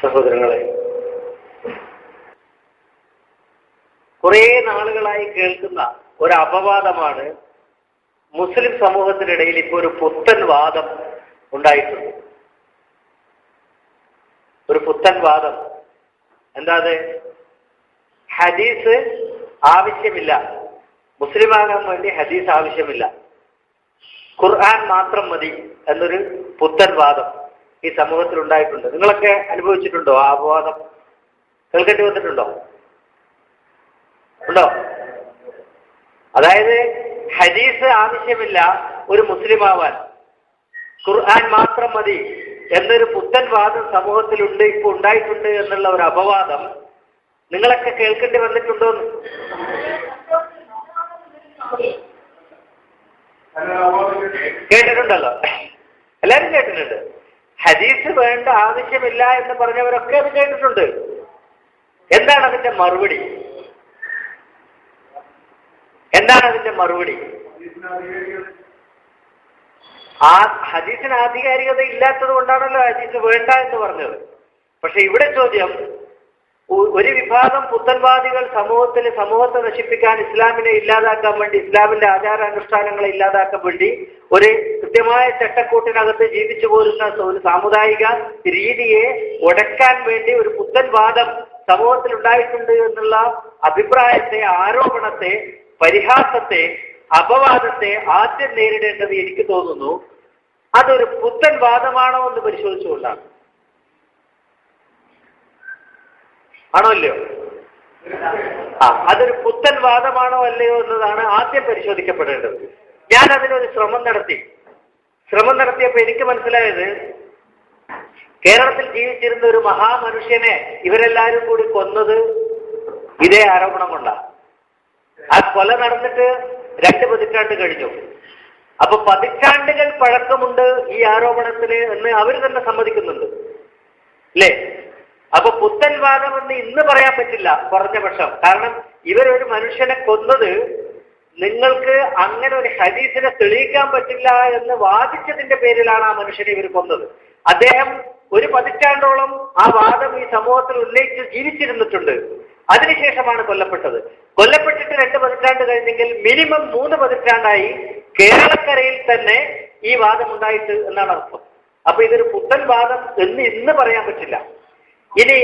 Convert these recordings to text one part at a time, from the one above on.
സഹോദരങ്ങളെ, കുറെ നാളുകളായി കേൾക്കുന്ന ഒരു അപവാദമാണ് മുസ്ലിം സമൂഹത്തിനിടയിൽ ഇപ്പോൾ ഒരു പുത്തൻ വാദം ഉണ്ടായിട്ടുണ്ട്. ഒരു പുത്തൻ വാദം എന്താ? ഹദീസ് ആവശ്യമില്ല, മുസ്ലിമാകാൻ വേണ്ടി ഹദീസ് ആവശ്യമില്ല, ഖുർആൻ മാത്രം മതി എന്നൊരു പുത്തൻ വാദം ഈ സമൂഹത്തിൽ ഉണ്ടായിട്ടുണ്ട്. നിങ്ങളൊക്കെ അനുഭവിച്ചിട്ടുണ്ടോ ആ അപവാദം? കേൾക്കേണ്ടി വന്നിട്ടുണ്ടോ? ഉണ്ടോ? അതായത് ഹദീസ് ആവശ്യമില്ല ഒരു മുസ്ലിം ആവാൻ, ഖുർആൻ മാത്രം മതി എന്നൊരു പുത്തൻ വാദം സമൂഹത്തിലുണ്ട്, ഇപ്പോൾ ഉണ്ടായിട്ടുണ്ട് എന്നുള്ള ഒരു അപവാദം നിങ്ങളൊക്കെ കേൾക്കേണ്ടി വന്നിട്ടുണ്ടോന്ന്? കേട്ടിട്ടുണ്ടല്ലോ, എല്ലാരും കേട്ടിട്ടുണ്ട്. ഹദീസ് വേണ്ട, ആവശ്യമില്ല എന്ന് പറഞ്ഞവരൊക്കെ അത് കേട്ടിട്ടുണ്ട്. എന്താണ് അതിന്റെ മറുപടി? എന്താണ് അതിന്റെ മറുപടി? ആ ഹദീസിന് ആധികാരികത ഇല്ലാത്തത് കൊണ്ടാണല്ലോ ഹദീസ് വേണ്ട എന്ന് പറഞ്ഞത്. പക്ഷെ ഇവിടെ ചോദ്യം, ഒരു വിഭാഗം പുത്തൻവാദികൾ സമൂഹത്തെ നശിപ്പിക്കാൻ, ഇസ്ലാമിനെ ഇല്ലാതാക്കാൻ വേണ്ടി, ഇസ്ലാമിന്റെ ആചാരാനുഷ്ഠാനങ്ങളെ ഇല്ലാതാക്കാൻ വേണ്ടി ഒരു കൃത്യമായ ചട്ടക്കൂട്ടിനകത്ത് ജീവിച്ചു പോരുന്ന ഒരു സാമുദായിക രീതിയെ ഉടക്കാൻ വേണ്ടി ഒരു പുത്തൻവാദം സമൂഹത്തിൽ ഉണ്ടായിട്ടുണ്ട് എന്നുള്ള അഭിപ്രായത്തെ, ആരോപണത്തെ, പരിഹാസത്തെ, അപവാദത്തെ ആദ്യം നേരിടേണ്ടത് എനിക്ക് തോന്നുന്നു അതൊരു പുത്തൻ വാദമാണോ എന്ന് പരിശോധിച്ചുകൊണ്ടാണ്. ആണോ അല്ലയോ? അതൊരു പുത്തൻ വാദമാണോ അല്ലയോ എന്നതാണ് ആദ്യം പരിശോധിക്കപ്പെടേണ്ടത്. ഞാൻ അതിനൊരു ശ്രമം നടത്തിയപ്പോൾ എനിക്ക് മനസ്സിലായത്, കേരളത്തിൽ ജീവിച്ചിരുന്ന ഒരു മഹാമനുഷ്യനെ ഇവരെല്ലാവരും കൂടി കൊന്നത് ഇതേ ആരോപണം കൊണ്ടാണ്. ആ കൊല നടന്നിട്ട് 2 പതിറ്റാണ്ട് കഴിഞ്ഞു. അപ്പൊ പതിറ്റാണ്ടുകൾ പഴക്കമുണ്ട് ഈ ആരോപണത്തിന് എന്ന് അവർ തന്നെ സമ്മതിക്കുന്നുണ്ട്, അല്ലേ? അപ്പൊ പുത്തൻ വാദമെന്ന് ഇന്ന് പറയാൻ പറ്റില്ല കുറഞ്ഞ പക്ഷം. കാരണം ഇവരൊരു മനുഷ്യനെ കൊന്നത് നിങ്ങൾക്ക് അങ്ങനെ ഒരു ഹദീസിനെ തെളിയിക്കാൻ പറ്റില്ല എന്ന് വാദിച്ചതിന്റെ പേരിലാണ് ആ മനുഷ്യനെ ഇവർ കൊന്നത്. അദ്ദേഹം ഒരു പതിറ്റാണ്ടോളം ആ വാദം ഈ സമൂഹത്തിൽ ഉന്നയിച്ച് ജീവിച്ചിരുന്നിട്ടുണ്ട്. അതിനുശേഷമാണ് കൊല്ലപ്പെട്ടത്. കൊല്ലപ്പെട്ടിട്ട് 2 പതിറ്റാണ്ട് കഴിഞ്ഞെങ്കിൽ മിനിമം 3 പതിറ്റാണ്ടായി കേരളക്കരയിൽ തന്നെ ഈ വാദം ഉണ്ടായിട്ട് എന്നാണ് അർത്ഥം. അപ്പൊ ഇതൊരു പുത്തൻ വാദം എന്ന് ഇന്ന് പറയാൻ പറ്റില്ല. ഇനി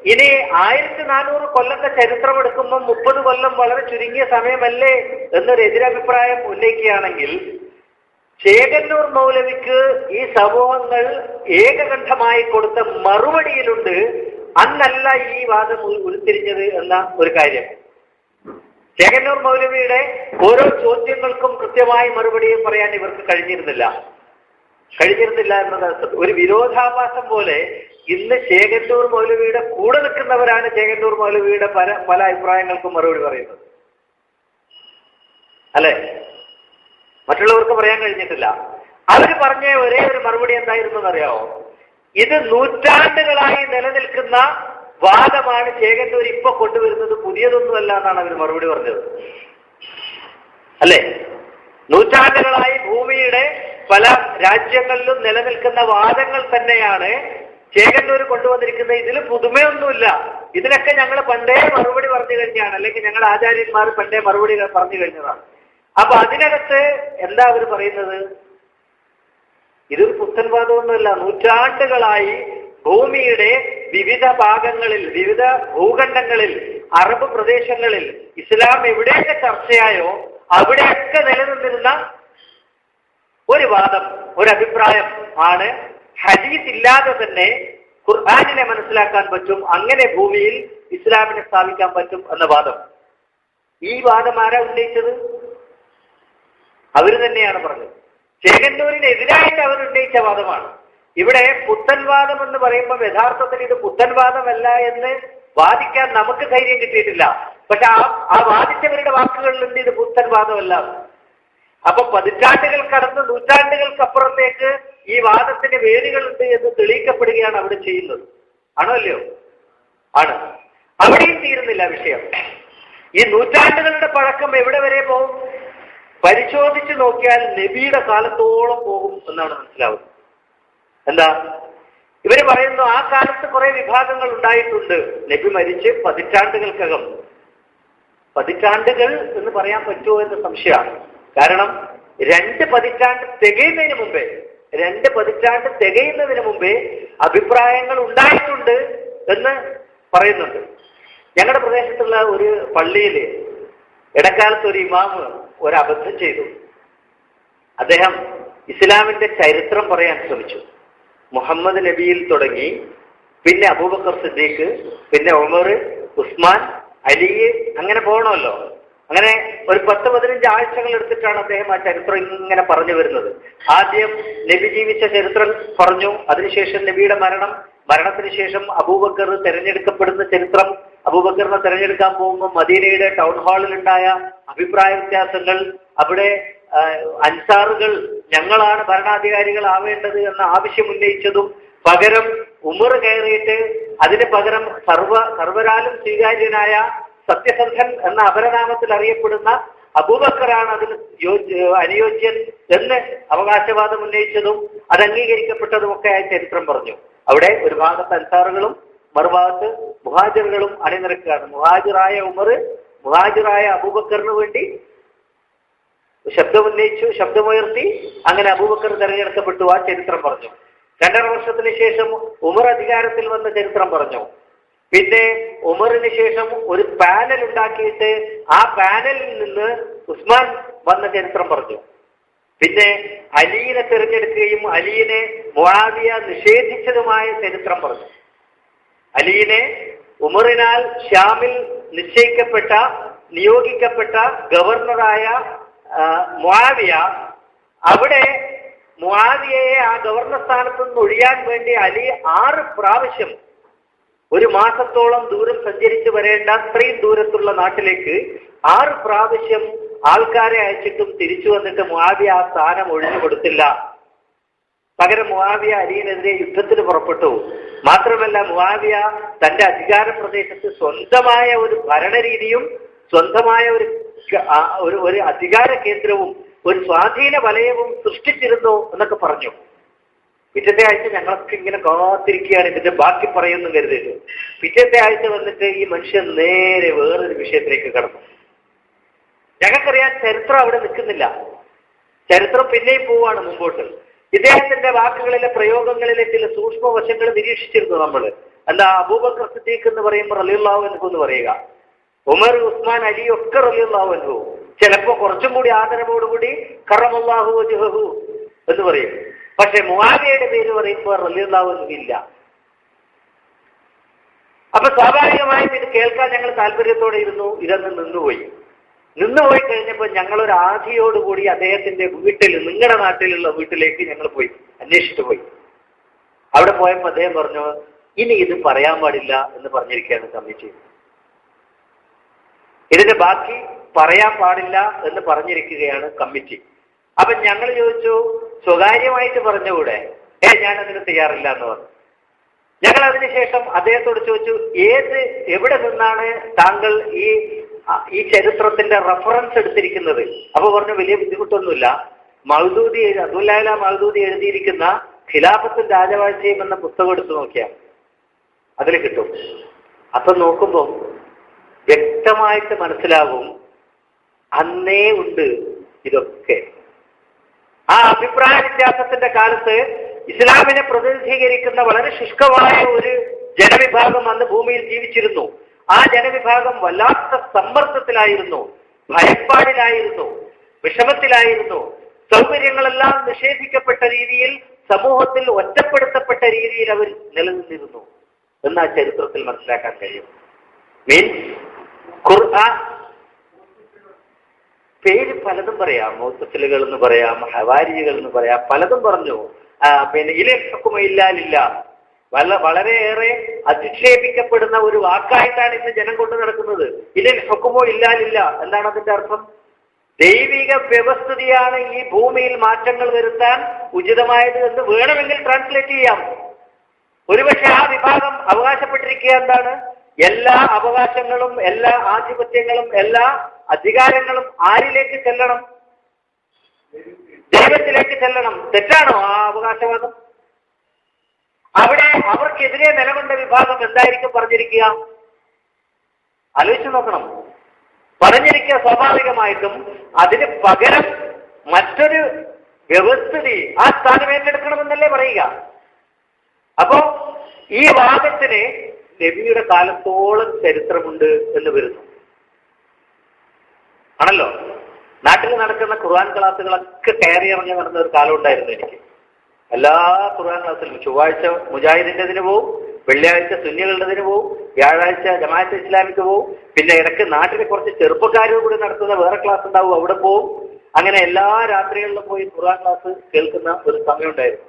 1400 കൊല്ലത്തെ ചരിത്രം എടുക്കുമ്പോൾ 30 കൊല്ലം വളരെ ചുരുങ്ങിയ സമയമല്ലേ എന്നൊരു എതിരഭിപ്രായം ഉന്നയിക്കുകയാണെങ്കിൽ, ചേകന്നൂർ മൗലവിക്ക് ഈ സമൂഹങ്ങൾ ഏകകണ്ഠമായി കൊടുത്ത മറുപടിയിലുണ്ട് അന്നല്ല ഈ വാദം ഉരുത്തിരിഞ്ഞത് എന്ന ഒരു കാര്യം. ചേകന്നൂർ മൗലവിയുടെ ഓരോ ചോദ്യങ്ങൾക്കും കൃത്യമായി മറുപടിയും പറയാൻ ഇവർക്ക് കഴിഞ്ഞിരുന്നില്ല എന്നത് ഒരു വിരോധാഭാസം പോലെ. ഇന്ന് ചേകന്നൂർ മൗലവിയുടെ കൂടെ നിൽക്കുന്നവരാണ് ചേകന്നൂർ മൗലവിയുടെ പല അഭിപ്രായങ്ങൾക്കും മറുപടി പറയുന്നത്, അല്ലെ? മറ്റുള്ളവർക്ക് പറയാൻ കഴിഞ്ഞിട്ടില്ല. അവർ പറഞ്ഞ ഒരേ ഒരു മറുപടി എന്തായിരുന്നു എന്നറിയാമോ? ഇത് നൂറ്റാണ്ടുകളായി നിലനിൽക്കുന്ന വാദമാണ് ചേകന്നൂർ ഇപ്പൊ കൊണ്ടുവരുന്നത്, പുതിയതൊന്നുമല്ല എന്നാണ് അവർ മറുപടി പറഞ്ഞത്, അല്ലെ? നൂറ്റാണ്ടുകളായി ഭൂമിയുടെ പല രാജ്യങ്ങളിലും നിലനിൽക്കുന്ന വാദങ്ങൾ തന്നെയാണ് ചേകന്നൂർ കൊണ്ടുവന്നിരിക്കുന്നത്. ഇതിൽ പുതുമയൊന്നുമില്ല. ഇതിനൊക്കെ ഞങ്ങൾ പണ്ടേ മറുപടി പറഞ്ഞു കഴിഞ്ഞാണ്, അല്ലെങ്കിൽ ഞങ്ങളുടെ ആചാര്യന്മാർ പണ്ടേ മറുപടി പറഞ്ഞു കഴിഞ്ഞതാണ്. അപ്പൊ അതിനകത്ത് എന്താ അവർ പറയുന്നത്? ഇതൊരു പുത്തൻവാദമൊന്നുമല്ല. നൂറ്റാണ്ടുകളായി ഭൂമിയുടെ വിവിധ ഭാഗങ്ങളിൽ, വിവിധ ഭൂഖണ്ഡങ്ങളിൽ, അറബ് പ്രദേശങ്ങളിൽ ഇസ്ലാം എവിടെയൊക്കെ ചർച്ചയായോ അവിടെയൊക്കെ നിലനിന്നിരുന്ന ഒരു വാദം, ഒരു അഭിപ്രായം ആണ് ഹദീസ് ഇല്ലാതെ തന്നെ ഖുർആനിനെ മനസ്സിലാക്കാൻ പറ്റും, അങ്ങനെ ഭൂമിയിൽ ഇസ്ലാമിനെ സ്ഥാപിക്കാൻ പറ്റും എന്ന വാദം. ഈ വാദം ആരാ ഉന്നയിച്ചത്? അവര് തന്നെയാണ് പറഞ്ഞത്. ചേകന്നൂരിനെതിരായിട്ട് അവർ ഉന്നയിച്ച വാദമാണ്. ഇവിടെ പുത്തൻവാദം എന്ന് പറയുമ്പോൾ യഥാർത്ഥത്തിൽ ഇത് പുത്തൻവാദമല്ല എന്ന് വാദിക്കാൻ നമുക്ക് ധൈര്യം കിട്ടിയിട്ടില്ല. പക്ഷെ ആ വാദിച്ചവരുടെ വാക്കുകളിലുണ്ട് ഇത് പുത്തൻവാദമല്ല. അപ്പൊ പതിറ്റാണ്ടുകൾ കടന്ന് നൂറ്റാണ്ടുകൾക്കപ്പുറത്തേക്ക് ഈ വാദത്തിന് വേരുകളുണ്ട് എന്ന് തെളിയിക്കപ്പെടുകയാണ് അവിടെ ചെയ്യുന്നത്. ആണോ അല്ലയോ? ആണ്. അവിടെയും തീരുന്നില്ല വിഷയം. ഈ നൂറ്റാണ്ടുകളുടെ പഴക്കം എവിടെ വരെ പോകും? പരിശോധിച്ച് നോക്കിയാൽ നബിയുടെ കാലത്തോളം പോകും എന്നാണ് മനസ്സിലാവുന്നത്. എന്താ? ഇവര് പറയുന്നു ആ കാലത്ത് കുറെ വിഭാഗങ്ങൾ ഉണ്ടായിട്ടുണ്ട്. നബി മരിച്ച് പതിറ്റാണ്ടുകൾക്കകം. പതിറ്റാണ്ടുകൾ എന്ന് പറയാൻ പറ്റുമോ എന്ന് സംശയമാണ്. കാരണം 2 പതിറ്റാണ്ട് തികയുന്നതിന് മുമ്പേ അഭിപ്രായങ്ങൾ ഉണ്ടായിട്ടുണ്ട് എന്ന് പറയുന്നുണ്ട്. ഞങ്ങളുടെ പ്രദേശത്തുള്ള ഒരു പള്ളിയിൽ ഇടക്കാലത്ത് ഒരു ഇമാമ് ഒരബദ്ധം ചെയ്തു. അദ്ദേഹം ഇസ്ലാമിന്റെ ചരിത്രം പറയാൻ ശ്രമിച്ചു. മുഹമ്മദ് നബിയിൽ തുടങ്ങി, പിന്നെ അബൂബക്കർ സിദ്ദീഖ്, പിന്നെ ഉമർ, ഉസ്മാൻ, അലി, അങ്ങനെ പോകണമല്ലോ. അങ്ങനെ ഒരു 10-15 ആഴ്ചകൾ എടുത്തിട്ടാണ് അദ്ദേഹം ആ ചരിത്രം ഇങ്ങനെ പറഞ്ഞു വരുന്നത്. ആദ്യം നബി ജീവിച്ച ചരിത്രം പറഞ്ഞു, അതിനുശേഷം നബിയുടെ മരണത്തിന് ശേഷം അബൂബക്കർ തെരഞ്ഞെടുക്കപ്പെടുന്ന ചരിത്രം, അബൂബക്കറിനെ തെരഞ്ഞെടുക്കാൻ പോകുമ്പോൾ മദീനയുടെ ടൗൺ ഹാളിലുണ്ടായ അഭിപ്രായ വ്യത്യാസങ്ങൾ, അവിടെ അൻസാറുകൾ ഞങ്ങളാണ് ഭരണാധികാരികളാവേണ്ടത് എന്ന ആവശ്യം ഉന്നയിച്ചതും, പകരം ഉമർ കയറിയിട്ട് അതിന് പകരം സർവരാലും സ്വീകാര്യനായ സത്യസന്ധൻ എന്ന അപരനാമത്തിൽ അറിയപ്പെടുന്ന അബൂബക്കറാണ് അതിന് അനുയോജ്യൻ എന്ന് അവകാശവാദം ഉന്നയിച്ചതും അത് അംഗീകരിക്കപ്പെട്ടതുമൊക്കെ ആ ചരിത്രം പറഞ്ഞു. അവിടെ ഒരു ഭാഗത്ത് അൻസാറുകളും മറുഭാഗത്ത് മുഹാജിറുകളും അണിനിരക്കുകയാണ്. മുഹാജിറായ ഉമർ മുഹാജിറായ അബൂബക്കറിന് വേണ്ടി ശബ്ദമുന്നയിച്ചു, ശബ്ദമുയർത്തി. അങ്ങനെ അബൂബക്കർ തെരഞ്ഞെടുക്കപ്പെട്ടു. ആ ചരിത്രം പറഞ്ഞു. 2.5 വർഷത്തിന് ശേഷം ഉമർ അധികാരത്തിൽ വന്ന ചരിത്രം പറഞ്ഞു. പിന്നെ ഉമറിന് ശേഷം ഒരു പാനൽ ഉണ്ടാക്കിയിട്ട് ആ പാനലിൽ നിന്ന് ഉസ്മാൻ വന്ന ചരിത്രം പറഞ്ഞു. പിന്നെ അലിയെ തിരഞ്ഞെടുക്കുകയും അലിയെ മുആവിയ നിഷേധിച്ചതുമായ ചരിത്രം പറഞ്ഞു. അലിയെ ഉമറിനാൽ ഷാമിൽ നിയോഗിക്കപ്പെട്ട ഗവർണറായ മുആവിയ, അവിടെ മുആവിയയെ ആ ഗവർണർ സ്ഥാനത്ത് നിന്ന് ഒഴിയാൻ വേണ്ടി അലി 6 പ്രാവശ്യം 1 മാസത്തോളം ദൂരം സഞ്ചരിച്ച് വരേണ്ട അത്രയും ദൂരത്തുള്ള നാട്ടിലേക്ക് 6 പ്രാവശ്യം ആൾക്കാരെ അയച്ചിട്ടും തിരിച്ചു വന്നിട്ട് മുആവിയ ആ സ്ഥാനം ഒഴിഞ്ഞു കൊടുത്തില്ല. പകരം മുആവിയ അലിയെതിരെ യുദ്ധത്തിന് പുറപ്പെട്ടു. മാത്രമല്ല മുആവിയ തന്റെ അധികാര പ്രദേശത്ത് സ്വന്തമായ ഒരു ഭരണരീതിയും സ്വന്തമായ ഒരു അധികാര കേന്ദ്രവും ഒരു സ്വാധീന വലയവും സൃഷ്ടിച്ചിരുന്നു എന്നൊക്കെ പറഞ്ഞു. പിറ്റത്തെ ആഴ്ച ഞങ്ങളൊക്കെ ഇങ്ങനെ കാത്തിരിക്കുകയാണ് ഇതിന്റെ ബാക്കി പറയുന്നു കരുതിയിട്ട്. പിറ്റത്തെ ആഴ്ച വന്നിട്ട് ഈ മനുഷ്യൻ നേരെ വേറൊരു വിഷയത്തിലേക്ക് കടന്നു. ഞങ്ങൾക്കറിയാൻ ചരിത്രം അവിടെ നിൽക്കുന്നില്ല. ചരിത്രം പിന്നെയും പോവാണ് മുമ്പോട്ട്. ഇദ്ദേഹത്തിന്റെ വാക്കുകളിലെ പ്രയോഗങ്ങളിലെ ചില സൂക്ഷ്മ വശങ്ങൾ നിരീക്ഷിച്ചിരുന്നു നമ്മൾ. എന്താ, അബൂബക്കർ സിദ്ദീഖ് എന്ന് പറയുമ്പോൾ റളിയല്ലാഹു അൻഹു എന്ന് പറയുക, ഉമർ, ഉസ്മാൻ, അലി ഒക്കെ റളിയല്ലാഹു അൻഹു. ചിലപ്പോ കുറച്ചും കൂടി ആദരവോടുകൂടി കറമല്ലാഹു വജ്ഹഹു എന്ന് പറയും. പക്ഷെ മുആവിയയുടെ പേര് പറയുമ്പോൾ റളിയല്ലാഹു അൻഹു ഇല്ല. അപ്പൊ സ്വാഭാവികമായും ഇത് കേൾക്കാൻ ഞങ്ങൾ താല്പര്യത്തോടെ ഇരുന്നു. ഇതൊന്ന് നിന്നുപോയി കഴിഞ്ഞപ്പോൾ ഞങ്ങളൊരു ആധിയോടുകൂടി അദ്ദേഹത്തിന്റെ വീട്ടിൽ, നിങ്ങളുടെ നാട്ടിലുള്ള വീട്ടിലേക്ക് ഞങ്ങൾ പോയി അന്വേഷിച്ചു പോയി. അവിടെ പോയപ്പോൾ അദ്ദേഹം പറഞ്ഞു, ഇനി ഇത് പറയാൻ പാടില്ല എന്ന് പറഞ്ഞിരിക്കുകയാണ് കമ്മിറ്റി. ഇതിന്റെ ബാക്കി പറയാൻ പാടില്ല എന്ന് പറഞ്ഞിരിക്കുകയാണ് കമ്മിറ്റി. അപ്പൊ ഞങ്ങൾ ചോദിച്ചു, സ്വകാര്യമായിട്ട് പറഞ്ഞുകൂടെ? ഞാനതിന് തയ്യാറില്ല എന്ന് പറഞ്ഞു. ഞങ്ങൾ അതിനുശേഷം അദ്ദേഹത്തോട് ചോദിച്ചു, എവിടെ നിന്നാണ് താങ്കൾ ഈ ചരിത്രത്തിന്റെ റഫറൻസ് എടുത്തിരിക്കുന്നത്? അപ്പൊ പറഞ്ഞു, വലിയ ബുദ്ധിമുട്ടൊന്നുമില്ല, അബ്ദുല്ലാ മൗദൂദി എഴുതിയിരിക്കുന്ന ഖിലാഫത്തും രാജവാഴ്ചയും എന്ന പുസ്തകം എടുത്തു നോക്കിയാൽ അതിൽ കിട്ടും. അപ്പൊ നോക്കുമ്പോൾ വ്യക്തമായിട്ട് മനസ്സിലാകും, അന്നേ ഉണ്ട് ഇതൊക്കെ. ആ അഭിപ്രായ വ്യത്യാസത്തിന്റെ കാലത്ത് ഇസ്ലാമിനെ പ്രതിനിധീകരിക്കുന്ന വളരെ ശുഷ്കമായ ഒരു ജനവിഭാഗം അന്ന് ഭൂമിയിൽ ജീവിച്ചിരുന്നു. ആ ജനവിഭാഗം വല്ലാത്ത സമ്മർദ്ദത്തിലായിരുന്നു, ഭയപ്പാടിലായിരുന്നു, വിഷമത്തിലായിരുന്നു. സൗകര്യങ്ങളെല്ലാം നിഷേധിക്കപ്പെട്ട രീതിയിൽ, സമൂഹത്തിൽ ഒറ്റപ്പെടുത്തപ്പെട്ട രീതിയിൽ അവർ നിലനിന്നിരുന്നു എന്ന് ആ ചരിത്രത്തിൽ മനസ്സിലാക്കാൻ കഴിയും. മീൻസ് ഖുർആൻ പേര് പലതും പറയാം, മുഅ്തസിലുകൾ എന്ന് പറയാം, ഹവാരിജികൾ എന്ന് പറയാം, പലതും പറഞ്ഞു. പിന്നെ ഇലൽ ഹുക്മു ഇല്ലാ ലില്ലാഹ് വളരെയേറെ അധിക്ഷേപിക്കപ്പെടുന്ന ഒരു വാക്കായിട്ടാണ് ഇന്ന് ജനം കൊണ്ട് നടക്കുന്നത്. ഇലൽ ഹുക്മു ഇല്ലാ ലില്ലാഹ് എന്താണ് അതിന്റെ അർത്ഥം? ദൈവിക വ്യവസ്ഥിതിയാണ് ഈ ഭൂമിയിൽ മാറ്റങ്ങൾ വരുത്താൻ ഉചിതമായത് എന്ന് വേണമെങ്കിൽ ട്രാൻസ്ലേറ്റ് ചെയ്യാം. ഒരുപക്ഷെ ആ വിഭാഗം അവകാശപ്പെട്ടിരിക്കുക എന്താണ്? എല്ലാ അവകാശങ്ങളും, എല്ലാ ആധിപത്യങ്ങളും, എല്ലാ അധികാരങ്ങളും ആരിലേക്ക് ചെല്ലണം? ദൈവത്തിലേക്ക് ചെല്ലണം. തെറ്റാണോ ആ അവകാശവാദം? അവിടെ അവർക്കെതിരെ നിലകൊണ്ട വിഭാഗം എന്തായിരിക്കും പറഞ്ഞിരിക്കുക? ആലോചിച്ച് നോക്കണം. പറഞ്ഞിരിക്കുക സ്വാഭാവികമായിട്ടും അതിന് പകരം മറ്റൊരു വ്യവസ്ഥിതി ആ സ്ഥാനം ഏറ്റെടുക്കണമെന്നല്ലേ പറയുക. അപ്പോ ഈ വാദത്തിന് നബിയുടെ കാലത്തോളം ചരിത്രമുണ്ട് എന്ന് വരുന്നു. ആണല്ലോ. നാട്ടിൽ നടക്കുന്ന ഖുർആൻ ക്ലാസ്സുകളൊക്കെ കയറി ഇറങ്ങി നടന്ന ഒരു കാലം ഉണ്ടായിരുന്നു എനിക്ക്. എല്ലാ ഖുർആൻ ക്ലാസ്സിലും ചൊവ്വാഴ്ച മുജാഹിദിൻ്റെതിന് പോവും, വെള്ളിയാഴ്ച സുന്നികളുടേതിന് പോവും, വ്യാഴാഴ്ച ജമാഅത്തെ ഇസ്ലാമിക്ക് പോവും, പിന്നെ ഇടയ്ക്ക് നാട്ടിലെ കുറച്ച് ചെറുപ്പക്കാരും കൂടി നടത്തുന്ന വേറെ ക്ലാസ് ഉണ്ടാവും, അവിടെ പോവും. അങ്ങനെ എല്ലാ രാത്രികളിലും പോയി ഖുർആൻ ക്ലാസ് കേൾക്കുന്ന ഒരു സമയം ഉണ്ടായിരുന്നു.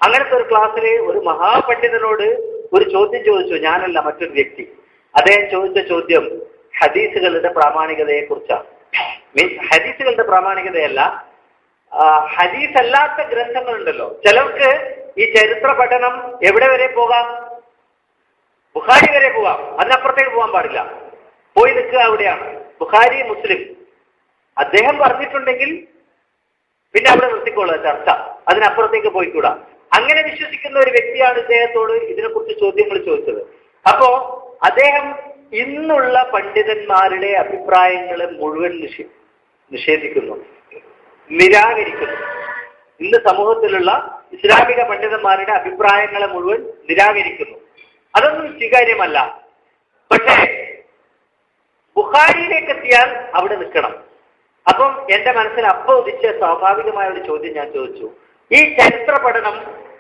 അങ്ങനത്തെ ഒരു ക്ലാസ്സിൽ ഒരു മഹാപണ്ഡിതനോട് ഒരു ചോദ്യം ചോദിച്ചു. ഞാനല്ല, മറ്റൊരു വ്യക്തി. അദ്ദേഹം ചോദിച്ച ചോദ്യം ഹദീസുകളുടെ പ്രാമാണികതയെ കുറിച്ചാണ്. മീൻസ് ഹദീസുകളുടെ പ്രാമാണികതയല്ല, ഹദീസ് അല്ലാത്ത ഗ്രന്ഥങ്ങളുണ്ടല്ലോ. ചിലർക്ക് ഈ ചരിത്ര പഠനം എവിടെ വരെ പോകാം? ബുഖാരി വരെ പോകാം, അതിനപ്പുറത്തേക്ക് പോകാൻ പാടില്ല. പോയി നിൽക്കുക അവിടെയാണ്. ബുഖാരി, മുസ്ലിം അദ്ദേഹം പറഞ്ഞിട്ടുണ്ടെങ്കിൽ പിന്നെ അവിടെ നിർത്തിക്കൊള്ളുക ചർച്ച, അതിനപ്പുറത്തേക്ക് പോയിക്കൂടാ. അങ്ങനെ വിശ്വസിക്കുന്ന ഒരു വ്യക്തിയാണ് ഇദ്ദേഹത്തോട് ഇതിനെക്കുറിച്ച് ചോദ്യങ്ങൾ ചോദിച്ചത്. അപ്പോ അദ്ദേഹം ഇന്നുള്ള പണ്ഡിതന്മാരുടെ അഭിപ്രായങ്ങളെ മുഴുവൻ നിഷേധിക്കുന്നു, നിരാകരിക്കുന്നു. ഇന്ന് സമൂഹത്തിലുള്ള ഇസ്ലാമിക പണ്ഡിതന്മാരുടെ അഭിപ്രായങ്ങളെ മുഴുവൻ നിരാകരിക്കുന്നു. അതൊന്നും സ്വീകാര്യമല്ല. പക്ഷേ ബുഖാരിയിലേക്ക് എത്തിയാൽ അവിടെ നിൽക്കണം. അപ്പം എന്റെ മനസ്സിൽ അപ്പോൾ ഉദിച്ച സ്വാഭാവികമായ ഒരു ചോദ്യം ഞാൻ ചോദിച്ചു. ഈ ചരിത്ര പഠനം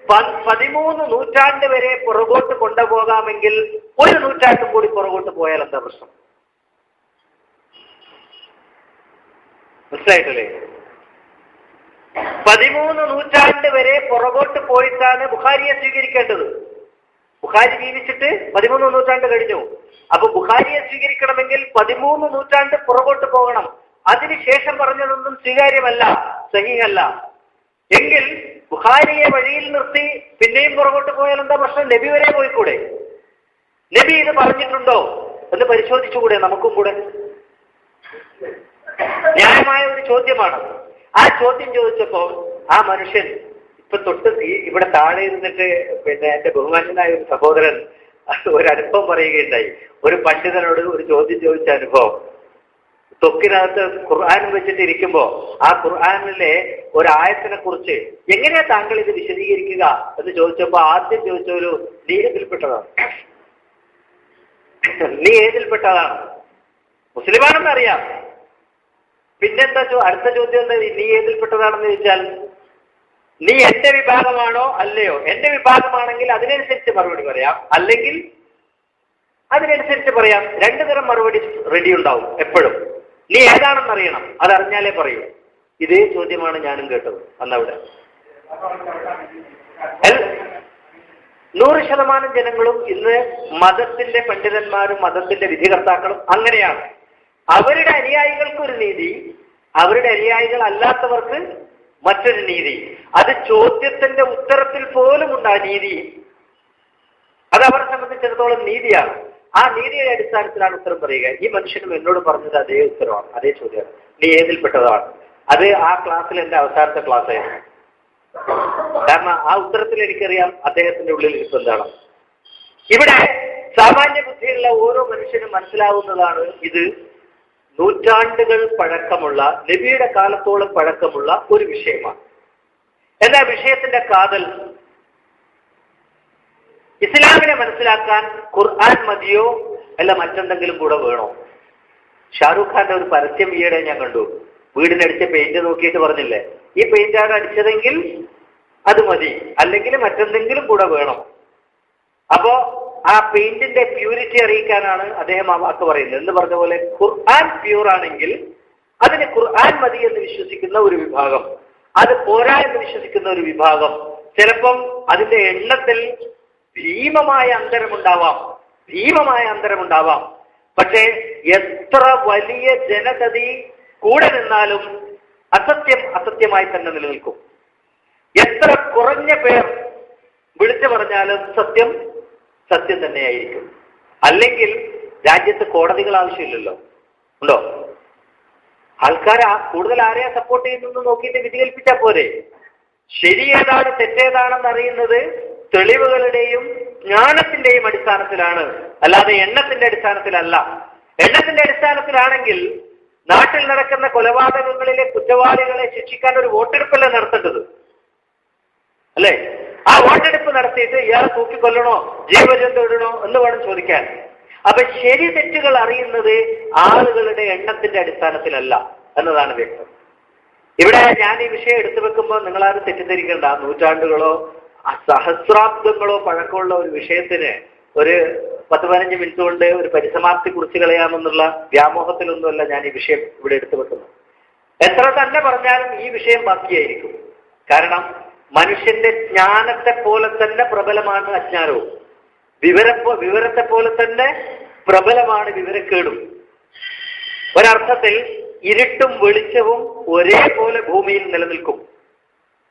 13 നൂറ്റാണ്ട് വരെ പുറകോട്ട് കൊണ്ടുപോകാമെങ്കിൽ ഒരു നൂറ്റാണ്ടും കൂടി പുറകോട്ട് പോയാൽ എന്താ പ്രശ്നം? മനസ്സിലായിട്ടല്ലേ? 13 നൂറ്റാണ്ട് വരെ പുറകോട്ട് പോയിട്ടാണ് ബുഖാരിയെ സ്വീകരിക്കേണ്ടത്. ബുഖാരി ജീവിച്ചിട്ട് 13 നൂറ്റാണ്ട് കഴിഞ്ഞു. അപ്പൊ ബുഖാരിയെ സ്വീകരിക്കണമെങ്കിൽ 13 നൂറ്റാണ്ട് പുറകോട്ട് പോകണം. അതിനുശേഷം പറഞ്ഞതൊന്നും സ്വീകാര്യമല്ല, സഹീഹല്ല. എങ്കിൽ ബുഖാരിയെ വഴിയിൽ നിർത്തി പിന്നെയും പുറകോട്ട് പോയാൽ എന്താ പ്രശ്നം? നബി വരെ പോയിക്കൂടെ? നബി ഇത് പറഞ്ഞിട്ടുണ്ടോ എന്ന് പരിശോധിച്ചുകൂടെ നമുക്കും കൂടെ? ന്യായമായ ഒരു ചോദ്യമാണ്. ആ ചോദ്യം ചോദിച്ചപ്പോ ആ മനുഷ്യൻ ഇപ്പൊ തൊട്ട് ഇവിടെ താഴെ ഇരുന്നിട്ട് പിന്നെ എന്റെ ബഹുമാന്യനായ ഒരു സഹോദരൻ ഒരനുഭവം പറയുകയുണ്ടായി. ഒരു പണ്ഡിതനോട് ഒരു ചോദ്യം ചോദിച്ച അനുഭവം. തൊക്കിനകത്ത് ഖുർആൻ വെച്ചിട്ട് ഇരിക്കുമ്പോ ആ ഖുർആനിലെ ഒരായത്തിനെ കുറിച്ച് എങ്ങനെയാ താങ്കൾ ഇത് വിശദീകരിക്കുക എന്ന് ചോദിച്ചപ്പോ ആദ്യം ചോദിച്ചൊരു നീ ഏതിൽപ്പെട്ടതാണ്? നീ ഏതിൽപ്പെട്ടതാണ്? മുസ്ലിമാണെന്ന് അറിയാം. പിന്നെന്താ അടുത്ത ചോദ്യം എന്താ? നീ ഏതിൽപ്പെട്ടതാണെന്ന് ചോദിച്ചാൽ നീ എന്റെ വിഭാഗമാണോ അല്ലയോ? എന്റെ വിഭാഗമാണെങ്കിൽ അതിനനുസരിച്ച് മറുപടി പറയാം, അല്ലെങ്കിൽ അതിനനുസരിച്ച് പറയാം. രണ്ടു തരം മറുപടി റെഡി ഉണ്ടാവും എപ്പോഴും. നീ ഏതാണെന്ന് അറിയണം, അതറിഞ്ഞാലേ പറയൂ. ഇതേ ചോദ്യമാണ് ഞാനും കേട്ടത് അന്നവിടെ. 100% ജനങ്ങളും ഇന്ന് മതത്തിന്റെ പണ്ഡിതന്മാരും മതത്തിന്റെ വിധികർത്താക്കളും അങ്ങനെയാണ്. അവരുടെ അനുയായികൾക്ക് ഒരു നീതി, അവരുടെ അനുയായികൾ അല്ലാത്തവർക്ക് മറ്റൊരു നീതി. അത് ചോദ്യത്തിന്റെ ഉത്തരത്തിൽ പോലും ഉണ്ട് ആ നീതി. അത് അവരെ സംബന്ധിച്ചിടത്തോളം നീതിയാണ്. ആ നീതിയുടെ അടിസ്ഥാനത്തിലാണ് ഉത്തരം പറയുക. ഈ മനുഷ്യനും എന്നോട് പറഞ്ഞത് അതേ ഉത്തരവാണ്, അതേ ചോദ്യമാണ്. നീ ഏതിൽപ്പെട്ടതാണ്? അത് ആ ക്ലാസ്സിൽ എന്റെ അവസാനത്തെ ക്ലാസ് ആയിരുന്നു. കാരണം ആ ഉത്തരത്തിൽ എനിക്കറിയാം അദ്ദേഹത്തിന്റെ ഉള്ളിൽ ഇരിപ്പ് എന്താണ്. ഇവിടെ സാമാന്യ ബുദ്ധിയുള്ള ഓരോ മനുഷ്യനും മനസ്സിലാവുന്നതാണ് ഇത് നൂറ്റാണ്ടുകൾ പഴക്കമുള്ള, നബിയുടെ കാലത്തോളം പഴക്കമുള്ള ഒരു വിഷയമാണ്. എന്താ വിഷയത്തിന്റെ കാതൽ? ഇസ്ലാമിനെ മനസ്സിലാക്കാൻ ഖുർആൻ മതിയോ അല്ല മറ്റെന്തെങ്കിലും കൂടെ വേണോ? ഷാരൂഖ് ഖാന്റെ ഒരു പരസ്യം ഈയിടെ ഞാൻ കണ്ടു. വീടിനടിച്ച പെയിന്റ് നോക്കിയിട്ട് പറഞ്ഞില്ലേ, ഈ പെയിന്റാണ് അടിച്ചതെങ്കിൽ അത് മതി, അല്ലെങ്കിൽ മറ്റെന്തെങ്കിലും കൂടെ വേണം. അപ്പോ ആ പെയിന്റിന്റെ പ്യൂരിറ്റി അറിയിക്കാനാണ് അദ്ദേഹം ആ വാക്ക് പറയുന്നത്. എന്ന് പറഞ്ഞ പോലെ ഖുർആൻ പ്യൂർ ആണെങ്കിൽ അതിന് ഖുർആൻ മതി എന്ന് വിശ്വസിക്കുന്ന ഒരു വിഭാഗം, അത് പോരാ എന്ന് വിശ്വസിക്കുന്ന ഒരു വിഭാഗം. ചിലപ്പം അതിന്റെ എണ്ണത്തിൽ ഭീമമായ അന്തരമുണ്ടാവാം. പക്ഷേ എത്ര വലിയ ജനതതി കൂടെ നിന്നാലും അസത്യം അസത്യമായി തന്നെ നിലനിൽക്കും. എത്ര കുറഞ്ഞ പേർ വിളിച്ചു പറഞ്ഞാലും സത്യം സത്യം തന്നെയായിരിക്കും. അല്ലെങ്കിൽ രാജ്യത്ത് കോടതികൾ ആവശ്യമില്ലല്ലോ, ഉണ്ടോ? ആൾക്കാർ കൂടുതൽ ആരെയാ സപ്പോർട്ട് ചെയ്യുന്നു നോക്കിയിട്ട് വിധി കൽപ്പിച്ചാൽ പോരെ. ശരി ഏതാണ് തെറ്റേതാണെന്ന് അറിയുന്നത് തെളിവുകളുടെയും ജ്ഞാനത്തിന്റെയും അടിസ്ഥാനത്തിലാണ്, അല്ലാതെ എണ്ണത്തിന്റെ അടിസ്ഥാനത്തിലല്ല. എണ്ണത്തിന്റെ അടിസ്ഥാനത്തിലാണെങ്കിൽ നാട്ടിൽ നടക്കുന്ന കൊലപാതകങ്ങളിലെ കുറ്റവാളികളെ ശിക്ഷിക്കാൻ ഒരു വോട്ടെടുപ്പല്ല നടത്തേണ്ടത്, അല്ലേ? ആ വോട്ടെടുപ്പ് നടത്തിയിട്ട് ഇയാളെ തൂക്കിക്കൊല്ലണോ ജീവജന്തു ഇടണോ എന്ന് വേണം ചോദിക്കാൻ. അപ്പൊ ശരി തെറ്റുകൾ അറിയുന്നത് ആളുകളുടെ എണ്ണത്തിന്റെ അടിസ്ഥാനത്തിലല്ല എന്നതാണ് വ്യക്തം. ഇവിടെ ഞാൻ ഈ വിഷയം എടുത്തു വെക്കുമ്പോൾ നിങ്ങളാരും തെറ്റിദ്ധരിക്കേണ്ട. നൂറ്റാണ്ടുകളോ സഹസ്രാബ്ദങ്ങളോ പഴക്കമുള്ള ഒരു വിഷയത്തിന് ഒരു 10-15 മിനിറ്റ് കൊണ്ട് ഒരു പരിസമാപ്തി കുറിച്ച് കളയാമെന്നുള്ള വ്യാമോഹത്തിലൊന്നുമല്ല ഞാൻ ഈ വിഷയം ഇവിടെ എടുത്തു വെക്കുന്നത്. എത്ര തന്നെ പറഞ്ഞാലും ഈ വിഷയം ബാക്കിയായിരിക്കും. കാരണം മനുഷ്യന്റെ ജ്ഞാനത്തെ പോലെ തന്നെ പ്രബലമാണ് അജ്ഞാനവും, വിവരത്തെ പോലെ തന്നെ പ്രബലമാണ് വിവരക്കേടും. ഒരർത്ഥത്തിൽ ഇരുട്ടും വെളിച്ചവും ഒരേപോലെ ഭൂമിയിൽ നിലനിൽക്കും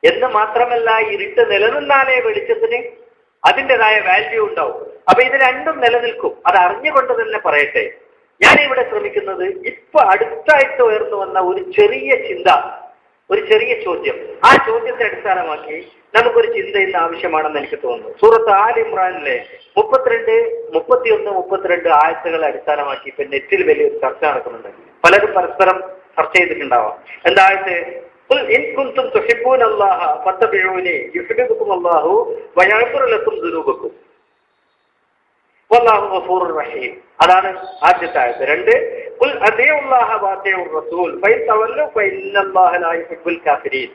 എന്ന് മാത്രമല്ല, ഇരുട്ട് നിലനിന്നാലേ വെളിച്ചത്തിന് അതിൻ്റെതായ വാല്യൂ ഉണ്ടാവും. അപ്പൊ ഇത് രണ്ടും നിലനിൽക്കും. അത് അറിഞ്ഞുകൊണ്ട് തന്നെ പറയട്ടെ, ഞാനിവിടെ ശ്രമിക്കുന്നത് ഇപ്പൊ അടുത്തായിട്ട് ഉയർന്നു വന്ന ഒരു ചെറിയ ചിന്ത, ഒരു ചെറിയ ചോദ്യം, ആ ചോദ്യത്തെ അടിസ്ഥാനമാക്കി നമുക്കൊരു ചിന്ത ഇന്ന് ആവശ്യമാണെന്ന് എനിക്ക് തോന്നുന്നു. സൂറത്ത് ആൽ ഇമ്രാനിലെ 32, 31, 32 ആയത്തുകളെ അടിസ്ഥാനമാക്കി ഇപ്പൊ നെറ്റിൽ വലിയൊരു ചർച്ച നടക്കുന്നുണ്ട്. പലരും പരസ്പരം ചർച്ച ചെയ്തിട്ടുണ്ടാവാം. എന്തായിട്ട് ഇൻ കുൻതും തുഹിബ്ബൂനല്ലാഹ ഫത്തബിഊനി യുഹിബ്ബുകും അല്ലാഹു വയഗ്ഫിർ ലക്കും ദുനൂബക്കും വല്ലാഹു ഗഫൂറുർ റഹീം. അതാണ് ആദ്യത്തെ ആയത്ത്. 2 ഖുൽ അത്തിഉല്ലാഹ വഅത്തിഉർ റസൂൽ ഫഇൻ തവല്ലു ഫഇന്നല്ലാഹ ലാ യുഹിബ്ബുൽ കാഫിരീൻ.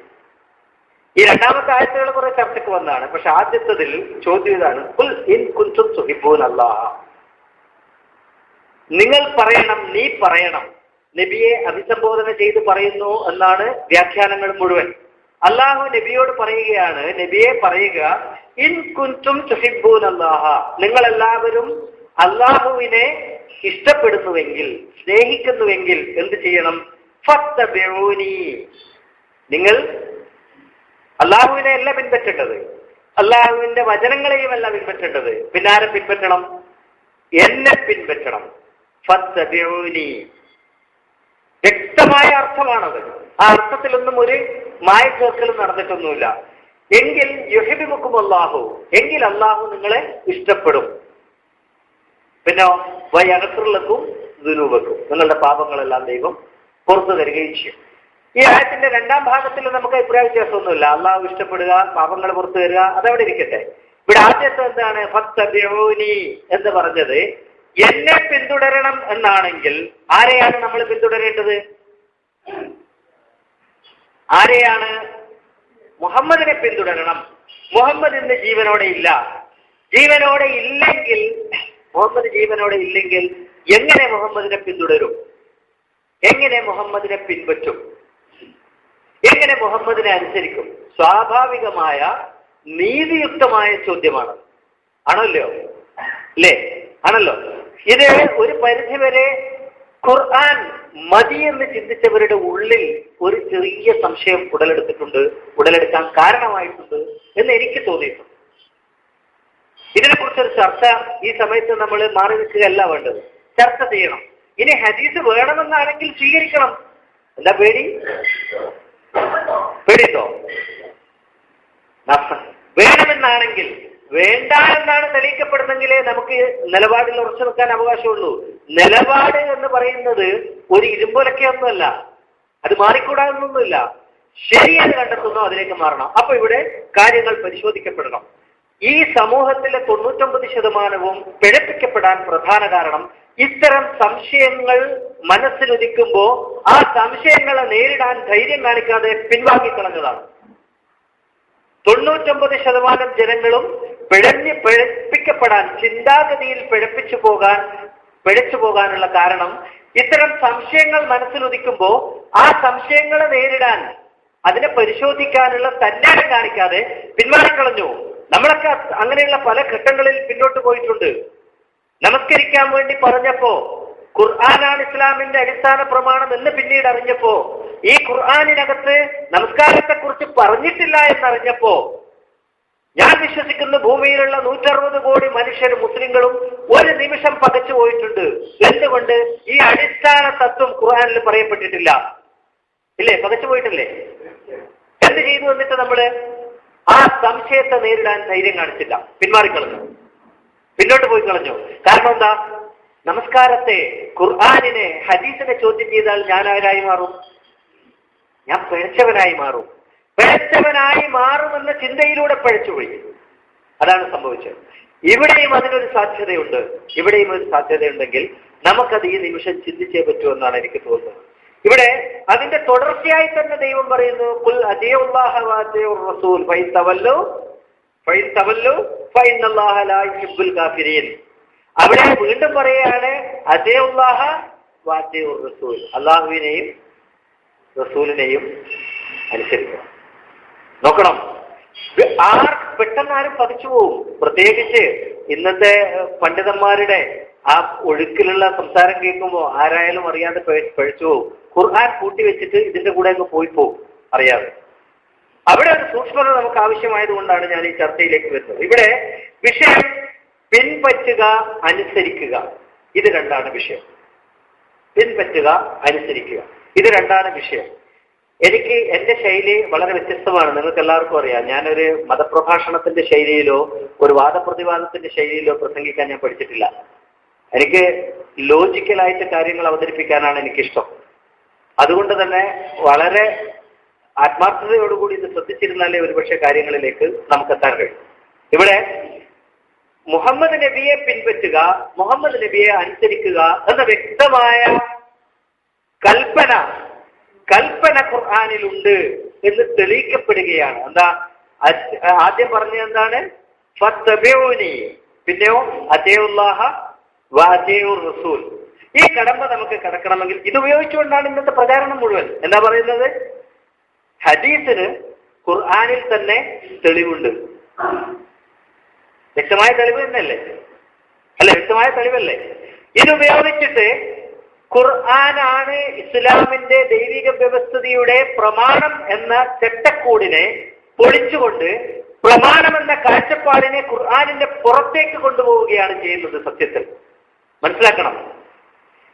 ഈ രണ്ടാമത്തെ ആയത്തുകൾ കുറെ ചർച്ചയ്ക്ക് വന്നതാണ്. പക്ഷെ ആദ്യത്തതിൽ ചോദ്യം ഇതാണ്, ഖുൽ ഇൻ കുൻതും തുഹിബ്ബൂനല്ലാഹ, നിങ്ങൾ പറയണം, നീ പറയണം. നബിയെ അഭിസംബോധന ചെയ്ത് പറയുന്നു എന്നാണ് വ്യാഖ്യാനങ്ങൾ മുഴുവൻ. അള്ളാഹു നബിയോട് പറയുകയാണ്, നബിയെ പറയുക, ഇൻ കുൻതും തുഹിബ്ബൂനല്ലാഹ, നിങ്ങളെല്ലാവരും അള്ളാഹുവിനെ ഇഷ്ടപ്പെടുന്നുവെങ്കിൽ, സ്നേഹിക്കുന്നുവെങ്കിൽ എന്ത് ചെയ്യണം? ഫത്തബിഊനി, നിങ്ങൾ അള്ളാഹുവിനെ അല്ല പിൻപറ്റേണ്ടത്, അള്ളാഹുവിന്റെ വചനങ്ങളെയും അല്ല പിൻപറ്റേണ്ടത്. പിന്നാരെ പിൻപറ്റണം? എന്നെ പിൻപറ്റണം. ഫത്തബിഊനി, വ്യക്തമായ അർത്ഥമാണത്. ആ അർത്ഥത്തിലൊന്നും ഒരു മായ ചേർക്കലും നടന്നിട്ടൊന്നുമില്ല. എങ്കിൽ യുഹിബ്ബുകും അല്ലാഹു, എങ്കിൽ അള്ളാഹു നിങ്ങളെ ഇഷ്ടപ്പെടും. പിന്നെ വയഗ്ഫിർ ലക്കും ദുനൂബക്കും, നിങ്ങളുടെ പാപങ്ങളെല്ലാം ദൈവം പുറത്തു തരികയും ചെയ്യും. ഈ ആയത്തിന്റെ രണ്ടാം ഭാഗത്തിൽ നമുക്ക് അഭിപ്രായ വ്യത്യാസമൊന്നുമില്ല. അള്ളാഹു ഇഷ്ടപ്പെടുക, പാപങ്ങൾ പുറത്തു തരിക, അതവിടെ ഇരിക്കട്ടെ. ഇവിടെ ആദ്യത്തെ എന്താണ്? ഫത്തബിഊനി എന്ന് പറഞ്ഞത് എന്നെ പിന്തുടരണം എന്നാണെങ്കിൽ ആരെയാണ് നമ്മൾ പിന്തുടരേണ്ടത്? ആരെയാണ്? മുഹമ്മദിനെ പിന്തുടരണം. മുഹമ്മദ് ഇന്ന് ജീവനോടെ ഇല്ല. ജീവനോടെ ഇല്ലെങ്കിൽ, മുഹമ്മദ് ജീവനോടെ ഇല്ലെങ്കിൽ എങ്ങനെ മുഹമ്മദിനെ പിന്തുടരും? എങ്ങനെ മുഹമ്മദിനെ പിൻപറ്റും? എങ്ങനെ മുഹമ്മദിനെ അനുസരിക്കും? സ്വാഭാവികമായ നീതിയുക്തമായ ചോദ്യമാണ്. ആണല്ലോ, അല്ലേ? ആണല്ലോ. ഇത് ഒരു പരിധിവരെ ഖുർആൻ മതി എന്ന് ചിന്തിച്ചവരുടെ ഉള്ളിൽ ഒരു ചെറിയ സംശയം ഉടലെടുക്കാൻ കാരണമായിട്ടുണ്ട് എന്ന് എനിക്ക് തോന്നിയിട്ടുണ്ട്. ഇതിനെക്കുറിച്ചൊരു ചർച്ച ഈ സമയത്ത് നമ്മൾ മാറി നിൽക്കുകയല്ല വേണ്ടത്, ചർച്ച ചെയ്യണം. ഇനി ഹദീസ് വേണമെന്നാണെങ്കിൽ സ്വീകരിക്കണം. എന്താ പേടി? പേടിയുണ്ടോ? വേണമെന്നാണെങ്കിൽ, വേണ്ട എന്നാണ് തെളിയിക്കപ്പെടുന്നെങ്കിലേ നമുക്ക് നിലപാടിൽ ഉറച്ചു നിൽക്കാൻ അവകാശമുള്ളൂ. നിലപാട് എന്ന് പറയുന്നത് ഒരു ഇരുമ്പൊലക്കൊന്നുമല്ല, അത് മാറിക്കൂടാതൊന്നുമില്ല. ശരിയെന്ന് കണ്ടെത്തുന്നു, അതിലേക്ക് മാറണം. അപ്പൊ ഇവിടെ കാര്യങ്ങൾ പരിശോധിക്കപ്പെടണം. ഈ സമൂഹത്തിലെ 99% പിഴപ്പിക്കപ്പെടാൻ പ്രധാന കാരണം ഇത്തരം സംശയങ്ങൾ മനസ്സിലുദിക്കുമ്പോൾ ആ സംശയങ്ങളെ നേരിടാൻ ധൈര്യം കാണിക്കാതെ പിൻവാങ്ങിക്കളഞ്ഞതാണ്. 99% ജനങ്ങളും പിഴപ്പിക്കപ്പെടാൻ, ചിന്താഗതിയിൽ പിഴച്ചു പോകാനുള്ള കാരണം ഇത്തരം സംശയങ്ങൾ മനസ്സിലുദിക്കുമ്പോൾ ആ സംശയങ്ങളെ നേരിടാൻ, അതിനെ പരിശോധിക്കാനുള്ള തന്മയം കാണിക്കാതെ പിന്മാറിക്കളഞ്ഞു. നമ്മളൊക്കെ അങ്ങനെയുള്ള പല ഘട്ടങ്ങളിൽ പിന്നോട്ട് പോയിട്ടുണ്ട്. നമസ്കരിക്കാൻ വേണ്ടി പറഞ്ഞപ്പോ ഖുർആനാണ് ഇസ്ലാമിന്റെ അടിസ്ഥാന പ്രമാണം എന്ന് പിന്നീട് അറിഞ്ഞപ്പോ, ഈ ഖുർആനിനകത്ത് നമസ്കാരത്തെക്കുറിച്ച് പറഞ്ഞിട്ടില്ല എന്നറിഞ്ഞപ്പോ, ഞാൻ വിശ്വസിക്കുന്ന ഭൂമിയിലുള്ള 160 കോടി മനുഷ്യരും മുസ്ലിങ്ങളും ഒരു നിമിഷം പകച്ചു പോയിട്ടുണ്ട്. എന്തുകൊണ്ട്? ഈ അടിസ്ഥാന തത്വം ഖുർആനിൽ പറയപ്പെട്ടിട്ടില്ല. ഇല്ലേ? പകച്ചു പോയിട്ടില്ലേ? എന്ത് ചെയ്തു? എന്നിട്ട് നമ്മള് ആ സംശയത്തെ നേരിടാൻ ധൈര്യം കാണിച്ചില്ല, പിന്മാറിക്കളഞ്ഞു, പിന്നോട്ട് പോയി കളഞ്ഞു. കാരണം എന്താ? നമസ്കാരത്തെ, ഖുർആനിനെ, ഹദീസിനെ ചോദ്യം ചെയ്താൽ ഞാൻ ആരായി മാറും? ഞാൻ പിഴച്ചവനായി മാറും. പിഴച്ചവനായി മാറുമെന്ന ചിന്തയിലൂടെ പിഴച്ചുപോയി. അതാണ് സംഭവിച്ചത്. ഇവിടെയും അതിനൊരു സാധ്യതയുണ്ട്. ഇവിടെയും ഒരു സാധ്യതയുണ്ടെങ്കിൽ നമുക്കത് ഈ നിമിഷം ചിന്തിച്ചേ പറ്റൂ എന്നാണ് എനിക്ക് തോന്നുന്നത്. ഇവിടെ അതിന്റെ തുടർച്ചയായി തന്നെ ദൈവം പറയുന്നു, ഖുൽ അതിഉല്ലാഹ വഅതിഉർ റസൂൽ ഫഇൻ തവല്ലു ഫഇന്നല്ലാഹ ലാ യുഹിബ്ബുൽ കാഫിരീൻ. അവിടെ വീണ്ടും പറയുകയാണ് അതിഉല്ലാഹ വഅതിഉർ റസൂൽ, അല്ലാഹുവിനെയും റസൂലിനെയും അനുസരിക്കണം. നോക്കണം, പെട്ടെന്ന് ആരും പതിച്ചു പോകും. പ്രത്യേകിച്ച് ഇന്നത്തെ പണ്ഡിതന്മാരുടെ ആ ഒഴുക്കിലുള്ള സംസാരം കേൾക്കുമ്പോൾ ആരായാലും അറിയാതെ പഴിച്ചു പോകും. ഖുർആൻ കൂട്ടിവെച്ചിട്ട് ഇതിന്റെ കൂടെ അങ്ങ് പോയി പോകും അറിയാതെ. അവിടെ ഒരു സൂക്ഷ്മത നമുക്ക് ആവശ്യമായതുകൊണ്ടാണ് ഞാൻ ഈ ചർച്ചയിലേക്ക് വരുന്നത്. ഇവിടെ വിഷയം പിൻപറ്റുക, അനുസരിക്കുക, ഇത് രണ്ടാണ് വിഷയം. പിൻപറ്റുക, അനുസരിക്കുക, ഇത് രണ്ടാണ് വിഷയം. എനിക്ക് എന്റെ ശൈലി വളരെ വ്യത്യസ്തമാണ്. നിങ്ങൾക്ക് എല്ലാവർക്കും അറിയാം. ഞാനൊരു മതപ്രഭാഷണത്തിന്റെ ശൈലിയിലോ ഒരു വാദപ്രതിവാദത്തിന്റെ ശൈലിയിലോ പ്രസംഗിക്കാൻ ഞാൻ പഠിച്ചിട്ടില്ല. എനിക്ക് ലോജിക്കലായിട്ട് കാര്യങ്ങൾ അവതരിപ്പിക്കാനാണ് എനിക്കിഷ്ടം. അതുകൊണ്ട് തന്നെ വളരെ ആത്മാർത്ഥതയോടുകൂടി ഇത് ശ്രദ്ധിച്ചിരുന്നാലേ ഒരുപക്ഷെ കാര്യങ്ങളിലേക്ക് നമുക്കെത്താൻ കഴിയും. ഇവിടെ മുഹമ്മദ് നബിയെ പിൻപറ്റുക, മുഹമ്മദ് നബിയെ അനുസരിക്കുക എന്ന വ്യക്തമായ കൽപ്പന ഖുർആനിലുണ്ട് എന്ന് തെളിയിക്കപ്പെടുകയാണ്. എന്താ ആദ്യം പറഞ്ഞത്? എന്താണ്? ഫത്തബിഊനി, പിന്നെയോ അതിഉല്ലാഹ വഅതിഉർ റസൂൽ. ഈ കടമ്പ നമുക്ക് കടക്കണമെങ്കിൽ ഇത് ഉപയോഗിച്ചുകൊണ്ടാണ് ഇന്നത്തെ പ്രചാരണം മുഴുവൻ. എന്താ പറയുന്നത്? ഹദീസിന് ഖുർആനിൽ തന്നെ തെളിവുണ്ട്. വ്യക്തമായ തെളിവ് തന്നെയല്ലേ? അല്ലെ, വ്യക്തമായ തെളിവല്ലേ? ഇതുപയോഗിച്ചിട്ട് ഖുർആനാണ് ഇസ്ലാമിന്റെ ദൈവിക വ്യവസ്ഥിതിയുടെ പ്രമാണം എന്ന ചട്ടക്കൂടിനെ പൊളിച്ചുകൊണ്ട് പ്രമാണം എന്ന കാഴ്ചപ്പാടിനെ ഖുർആനിന്റെ പുറത്തേക്ക് കൊണ്ടുപോവുകയാണ് ചെയ്യുന്നത്. സത്യത്തിൽ മനസ്സിലാക്കണം,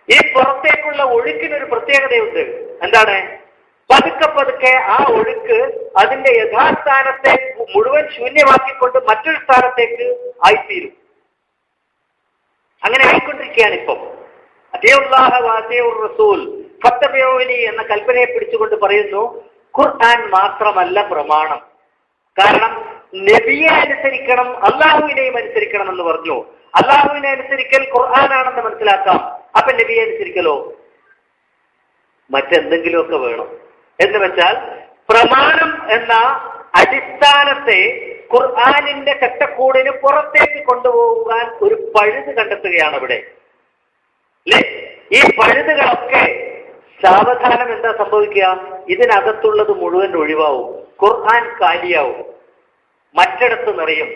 ഈ പുറത്തേക്കുള്ള ഒഴുക്കിനൊരു പ്രത്യേകതയുണ്ട്. എന്താണ്? പതുക്കെ പതുക്കെ ആ ഒഴുക്ക് അതിന്റെ യഥാസ്ഥാനത്തെ മുഴുവൻ ശൂന്യമാക്കിക്കൊണ്ട് മറ്റൊരു സ്ഥാനത്തേക്ക് ആയിത്തീരും. അങ്ങനെ ആയിക്കൊണ്ടിരിക്കുകയാണ് ഇപ്പം. അതിഉല്ലാഹ വഅതിഉർ റസൂൽ ഫത്തബിഊനി എന്ന കൽപ്പനയെ പിടിച്ചുകൊണ്ട് പറയുന്നു, ഖുർആൻ മാത്രമല്ല പ്രമാണം. കാരണം നബിയെ അനുസരിക്കണം, അള്ളാഹുവിനെയും അനുസരിക്കണം എന്ന് പറഞ്ഞു. അള്ളാഹുവിനെ അനുസരിക്കൽ ഖുർആനാണെന്ന് മനസ്സിലാക്കാം. അപ്പൊ നബിയെ അനുസരിക്കലോ മറ്റെന്തെങ്കിലുമൊക്കെ വേണം. എന്ന് വെച്ചാൽ പ്രമാണം എന്ന അടിസ്ഥാനത്തെ ഖുർആനിന്റെ ചട്ടക്കൂടിന് പുറത്തേക്ക് കൊണ്ടുപോകാൻ ഒരു പഴുത് കണ്ടെത്തുകയാണ് ഇവിടെ. അല്ലെ? ഈ പഴുതുകളൊക്കെ സാവധാനം എന്താ സംഭവിക്കുക? ഇതിനകത്തുള്ളത് മുഴുവൻ ഒഴിവാവും, ഖുർആൻ കാലിയാവും, മറ്റിടത്ത് നിറയും.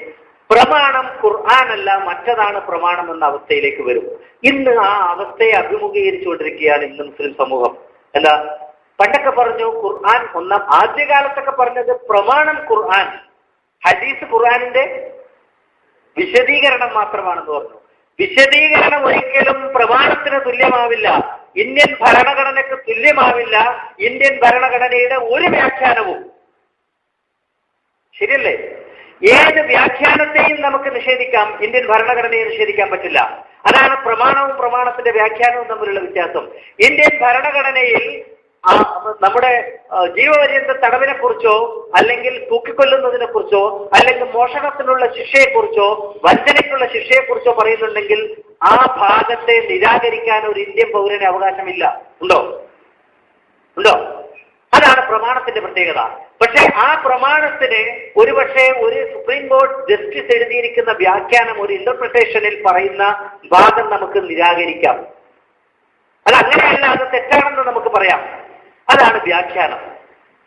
പ്രമാണം ഖുർആനല്ല, മറ്റതാണ് പ്രമാണം എന്ന അവസ്ഥയിലേക്ക് വരും. ഇന്ന് ആ അവസ്ഥയെ അഭിമുഖീകരിച്ചുകൊണ്ടിരിക്കുകയാണ് ഇന്ന് മുസ്ലിം സമൂഹം. എന്താ? പണ്ടൊക്കെ പറഞ്ഞു ഖുർആൻ ആദ്യകാലത്തൊക്കെ പറഞ്ഞത് പ്രമാണം ഖുർആൻ, ഹദീസ് ഖുർആനിന്റെ വിശദീകരണം മാത്രമാണെന്ന് പറഞ്ഞു. വിശദീകരണം ഒരിക്കലും പ്രമാണത്തിന് തുല്യമാവില്ല, ഇന്ത്യൻ ഭരണഘടനയ്ക്ക് തുല്യമാവില്ല, ഇന്ത്യൻ ഭരണഘടനയുടെ ഒരു വ്യാഖ്യാനവും. ശരിയല്ലേ? ഏത് വ്യാഖ്യാനത്തെയും നമുക്ക് നിഷേധിക്കാം, ഇന്ത്യൻ ഭരണഘടനയെ നിഷേധിക്കാൻ പറ്റില്ല. അതാണ് പ്രമാണവും പ്രമാണത്തിന്റെ വ്യാഖ്യാനവും തമ്മിലുള്ള വ്യത്യാസം. ഇന്ത്യൻ ഭരണഘടനയിൽ നമ്മുടെ ജീവപര്യന്ത തടവിനെ കുറിച്ചോ അല്ലെങ്കിൽ തൂക്കിക്കൊല്ലുന്നതിനെ കുറിച്ചോ അല്ലെങ്കിൽ മോഷണത്തിനുള്ള ശിക്ഷയെക്കുറിച്ചോ വഞ്ചനയ്ക്കുള്ള ശിക്ഷയെക്കുറിച്ചോ പറയുന്നുണ്ടെങ്കിൽ ആ ഭാഗത്തെ നിരാകരിക്കാൻ ഒരു ഇന്ത്യൻ പൗരന് അവകാശമില്ല. ഉണ്ടോ? അതാണ് പ്രമാണത്തിന്റെ പ്രത്യേകത. പക്ഷെ ആ പ്രമാണത്തിന് ഒരുപക്ഷെ ഒരു സുപ്രീം കോടതി ജസ്റ്റിസ് എഴുതിയിരിക്കുന്ന വ്യാഖ്യാനം, ഒരു ഇന്റർപ്രിട്ടേഷനിൽ പറയുന്ന ഭാഗം നമുക്ക് നിരാകരിക്കാം. അത് അങ്ങനെയല്ല, അത് തെറ്റാണെന്ന് നമുക്ക് പറയാം. അതാണ് വ്യാഖ്യാനം,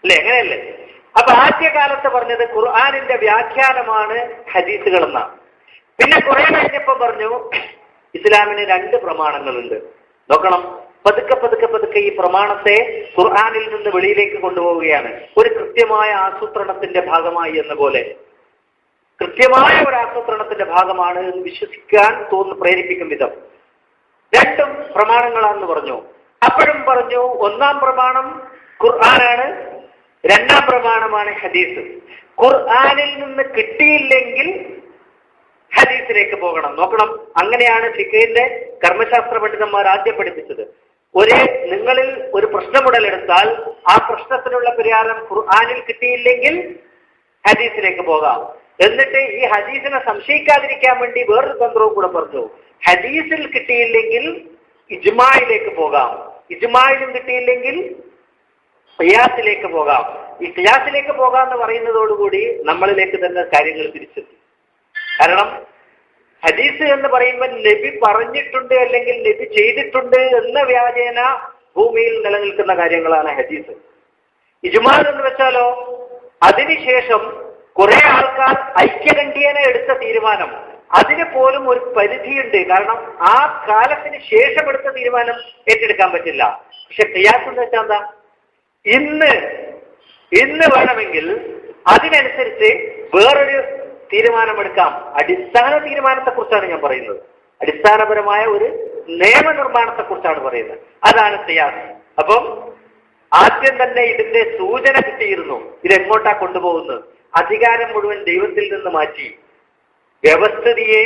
അല്ലെ? അങ്ങനെയല്ലേ? അപ്പൊ ആദ്യകാലത്ത് പറഞ്ഞത് ഖുർആനിന്റെ വ്യാഖ്യാനമാണ് ഹദീസുകൾ എന്നാണ്. പിന്നെ കുറെ കഴിഞ്ഞപ്പോ പറഞ്ഞു ഇസ്ലാമിന് 2 പ്രമാണങ്ങളുണ്ട്. നോക്കണം, പതുക്കെ ഈ പ്രമാണത്തെ ഖുർആനിൽ നിന്ന് വെളിയിലേക്ക് കൊണ്ടുപോവുകയാണ്. ഒരു കൃത്യമായ ആസൂത്രണത്തിന്റെ ഭാഗമായി എന്ന പോലെ, കൃത്യമായ ഒരു ആസൂത്രണത്തിന്റെ ഭാഗമാണ് എന്ന് വിശ്വസിക്കാൻ പ്രേരിപ്പിക്കും വിധം 2 പ്രമാണങ്ങളാണെന്ന് പറഞ്ഞു. അപ്പോഴും പറഞ്ഞു ഒന്നാം പ്രമാണം ഖുർആനാണ്, രണ്ടാം പ്രമാണമാണ് ഹദീസ്. ഖുർആനിൽ നിന്ന് കിട്ടിയില്ലെങ്കിൽ ഹദീസിലേക്ക് പോകണം. നോക്കണം, അങ്ങനെയാണ് ഫിഖഹിന്റെ കർമ്മശാസ്ത്ര പണ്ഡിതന്മാർ ആദ്യം പഠിപ്പിച്ചത്. നിങ്ങളിൽ ഒരു പ്രശ്നമുടലെടുത്താൽ ആ പ്രശ്നത്തിനുള്ള പരിഹാരം ഖുർആനിൽ കിട്ടിയില്ലെങ്കിൽ ഹദീസിലേക്ക് പോകാം. എന്നിട്ട് ഈ ഹദീസിനെ സംശയിക്കാതിരിക്കാൻ വേണ്ടി വേറൊരു തന്ത്രവും കൂടെ പറഞ്ഞു. ഹദീസിൽ കിട്ടിയില്ലെങ്കിൽ ഇജ്മായിലേക്ക് പോകാം, ഇജ്മായിലും കിട്ടിയില്ലെങ്കിൽ ഖിയാസിലേക്ക് പോകാം. ഈ ഖിയാസിലേക്ക് പോകാം എന്ന് പറയുന്നതോടുകൂടി നമ്മളിലേക്ക് തന്നെ കാര്യങ്ങൾ തിരിച്ചെത്തി. കാരണം ഹദീസ് എന്ന് പറയുമ്പോൾ നബി പറഞ്ഞിട്ടുണ്ട് അല്ലെങ്കിൽ നബി ചെയ്തിട്ടുണ്ട് എന്ന വ്യാജേന ഭൂമിയിൽ നിലനിൽക്കുന്ന കാര്യങ്ങളാണ് ഹദീസ്. ഇജ്മാ എന്ന് വെച്ചാലോ, അതിനുശേഷം കുറെ ആൾക്കാർ ഐക്യകണ്ഠ്യേന എടുത്ത തീരുമാനം, അതിന് പോലും ഒരു പരിധിയുണ്ട്. കാരണം ആ കാലത്തിന് ശേഷം എടുത്ത തീരുമാനം ഏറ്റെടുക്കാൻ പറ്റില്ല. പക്ഷെ ഖിയാസ് എന്ന് വെച്ചാൽ എന്താ, ഇന്ന് വേണമെങ്കിൽ അതിനനുസരിച്ച് വേറൊരു തീരുമാനമെടുക്കാം. അടിസ്ഥാന തീരുമാനത്തെക്കുറിച്ചാണ് ഞാൻ പറയുന്നത്. അടിസ്ഥാനപരമായ ഒരു നിയമനിർമ്മാണത്തെക്കുറിച്ചാണ് പറയുന്നത്. അതാണ് ഖിയാസ്. അപ്പം ആദ്യം തന്നെ ഇതിന്റെ സൂചന കിട്ടിയിരുന്നു, ഇതെങ്ങോട്ടാ കൊണ്ടുപോകുന്നത്. അധികാരം മുഴുവൻ ദൈവത്തിൽ നിന്ന് മാറ്റി വ്യവസ്ഥിതിയെ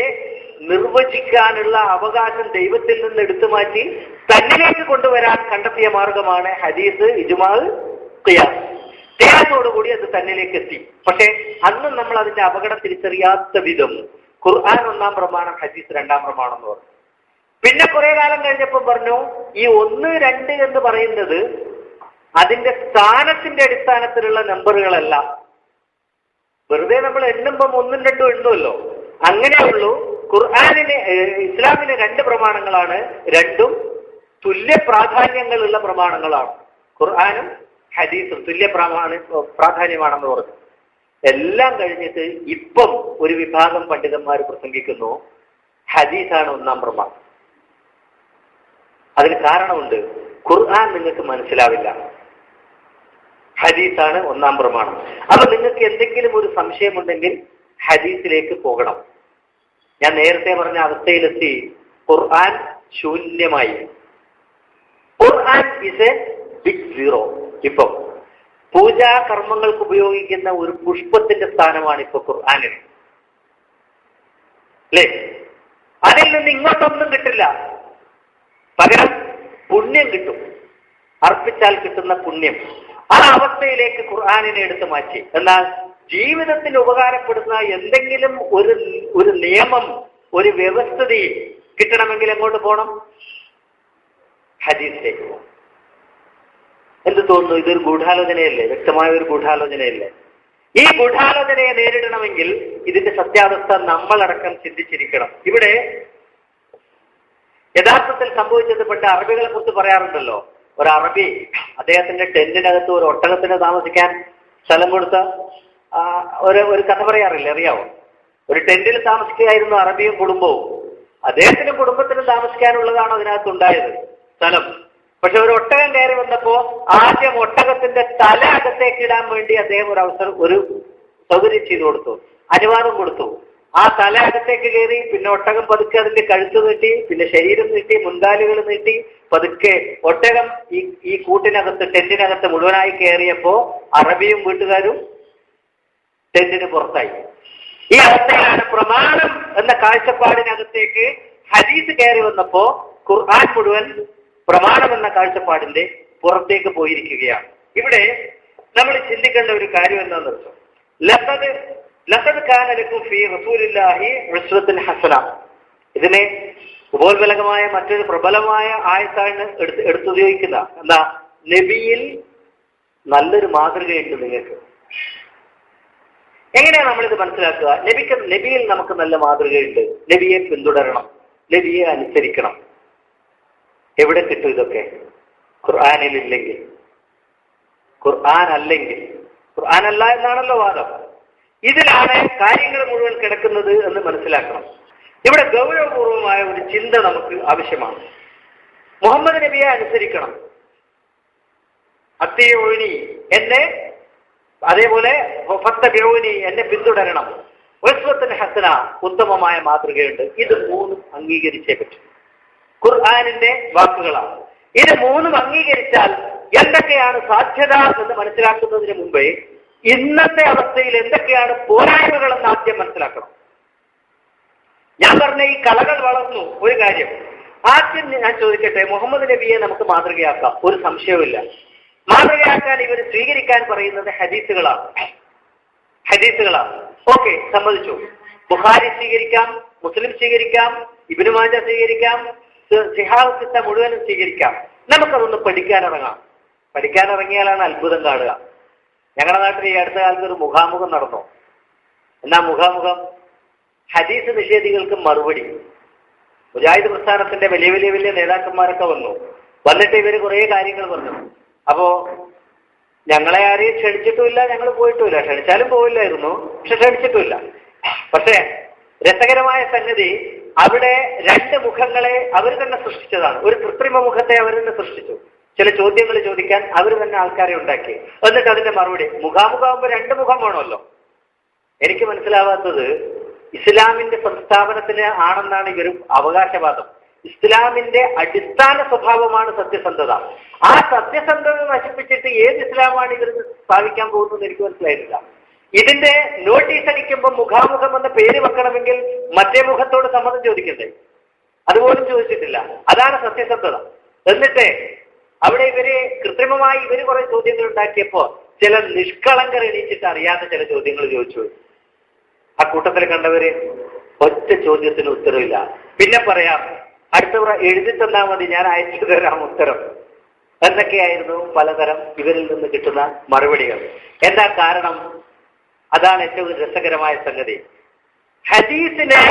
നിർവചിക്കാനുള്ള അവകാശം ദൈവത്തിൽ നിന്ന് എടുത്തു മാറ്റി തന്നിലേക്ക് കൊണ്ടുവരാൻ കണ്ടെത്തിയ മാർഗമാണ് ഹദീസ്, ഇജ്മാ, ഖിയാസ്. ഖിയാസോടുകൂടി അത് തന്നിലേക്ക് എത്തി. പക്ഷെ അന്നും നമ്മൾ അതിന്റെ അപകടം തിരിച്ചറിയാത്ത വിധം ഖുർആൻ ഒന്നാം പ്രമാണം, ഹദീസ് രണ്ടാം പ്രമാണം എന്ന് പറഞ്ഞു. പിന്നെ കുറെ കാലം കഴിഞ്ഞപ്പോൾ പറഞ്ഞു ഈ 1, 2 എന്ന് പറയുന്നത് അതിന്റെ സ്ഥാനത്തിന്റെ അടിസ്ഥാനത്തിലുള്ള നമ്പറുകളല്ല. വെറുതെ നമ്മൾ എണ്ണുമ്പം 1ഉം 2ഉം എണ്ണുമല്ലോ, അങ്ങനെയുള്ളൂ. ഖുർആനിന്, ഇസ്ലാമിന് 2 പ്രമാണങ്ങളാണ്, രണ്ടും തുല്യ പ്രാധാന്യങ്ങളുള്ള പ്രമാണങ്ങളാണ്. ഖുർആനും ഹദീസും തുല്യ പ്രാധാന്യമാണെന്ന് പറഞ്ഞു. എല്ലാം കഴിഞ്ഞിട്ട് ഇപ്പം ഒരു വിഭാഗം പണ്ഡിതന്മാർ പ്രസംഗിക്കുന്നു ഹദീസാണ് ഒന്നാം പ്രമാണം. അതിന് കാരണമുണ്ട്. ഖുർആൻ നിങ്ങൾക്ക് മനസ്സിലാവില്ല, ഹദീസാണ് ഒന്നാം പ്രമാണം. അപ്പൊ നിങ്ങൾക്ക് എന്തെങ്കിലും ഒരു സംശയമുണ്ടെങ്കിൽ ഹദീസിലേക്ക് പോകണം. ഞാൻ നേരത്തെ പറഞ്ഞ അവസ്ഥയിലെത്തി. ഖുർആൻ ശൂന്യമായി. ഖുർആൻ ഇസ് എ ബിഗ് സീറോ. ഇപ്പം പൂജാ കർമ്മങ്ങൾക്ക് ഉപയോഗിക്കുന്ന ഒരു പുഷ്പത്തിന്റെ സ്ഥാനമാണ് ഇപ്പൊ ഖുർആനിന്, അല്ലേ? അതിൽ നിന്ന് ഇങ്ങോട്ടൊന്നും കിട്ടില്ല, പകരം പുണ്യം കിട്ടും, അർപ്പിച്ചാൽ കിട്ടുന്ന പുണ്യം. ആ അവസ്ഥയിലേക്ക് ഖുർആനിനെ എടുത്തു മാറ്റി. എന്നാൽ ജീവിതത്തിന് ഉപകാരപ്പെടുന്ന എന്തെങ്കിലും ഒരു നിയമം, ഒരു വ്യവസ്ഥിതി കിട്ടണമെങ്കിൽ എങ്ങോട്ട് പോകണം? ഹദീസിലേക്ക് പോകണം. എന്ത് തോന്നുന്നു? ഇതൊരു ഗൂഢാലോചനയല്ലേ? വ്യക്തമായ ഒരു ഗൂഢാലോചനയല്ലേ? ഈ ഗൂഢാലോചനയെ നേരിടണമെങ്കിൽ ഇതിന്റെ സത്യാവസ്ഥ നമ്മളടക്കം ചിന്തിച്ചിരിക്കണം. ഇവിടെ യഥാർത്ഥത്തിൽ സംഭവിച്ചത് പണ്ട് അറബികളെ കുറിച്ച് പറയാറുണ്ടല്ലോ. ഒരു അറബി അദ്ദേഹത്തിന്റെ ടെന്റിനകത്ത് ഒരു ഒട്ടകത്തിന് താമസിക്കാൻ സ്ഥലം കൊടുത്ത ഒരു കഥ പറയാറില്ല, അറിയാവോ? ഒരു ടെന്റിൽ താമസിക്കുകയായിരുന്നു അറബിയും കുടുംബവും. അദ്ദേഹത്തിനും കുടുംബത്തിനും താമസിക്കാനുള്ളതാണ് അതിനകത്തുണ്ടായത് സ്ഥലം. പക്ഷെ ഒരു ഒട്ടകം കയറി വന്നപ്പോ ആദ്യം ഒട്ടകത്തിന്റെ തല അകത്തേക്ക് ഇടാൻ വേണ്ടി അദ്ദേഹം ഒരു സൗകര്യം ചെയ്തു കൊടുത്തു, അനുവാദം കൊടുത്തു. ആ തല അകത്തേക്ക് കയറി, പിന്നെ ഒട്ടകം പതുക്കെ അതിന്റെ കഴുത്ത് നീട്ടി, പിന്നെ ശരീരം നീട്ടി, മുൻകാലുകൾ നീട്ടി, പതുക്കെ ഒട്ടകം ഈ കൂട്ടിനകത്ത്, ടെന്റിനകത്ത് മുഴുവനായി കയറിയപ്പോ അറബിയും വീട്ടുകാരും ടെന്റിന് പുറത്തായി. ഈ അവസ്ഥയിലാണ് പ്രമാണം എന്ന കാഴ്ചപ്പാടിനകത്തേക്ക് ഹദീസ് കയറി വന്നപ്പോ ഖുർആൻ മുഴുവൻ പ്രമാണം എന്ന കാഴ്ചപ്പാടിന്റെ പുറത്തേക്ക് പോയിരിക്കുകയാണ്. ഇവിടെ നമ്മൾ ചിന്തിക്കേണ്ട ഒരു കാര്യം എന്താണെന്ന് വെച്ചാൽ, ലഖദ് കാന ലക്കും ഫീ റസൂലില്ലാഹി ഉസ്വത്തുൻ ഹസന. ഇതിനെ ഉപോത്ബലകമായ മറ്റൊരു പ്രബലമായ ആയത്താണ് എടുത്തുപയോഗിക്കുന്ന. എന്താ? നബിയിൽ നല്ലൊരു മാതൃകയുണ്ട് നിങ്ങൾക്ക്. എങ്ങനെയാണ് നമ്മളിത് മനസ്സിലാക്കുക? നബിയിൽ നമുക്ക് നല്ല മാതൃകയുണ്ട്. നബിയെ പിന്തുടരണം, നബിയെ അനുസരിക്കണം. എവിടെ കിട്ടും ഇതൊക്കെ? ഖുർആനിൽ ഇല്ലെങ്കിൽ, ഖുർആൻ അല്ലെങ്കിൽ, ഖുർആൻ അല്ല എന്നാണല്ലോ വാദം. ഇതിലാണ് കാര്യങ്ങൾ മുഴുവൻ കിടക്കുന്നത് എന്ന് മനസ്സിലാക്കണം. ഇവിടെ ഗൗരവപൂർവമായ ഒരു ചിന്ത നമുക്ക് ആവശ്യമാണ്. മുഹമ്മദ് നബിയെ അനുസരിക്കണം, അത്തിയൂനി എന്നെ, അതേപോലെ ഫത്തബിഊനി എന്നെ പിന്തുടരണം, ഉസ്വത്തുൻ ഹസന ഉത്തമമായ മാതൃകയുണ്ട്. ഇത് മൂന്നും അംഗീകരിച്ചേ പറ്റും. ഖുർആനിന്റെ വാക്കുകളാണ്. ഇത് മൂന്നും അംഗീകരിച്ചാൽ എന്തൊക്കെയാണ് സാധ്യത എന്ന് മനസ്സിലാക്കുന്നതിന് മുമ്പേ ഇന്നത്തെ അവസ്ഥയിൽ എന്തൊക്കെയാണ് പോരായ്മകളെന്ന് ആദ്യം മനസ്സിലാക്കണം. ഞാൻ പറഞ്ഞ ഈ കളകൾ വളർന്നു. ഒരു കാര്യം ആദ്യം ഞാൻ ചോദിക്കട്ടെ, മുഹമ്മദ് നബിയെ നമുക്ക് മാതൃകയാക്കാം, ഒരു സംശയവുമില്ല. മാതൃകയാക്കാൻ ഇവർ സ്വീകരിക്കാൻ പറയുന്നത് ഹദീസുകളാണ്. ഓക്കെ, സമ്മതിച്ചു. ബുഖാരി സ്വീകരിക്കാം, മുസ്ലിം സ്വീകരിക്കാം, ഇബ്നു മാജ സ്വീകരിക്കാം, സിഹാഹ് സിത്ത മുഴുവനും സ്വീകരിക്കാം. നമുക്കതൊന്ന് പഠിക്കാനിറങ്ങിയാലാണ് അത്ഭുതം കാണുക. ഞങ്ങളുടെ നാട്ടിൽ ഈ അടുത്ത കാലത്ത് ഒരു മുഖാമുഖം നടന്നു. എന്നാ മുഖാമുഖം? ഹദീസ് നിഷേധികൾക്ക് മറുപടി. മുജാഹിദ് പ്രസ്ഥാനത്തിന്റെ വലിയ വലിയ വലിയ നേതാക്കന്മാരൊക്കെ വന്നിട്ട് ഇവര് കുറേ കാര്യങ്ങൾ പറഞ്ഞു. അപ്പോ ഞങ്ങളെ ആരെയും ക്ഷണിച്ചിട്ടുമില്ല, ഞങ്ങൾ പോയിട്ടുമില്ല. ക്ഷണിച്ചാലും പോവില്ലായിരുന്നു, പക്ഷെ ക്ഷണിച്ചിട്ടുമില്ല. പക്ഷേ രസകരമായ സംഗതി, അവിടെ രണ്ട് മുഖങ്ങളെ അവർ തന്നെ സൃഷ്ടിച്ചതാണ്. ഒരു കൃത്രിമ മുഖത്തെ അവർ തന്നെ സൃഷ്ടിച്ചു. ചില ചോദ്യങ്ങൾ ചോദിക്കാൻ അവർ തന്നെ ആൾക്കാരെ ഉണ്ടാക്കി. എന്നിട്ട് അതിന്റെ മറുപടി. മുഖാമുഖാകുമ്പോൾ രണ്ട് മുഖം വേണമല്ലോ. എനിക്ക് മനസ്സിലാവാത്തത്, ഇസ്ലാമിന്റെ സംസ്ഥാപനത്തിന് ആണെന്നാണ് ഇവർ അവകാശവാദം. ഇസ്ലാമിന്റെ അടിസ്ഥാന സ്വഭാവമാണ് സത്യസന്ധത. ആ സത്യസന്ധത നശിപ്പിച്ചിട്ട് ഏത് ഇസ്ലാമാണ് ഇവർ സ്ഥാപിക്കാൻ പോകുന്നത് എനിക്ക് മനസ്സിലായിട്ടില്ല. ഇതിന്റെ നോട്ടീസ് അടിക്കുമ്പോൾ മുഖാമുഖം എന്ന പേര് വെക്കണമെങ്കിൽ മറ്റേ മുഖത്തോട് സമ്മതം ചോദിക്കണ്ടേ? അതുപോലും ചോദിച്ചിട്ടില്ല. അതാണ് സത്യസന്ധത. എന്നിട്ട് അവിടെ കൃത്രിമമായി ഇവര് കുറെ ചോദ്യങ്ങൾ ഉണ്ടാക്കിയപ്പോ ചില നിഷ്കളങ്കർ എണീച്ചിട്ട് അറിയാത്ത ചില ചോദ്യങ്ങൾ ചോദിച്ചു. ആ കൂട്ടത്തിൽ കണ്ടവര് ഒറ്റ ചോദ്യത്തിന് ഉത്തരവില്ല. പിന്നെ പറയാം, അടുത്ത എഴുതി തന്നാൽ മതി, ഞാൻ അയച്ചു തരാം ഉത്തരം എന്നൊക്കെയായിരുന്നു പലതരം ഇവരിൽ നിന്ന് കിട്ടുന്ന മറുപടികൾ. എന്താ കാരണം? അതാണ് ഏറ്റവും രസകരമായ സംഗതി. ഹദീസിനെ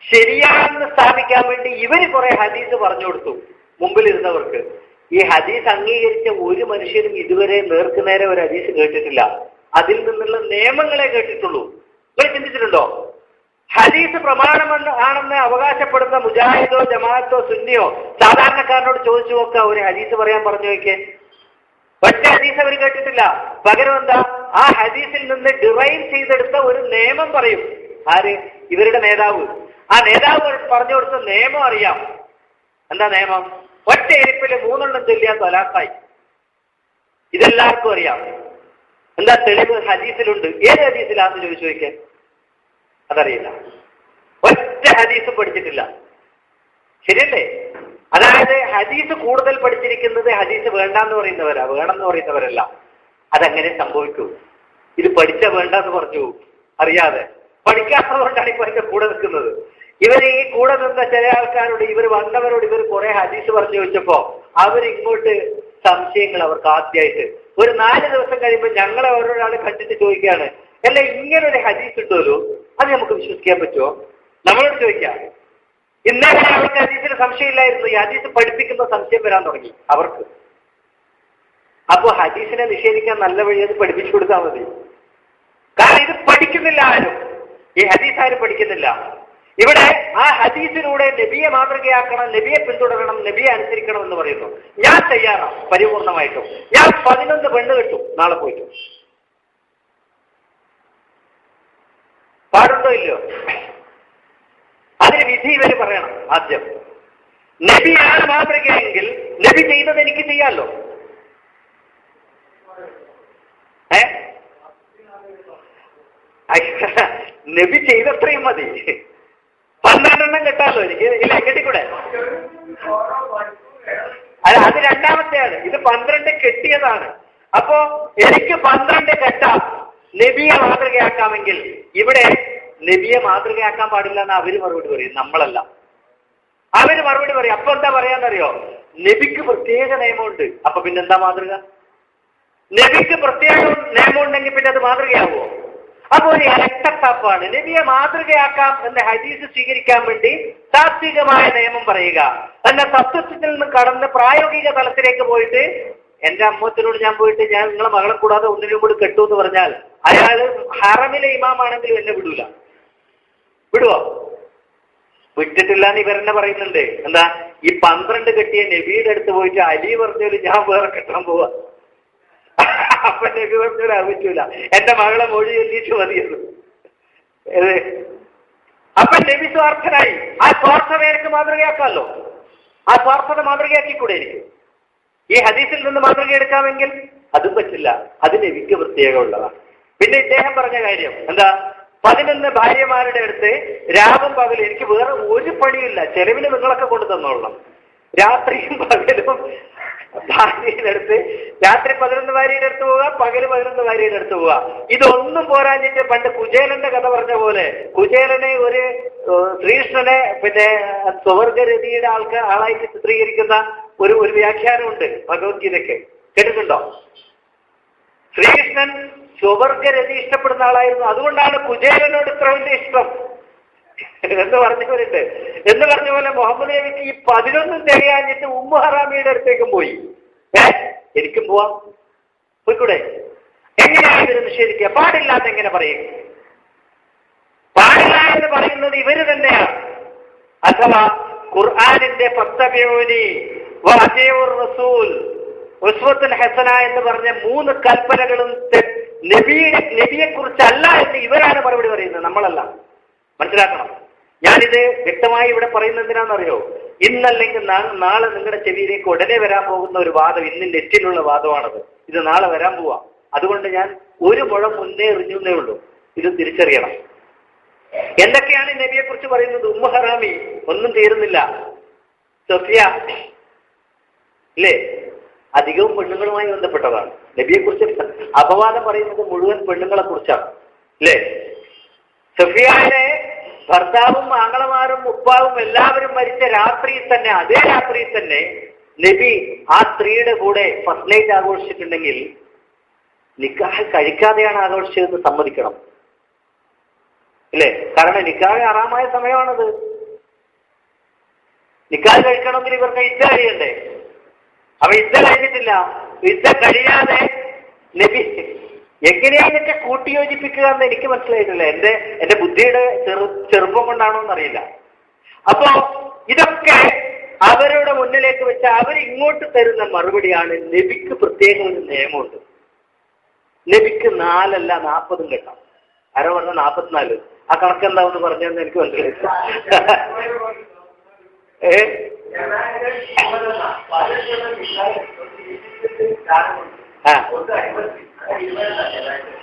ശരിയാണെന്ന് സ്ഥാപിക്കാൻ വേണ്ടി ഇവര് കുറെ ഹദീസ് പറഞ്ഞു കൊടുത്തു മുമ്പിലിരുന്നവർക്ക്. ഈ ഹദീസ് അംഗീകരിച്ച ഒരു മനുഷ്യരും ഇതുവരെ നേർക്കുനേരെ ഒരു ഹദീസ് കേട്ടിട്ടില്ല. അതിൽ നിന്നുള്ള നിയമങ്ങളെ കേട്ടിട്ടുള്ളൂ. നിങ്ങൾ ചിന്തിച്ചിട്ടുണ്ടോ? ഹദീസ് പ്രമാണമെന്ന് ആണെന്ന് അവകാശപ്പെടുന്ന മുജാഹിദോ ജമാഅത്തോ സുന്നിയോ സാധാരണക്കാരനോട് ചോദിച്ചു നോക്കുക, ഒരു ഹദീസ് പറയാൻ പറഞ്ഞു നോക്കിയേ. ഒറ്റ ഹദീസ് അവർ കേട്ടിട്ടില്ല. പകരം എന്താ? ആ ഹദീസിൽ നിന്ന് ഡിറൈവ് ചെയ്തെടുത്ത ഒരു നിയമം പറയും. ആര്? ഇവരുടെ നേതാവ്. ആ നേതാവ് പറഞ്ഞു കൊടുത്ത നിയമം അറിയാം. എന്താ നിയമം? ഒറ്റ എരിപ്പില് 3 ചൊല്ലിയാൽ ത്വലാഖായി. ഇതെല്ലാവർക്കും അറിയാം. എന്താ തെളിവ്? ഹദീസിലുണ്ട്. ഏത് ഹദീസിലാന്ന് ചോദിച്ചു നോക്കിയാൽ അതറിയില്ല. ഒറ്റ ഹദീസും പഠിച്ചിട്ടില്ല. ശരിയല്ലേ? അതായത് ഹദീസ് കൂടുതൽ പഠിച്ചിരിക്കുന്നത് ഹദീസ് വേണ്ടെന്ന് പറയുന്നവരാ, വേണമെന്ന് പറയുന്നവരല്ല. അതെങ്ങനെ സംഭവിക്കൂ? ഇത് പഠിച്ച വേണ്ടെന്ന് പറഞ്ഞു അറിയാതെ. പഠിക്കാത്തതുകൊണ്ടാണ് ഇപ്പൊ അതിന്റെ കൂടെ നിൽക്കുന്നത്. ഇവര് ഈ കൂടെ നിന്ന ചില ആൾക്കാരോട്, ഇവർ വന്നവരോട് ഇവർ കുറെ ഹദീസ് പറഞ്ഞു ചോദിച്ചപ്പോ അവരിങ്ങോട്ട് സംശയങ്ങൾ അവർക്ക് ആദ്യമായിട്ട്. ഒരു 4 ദിവസം കഴിയുമ്പോൾ ഞങ്ങളെ ഓരോരാൾ കണ്ടിട്ട് ചോദിക്കുകയാണ്, അല്ല ഇങ്ങനൊരു ഹദീസ് കിട്ടുമല്ലോ, അത് നമുക്ക് വിശ്വസിക്കാൻ പറ്റുമോ? നമ്മളോട് ചോദിക്കാം. ഇന്നലെ അവർക്ക് ഹദീസിന് സംശയമില്ലായിരുന്നു. ഈ ഹദീസ് പഠിപ്പിക്കുന്ന സംശയം വരാൻ തുടങ്ങി അവർക്ക്. അപ്പോ ഹദീസിനെ നിഷേധിക്കാൻ നല്ല വഴി അത് പഠിപ്പിച്ചു കൊടുത്താൽ മതി. കാരണം ഇത് പഠിക്കുന്നില്ല ആരും. ഈ ഹദീസ് ആരും പഠിക്കുന്നില്ല. ഇവിടെ ആ ഹദീസിലൂടെ നബിയെ മാതൃകയാക്കണം, നബിയെ പിന്തുടരണം, നബിയെ അനുസരിക്കണം എന്ന് പറയുന്നു. ഞാൻ തയ്യാറാണ് പരിപൂർണമായിട്ടും. ഞാൻ 11 പെണ്ണ് കിട്ടും നാളെ പോയിട്ടു. പാടുണ്ടോ ഇല്ലയോ? അതിന് വിധി ഇവര് പറയണം. ആദ്യം നബിയാണ് മാതൃകയെങ്കിൽ നബി ചെയ്തത് എനിക്ക് ചെയ്യാമല്ലോ. നബി ചെയ്തത്രയും മതി. 12 കെട്ടാലോ എനിക്ക്. ഇല്ല, കെട്ടിക്കൂടെ? അത് രണ്ടാമത്തെയാണ്. ഇത് 12 കെട്ടിയതാണ്. അപ്പോ എനിക്ക് 12 കെട്ടാം. നബിയെ മാതൃകയാക്കാമെങ്കിൽ ഇവിടെ നബിയെ മാതൃകയാക്കാൻ പാടില്ല എന്ന് അവര് മറുപടി പറയും, നമ്മളല്ല. അവര് മറുപടി പറയും. അപ്പൊ എന്താ പറയാന്നറിയോ? നബിക്ക് പ്രത്യേക നിയമമുണ്ട്. അപ്പൊ പിന്നെന്താ മാതൃക? നബിക്ക് പ്രത്യേക നിയമം ഉണ്ടെങ്കിൽ പിന്നെ അത് മാതൃകയാവുമോ? അപ്പൊ ഒരു ഇരട്ടത്താപ്പാണ്. നബിയെ മാതൃകയാക്കാം എന്ന ഹദീസ് സ്വീകരിക്കാൻ വേണ്ടി താത്വികമായ നിയമം പറയുക, എന്നാൽ തത്വത്തിൽ നിന്ന് കടന്ന് പ്രായോഗിക തലത്തിലേക്ക് പോയിട്ട് എന്റെ അമ്മത്തിനോട് ഞാൻ പോയിട്ട് ഞാൻ നിങ്ങളെ മകളെ കൂടാതെ ഒന്നിനും കൂടി കെട്ടു എന്ന് പറഞ്ഞാൽ അയാള് ഹറമിലെ ഇമാമാണെങ്കിലും എന്നെ വിടൂല. വിടുവോ? വിട്ടിട്ടില്ല എന്ന് ഇവരെന്നെ പറയുന്നുണ്ട്. എന്താ? ഈ 12 കെട്ടിയ നബിയുടെ അടുത്ത് പോയിട്ട് അലി പറഞ്ഞോലും ഞാൻ വേറെ കെട്ടാൻ പോവാ. അപ്പൊ നബി പറഞ്ഞോലും അത് പറ്റൂല, എന്റെ മകളെ മൊഴി ചൊല്ലിയിട്ട് മതിയെന്ന്. അപ്പൊ നബി സ്വാർത്ഥനായി. ആ സ്വാർത്ഥത എനിക്ക് മാതൃകയാക്കാമല്ലോ. ആ സ്വാർത്ഥത മാതൃകയാക്കിക്കൂടെ എനിക്ക്? ഈ ഹദീസിൽ നിന്ന് മാതൃക എടുക്കാമെങ്കിൽ അതും പറ്റില്ല. അത് നബിക്ക് പ്രത്യേകമുള്ളതാണ്. പിന്നെ ഇദ്ദേഹം പറഞ്ഞ കാര്യം എന്താ? 11 ഭാര്യമാരുടെ അടുത്ത് രാവും പകലും എനിക്ക് വേറെ ഒരു പണിയില്ല, ചെലവിന് നിങ്ങളൊക്കെ കൊണ്ടു തന്നോളണം. രാത്രിയും പകലും ഭാര്യയുടെ അടുത്ത്, രാത്രി 11 ഭാര്യയുടെ അടുത്ത് പോവുക, പകല് 11 ഭാര്യയുടെ അടുത്ത് പോവുക. ഇതൊന്നും പോരാഞ്ഞിട്ട് പണ്ട് കുചേലന്റെ കഥ പറഞ്ഞ പോലെ കുചേലനെ ഒരു ശ്രീകൃഷ്ണനെ പിന്നെ സ്വർഗരതിയുടെ ആളായിട്ട് ചിത്രീകരിക്കുന്ന ഒരു വ്യാഖ്യാനമുണ്ട് ഭഗവത്ഗീതയ്ക്ക്. കേട്ടിട്ടുണ്ടോ? ശ്രീകൃഷ്ണൻ സ്വർഗരതി ഇഷ്ടപ്പെടുന്ന ആളായിരുന്നു, അതുകൊണ്ടാണ് കുചേലനോട് ഇത്ര വലിയ ഇഷ്ടം എന്ന് പറഞ്ഞവരുണ്ട്. എന്ന് പറഞ്ഞ പോലെ മുഹമ്മദ് നബിക്ക് ഈ 11 തികയാഞ്ഞിട്ട് ഉമ്മു ഹറാമിയുടെ അടുത്തേക്കും പോയി. എനിക്കും പോവാം, പോയിക്കൂടെ? എങ്ങനെയാണ് ഇവര് നിഷേധിക്കുക? പാടില്ലാത്ത എങ്ങനെ പറയും? പാടില്ല എന്ന് പറയുന്നത് ഇവര് തന്നെയാണ്. അഥവാ ഖുർആനിന്റെ ഫത്തബിഊനി വഅതീഉർ റസൂൽ ഉസ്വത്തുൽ ഹസന എന്ന് പറഞ്ഞ 3 കൽപ്പനകളും നബിയെ കുറിച്ചല്ല എന്ന് ഇവരാണ് മറുപടി പറയുന്നത്, നമ്മളല്ല. മനസ്സിലാക്കണം. ഞാനിത് വ്യക്തമായി ഇവിടെ പറയുന്നത് എന്തിനാണെന്നറിയോ? ഇന്നല്ലെങ്കിൽ നാളെ നിങ്ങളുടെ ചെവിയിലേക്ക് ഉടനെ വരാൻ പോകുന്ന ഒരു വാദം, ഇന്ന് നെറ്റിലുള്ള വാദമാണത്. ഇത് നാളെ വരാൻ പോവാ. അതുകൊണ്ട് ഞാൻ ഒരു മുഴം മുന്നേ എറിഞ്ഞേ ഉള്ളൂ. ഇത് തിരിച്ചറിയണം. എന്തൊക്കെയാണ് നബിയെ കുറിച്ച് പറയുന്നത്? ഉമ്മു ഹറാമി ഒന്നും തീരുന്നില്ല. സഫിയ ഇല്ലേ, അധികവും പെണ്ണുങ്ങളുമായി ബന്ധപ്പെട്ടതാണ്. നബിയെ കുറിച്ച് അപവാദം പറയുന്നത് മുഴുവൻ പെണ്ണുങ്ങളെ കുറിച്ചാണ് അല്ലേ? സഫിയയുടെ ഭർത്താവും ആങ്ങളമാരും ഉപ്പാവും എല്ലാവരും മരിച്ച രാത്രിയിൽ തന്നെ, അതേ രാത്രിയിൽ തന്നെ നബി ആ സ്ത്രീയുടെ കൂടെ ഫസ്റ്റ് നൈറ്റ് ആഘോഷിച്ചിട്ടുണ്ടെങ്കിൽ നിക്കാഹ് കഴിക്കാതെയാണ് ആഘോഷിച്ചതെന്ന് സമ്മതിക്കണം അല്ലേ? കാരണം നിക്കാഹ് ഹറാമായ സമയമാണത്. നിക്കാഹ് കഴിക്കണമെങ്കിൽ ഇവർക്ക് ഇദ്ദ കഴിയണ്ടേ? അവ ഇദ്ദ കഴിഞ്ഞിട്ടില്ല. ഇദ്ദ കഴിയാതെ നബി എങ്ങനെയാണ് ഇതൊക്കെ കൂട്ടിയോജിപ്പിക്കുക എന്ന് എനിക്ക് മനസ്സിലായിട്ടില്ല. എന്റെ ബുദ്ധിയുടെ ചെറുപ്പം കൊണ്ടാണോ എന്നറിയില്ല. അപ്പോ ഇതൊക്കെ അവരുടെ മുന്നിലേക്ക് വെച്ച് അവരിങ്ങോട്ട് തരുന്ന മറുപടിയാണ്. നബിക്ക് പ്രത്യേക ഒരു നിയമമുണ്ട്. നബിക്ക് 4 അല്ല 40 കെട്ടാം. ആരോ പറഞ്ഞ 44. ആ കണക്ക് എന്താവെന്ന് പറഞ്ഞതെന്ന് എനിക്ക് മനസ്സിലായില്ല.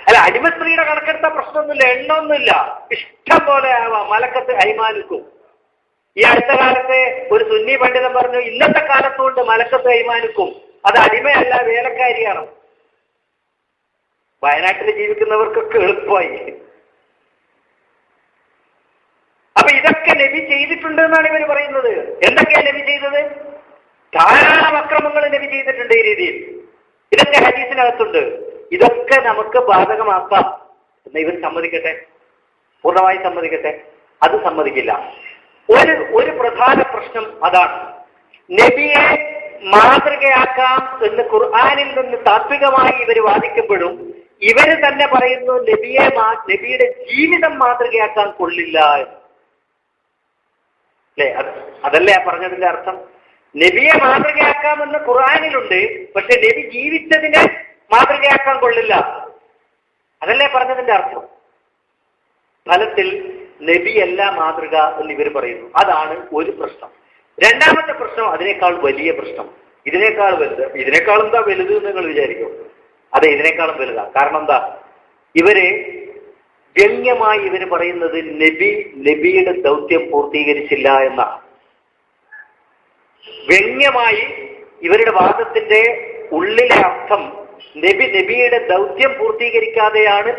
അല്ല, അടിമസ്ത്രീയുടെ കണക്കെടുത്ത പ്രശ്നമൊന്നുമില്ല, എണ്ണമൊന്നുമില്ല, ഇഷ്ടം പോലെ ആവാം. മലക്കത്ത് അയ്മാനിക്കും. ഈ അടുത്ത കാലത്ത് ഒരു സുന്നി പണ്ഡിതൻ പറഞ്ഞു, ഇന്നത്തെ കാലത്തുകൊണ്ട് മലക്കത്ത് അയ്മാനിക്കും. അത് അടിമയല്ല, വേലക്കാരിയാണ്. വയനാട്ടിൽ ജീവിക്കുന്നവർക്കൊക്കെ എളുപ്പമായി. അപ്പൊ ഇതൊക്കെ നബി ചെയ്തിട്ടുണ്ട് എന്നാണ് ഇവർ പറയുന്നത്. എന്തൊക്കെയാണ് നബി ചെയ്തത്? ധാരാളം അക്രമങ്ങൾ നബി ചെയ്തിട്ടുണ്ട് ഈ രീതിയിൽ. ഇതൊക്കെ ഹദീസിനകത്തുണ്ട്. ഇതൊക്കെ നമുക്ക് ബാധകമാക്കാം എന്ന് ഇവർ സമ്മതിക്കട്ടെ, പൂർണ്ണമായി സമ്മതിക്കട്ടെ. അത് സമ്മതിക്കില്ല. ഒരു പ്രധാന പ്രശ്നം അതാണ്. നബിയെ മാതൃകയാക്കാം എന്ന് ഖുർആനിൽ നിന്ന് താത്വികമായി ഇവർ വാദിക്കുമ്പോഴും ഇവര് തന്നെ പറയുന്നു നബിയുടെ ജീവിതം മാതൃകയാക്കാൻ കൊള്ളില്ല എന്ന്. അല്ലേ? അതല്ലേ പറഞ്ഞതിന്റെ അർത്ഥം? നബിയെ മാതൃകയാക്കാമെന്ന് ഖുർആനിലുണ്ട്, പക്ഷെ നബി ജീവിച്ചതിനെ മാതൃകയാക്കാൻ കൊള്ളില്ല. അതല്ലേ പറഞ്ഞതിന്റെ അർത്ഥം? ഫലത്തിൽ നബിയല്ല മാതൃക എന്ന് ഇവർ പറയുന്നു. അതാണ് ഒരു പ്രശ്നം. രണ്ടാമത്തെ പ്രശ്നം അതിനേക്കാൾ വലിയ പ്രശ്നം. ഇതിനേക്കാൾ വലുത്. ഇതിനേക്കാളും എന്താ വലുത് എന്ന് നിങ്ങൾ വിചാരിക്കും? അതെ, ഇതിനേക്കാളും വലുതാ. കാരണം എന്താ? ഇവര് വ്യംഗ്യമായി ഇവര് പറയുന്നത് നബിയുടെ ദൗത്യം പൂർത്തീകരിച്ചില്ല എന്നാണ്. വ്യംഗ്യമായി ഇവരുടെ വാദത്തിന്റെ ഉള്ളിലെ അർത്ഥം നബിയുടെ ദൗത്യം പൂർത്തീകരിക്കാതെയാണ്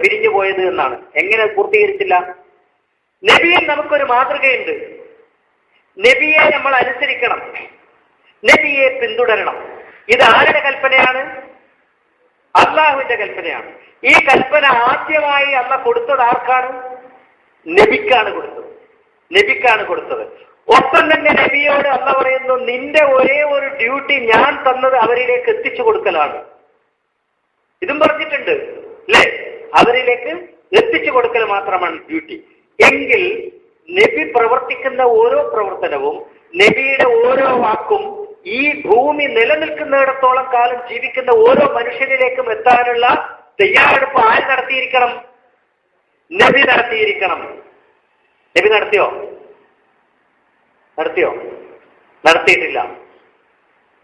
പിരിഞ്ഞു പോയത് എന്നാണ്. എങ്ങനെ പൂർത്തീകരിച്ചില്ല? നബിയിൽ നമുക്കൊരു മാതൃകയുണ്ട്. നബിയെ നമ്മൾ അനുസരിക്കണം, നബിയെ പിന്തുടരണം. ഇത് ആരുടെ കൽപ്പനയാണ്? അള്ളാഹുവിന്റെ കൽപ്പനയാണ്. ഈ കൽപ്പന ആദ്യമായി അള്ളാഹ് കൊടുത്തത് ആർക്കാണ്? നബിക്കാണ് കൊടുത്തത്. ഒപ്പം തന്നെ നബിയോട് അള്ളാഹ് പറയുന്നു, നിന്റെ ഒരേ ഒരു ഡ്യൂട്ടി ഞാൻ തന്നത് അവരിലേക്ക് എത്തിച്ചു കൊടുക്കലാണ്. ഇതും പറഞ്ഞിട്ടുണ്ട് അല്ലേ? അവരിലേക്ക് എത്തിച്ചു കൊടുക്കൽ മാത്രമാണ് ഡ്യൂട്ടി. എങ്കിൽ നബി പ്രവർത്തിക്കുന്ന ഓരോ പ്രവർത്തനവും, നബിയുടെ ഓരോ വാക്കും ഈ ഭൂമി നിലനിൽക്കുന്നിടത്തോളം കാലം ജീവിക്കുന്ന ഓരോ മനുഷ്യരിലേക്കും എത്താനുള്ള തയ്യാറെടുപ്പ് ആര് നടത്തിയിരിക്കണം? നബി നടത്തിയിരിക്കണം. നബി നടത്തിയോ? നടത്തിയിട്ടില്ല.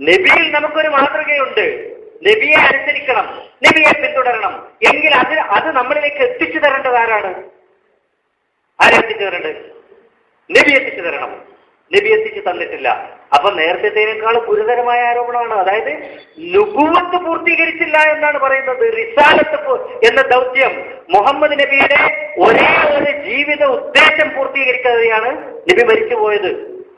നബിയിൽ നമുക്കൊരു മാതൃകയുണ്ട്. നബിയെ അനുസരിക്കണം, നബിയെ പിന്തുടരണം. എങ്കിൽ അത് നമ്മളിലേക്ക് എത്തിച്ചു തരേണ്ടത് ആരാണ്? ആരെത്തിച്ചു തരേണ്ടത്? നബി എത്തിച്ചു തരണം. നബി എത്തിച്ചു തന്നിട്ടില്ല. അപ്പൊ നേരത്തേനേക്കാളും ഗുരുതരമായ ആരോപണമാണ്. അതായത് നുബുവത്ത് പൂർത്തീകരിച്ചില്ല എന്നാണ് പറയുന്നത്. റിസാലത്ത് എന്ന ദൗത്യം, മുഹമ്മദ് നബിയുടെ ഒരേ ഒരു ജീവിത ഉദ്ദേശം പൂർത്തീകരിക്കാതെയാണ് നബി മരിച്ചുപോയത്.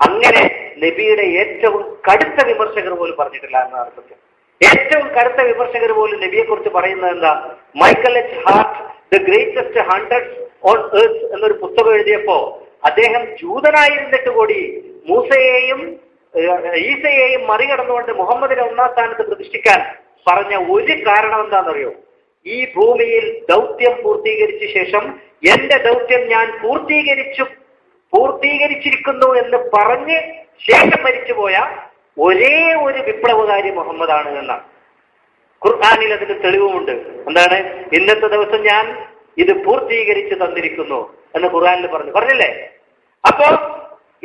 അങ്ങനെ നബിയുടെ ഏറ്റവും കടുത്ത വിമർശകർ പോലും പറഞ്ഞിട്ടില്ല എന്നാണ് സത്യം. ഏറ്റവും കടുത്ത വിമർശകർ പോലും നബിയെ കുറിച്ച് പറയുന്നത് എന്താ? Michael H heart the greatest hundreds on earth എന്നൊരു പുസ്തകം എഴുതിയപ്പോ അദ്ദേഹം ജൂതനായിരുന്നിട്ട് കൂടി മൂസയെയും ഈസയെയും മറികടന്നുകൊണ്ട് മുഹമ്മദിനെ ഒന്നാം സ്ഥാനത്ത് പ്രതിഷ്ഠിക്കാൻ പറഞ്ഞ ഒരു കാരണം എന്താണെന്നറിയോ? ഈ ഭൂമിയിൽ ദൗത്യം പൂർത്തീകരിച്ച ശേഷം എന്റെ ദൗത്യം ഞാൻ പൂർത്തീകരിച്ചിരിക്കുന്നു എന്ന് പറഞ്ഞ് ശേഷം മരിച്ചുപോയ ഒരേ ഒരു വിപ്ലവകാരി മുഹമ്മദാണ് എന്നാണ്. ഖുർആനിൽ അതിന് തെളിവുമുണ്ട്. എന്താണ്? ഇന്നത്തെ ദിവസം ഞാൻ ഇത് പൂർത്തീകരിച്ചു തന്നിരിക്കുന്നു എന്ന് ഖുർആനിൽ പറഞ്ഞില്ലേ? അപ്പോ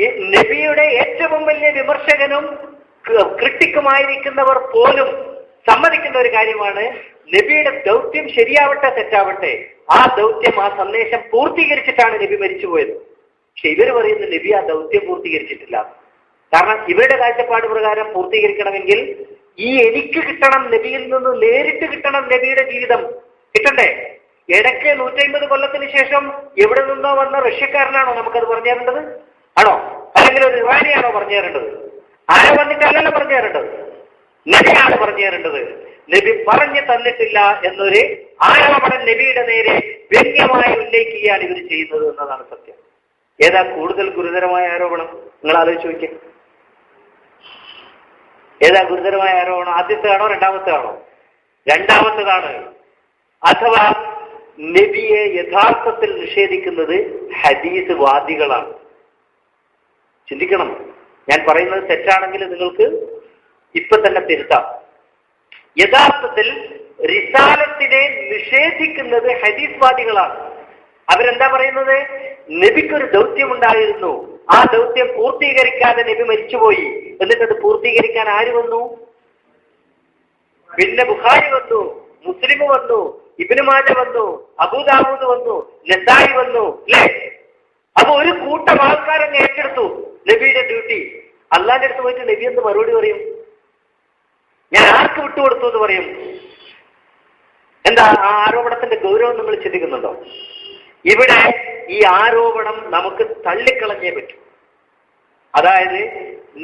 ഈ നബിയുടെ ഏറ്റവും വലിയ വിമർശകനും ക്രിട്ടിക്കുമായിരിക്കുന്നവർ പോലും സമ്മതിക്കുന്ന ഒരു കാര്യമാണ്, നബിയുടെ ദൗത്യം ശരിയാവട്ടെ തെറ്റാവട്ടെ, ആ ദൗത്യം, ആ സന്ദേശം പൂർത്തീകരിച്ചിട്ടാണ് നബി മരിച്ചുപോയത്. പക്ഷെ ഇവർ പറയുന്നത് നബി ആ ദൗത്യം പൂർത്തീകരിച്ചിട്ടില്ല. കാരണം ഇവരുടെ കാഴ്ചപ്പാട് പ്രകാരം പൂർത്തീകരിക്കണമെങ്കിൽ എനിക്ക് കിട്ടണം, നബിയിൽ നിന്ന് നേരിട്ട് കിട്ടണം, നബിയുടെ ജീവിതം കിട്ടണ്ടേ? ഇടയ്ക്ക് 150 കൊല്ലത്തിന് ശേഷം എവിടെ നിന്നോ വന്ന റഷ്യക്കാരനാണോ നമുക്കത് പറഞ്ഞു തരേണ്ടത്? ആണോ? അല്ലെങ്കിൽ ഒരു ഇറാനിയാണോ പറഞ്ഞു തരേണ്ടത്? ആരോ വന്നിട്ടല്ലല്ലോ പറഞ്ഞു തരേണ്ടത്, നബിയാണ് പറഞ്ഞു തരേണ്ടത്. നബി പറഞ്ഞു തന്നിട്ടില്ല എന്നൊരു ആരോപണം നബിയുടെ നേരെ വ്യംഗ്യമായി ഉന്നയിക്കുകയാണ് ഇവർ ചെയ്യുന്നത് എന്നതാണ് സത്യം. ഏതാ കൂടുതൽ ഗുരുതരമായ ആരോപണം? നിങ്ങൾ ആലോചിച്ച് നോക്കിയേ. ഏതാ ഗുരുതരമായ ആരോപണം? ആദ്യത്തേതാണോ രണ്ടാമത്തേതാണോ? രണ്ടാമത്തേതാണ്. അഥവാ നബിയെ യഥാർത്ഥത്തിൽ നിഷേധിക്കുന്നത് ഹദീസ് വാദികളാണ്. ചിന്തിക്കണം. ഞാൻ പറയുന്നത് തെറ്റാണെങ്കിൽ നിങ്ങൾക്ക് ഇപ്പൊ തന്നെ തിരുത്താം. യഥാർത്ഥത്തിൽ റിസാലത്തിനെ നിഷേധിക്കുന്നത് ഹദീസ് വാദികളാണ്. അവരെന്താ പറയുന്നത്? നബിക്കൊരു ദൗത്യമുണ്ടായിരുന്നു, ആ ദൗത്യം പൂർത്തീകരിക്കാതെ നബി മരിച്ചുപോയി. എന്നിട്ടത് പൂർത്തീകരിക്കാൻ ആര് വന്നു? പിന്നെ ബുഖാരി വന്നു, മുസ്ലിം വന്നു, ഇബ്നു മാജ വന്നു, അബൂദാവൂദ് വന്നു, നസായി വന്നു, അല്ലേ? അപ്പൊ ഒരു കൂട്ടം ആൾക്കാരങ്ങ് ഏറ്റെടുത്തു നബിയുടെ ഡ്യൂട്ടി. അള്ളാന്റെ അടുത്ത് പോയിട്ട് നബി എന്ന് മറുപടി പറയും? ഞാൻ ആർക്ക് വിട്ടുകൊടുത്തു എന്ന് പറയും? എന്താ ആ ആരോപണത്തിന്റെ ഗൗരവം നിങ്ങൾ ചിന്തിക്കുന്നുണ്ടോ? ഇവിടെ ഈ ആരോപണം നമുക്ക് തള്ളിക്കളഞ്ഞേ പറ്റൂ. അതായത്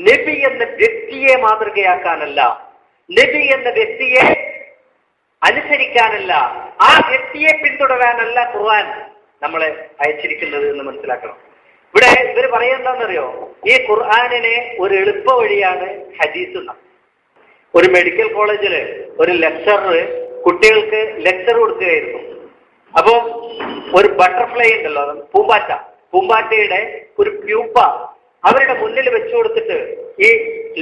നബി എന്ന വ്യക്തിയെ മാതൃകയാക്കാനല്ല, നബി എന്ന വ്യക്തിയെ അനുസരിക്കാനല്ല, ആ വ്യക്തിയെ പിന്തുടരാനല്ല ഖുർആൻ നമ്മളെ അയച്ചിരിക്കുന്നത് എന്ന് മനസ്സിലാക്കണം. ഇവിടെ ഇവർ പറയുന്നതെന്നറിയോ? ഈ ഖുർആനിനെ ഒരു എളുപ്പ വഴിയാണ് ഹദീസ് എന്ന. ഒരു മെഡിക്കൽ കോളേജില് ഒരു ലെക്ചറർ കുട്ടികൾക്ക് ലെക്ചർ കൊടുക്കുകയായിരുന്നു. അപ്പോ ഒരു ബട്ടർഫ്ലൈ ഉണ്ടല്ലോ, പൂമ്പാറ്റയുടെ ഒരു പ്യൂപ്പ അവരുടെ മുന്നിൽ വെച്ചു കൊടുത്തിട്ട് ഈ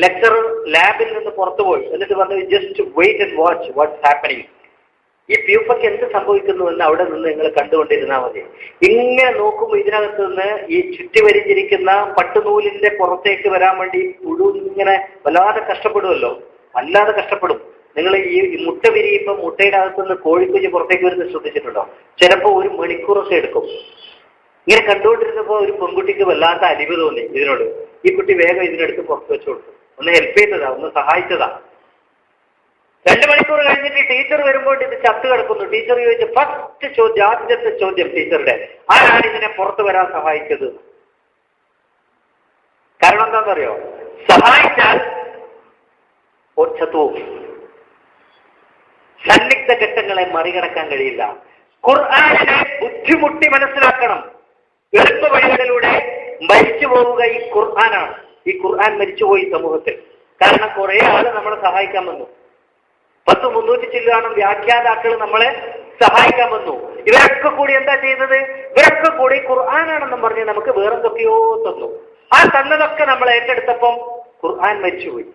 ലെക്ചർ ലാബിൽ നിന്ന് പുറത്തുപോയി. എന്നിട്ട് പറഞ്ഞു, just wait and watch what's happening. ഈ പ്യൂപ്പയ്ക്ക് എന്ത് സംഭവിക്കുന്നു എന്ന് അവിടെ നിന്ന് നിങ്ങൾ കണ്ടുകൊണ്ടിരുന്നാൽ മതി. ഇങ്ങനെ നോക്കുമ്പോൾ ഇതിനകത്ത് നിന്ന് ഈ ചുറ്റിവരിഞ്ഞിരിക്കുന്ന പട്ടുനൂലിന്റെ പുറത്തേക്ക് വരാൻ വേണ്ടി പുഴു ഇങ്ങനെ വല്ലാതെ കഷ്ടപ്പെടുമല്ലോ, വല്ലാതെ കഷ്ടപ്പെടും. നിങ്ങൾ ഈ മുട്ട വിരിയുമ്പോൾ മുട്ടയുടെ അകത്തുനിന്ന് കോഴിക്കുഞ്ഞ് പുറത്തേക്ക് വരുന്നത് ശ്രദ്ധിച്ചിട്ടുണ്ടോ? ചിലപ്പോൾ 1 മണിക്കൂറൊക്കെ എടുക്കും. ഇങ്ങനെ കണ്ടുകൊണ്ടിരുന്നപ്പോൾ ഒരു പെൺകുട്ടിക്ക് വല്ലാത്ത അലിവ് തോന്നി ഇതിനോട്. ഈ കുട്ടി വേഗം ഇതിനെടുത്ത് പുറത്ത് വെച്ചു കൊടുത്തു. ഒന്ന് ഹെൽപ്പ് ചെയ്തതാ, ഒന്ന് സഹായിച്ചതാ. 2 മണിക്കൂർ കഴിഞ്ഞിട്ട് ടീച്ചർ വരുമ്പോൾ ഇത് ചത്ത് കിടക്കുന്നു. ടീച്ചർ ചോദിച്ചു, ഫസ്റ്റ് ചോദ്യം, ആദ്യത്തെ ചോദ്യം ടീച്ചറുടെ, ആരാണ് ഇതിനെ പുറത്തു വരാൻ സഹായിച്ചത്? കാരണം എന്താണെന്നറിയോ? സഹായിച്ചാൽ സന്നിഗ്ധ ഘട്ടങ്ങളെ മറികടക്കാൻ കഴിയില്ല. ഖുർആനിനെ ബുദ്ധിമുട്ടി മനസ്സിലാക്കണം. എളുപ്പ വഴികളിലൂടെ മരിച്ചു പോവുക ഈ ഖുർആനാണ്. ഈ ഖുർആൻ മരിച്ചുപോയി സമൂഹത്തിൽ. കാരണം കുറെ ആള് നമ്മളെ സഹായിക്കാൻ വന്നു. 10-300 ചില്ലാനും വ്യാഖ്യാതാക്കൾ നമ്മളെ സഹായിക്കാൻ വന്നു. ഇവരൊക്കെ കൂടി എന്താ ചെയ്തത്? ഇവരൊക്കെ കൂടി ഖുർആനാണെന്നും പറഞ്ഞ് നമുക്ക് വേറെന്തൊക്കെയോ തന്നു. ആ തന്നതൊക്കെ നമ്മൾ ഏറ്റെടുത്തപ്പം ഖുർആൻ മരിച്ചുപോയി.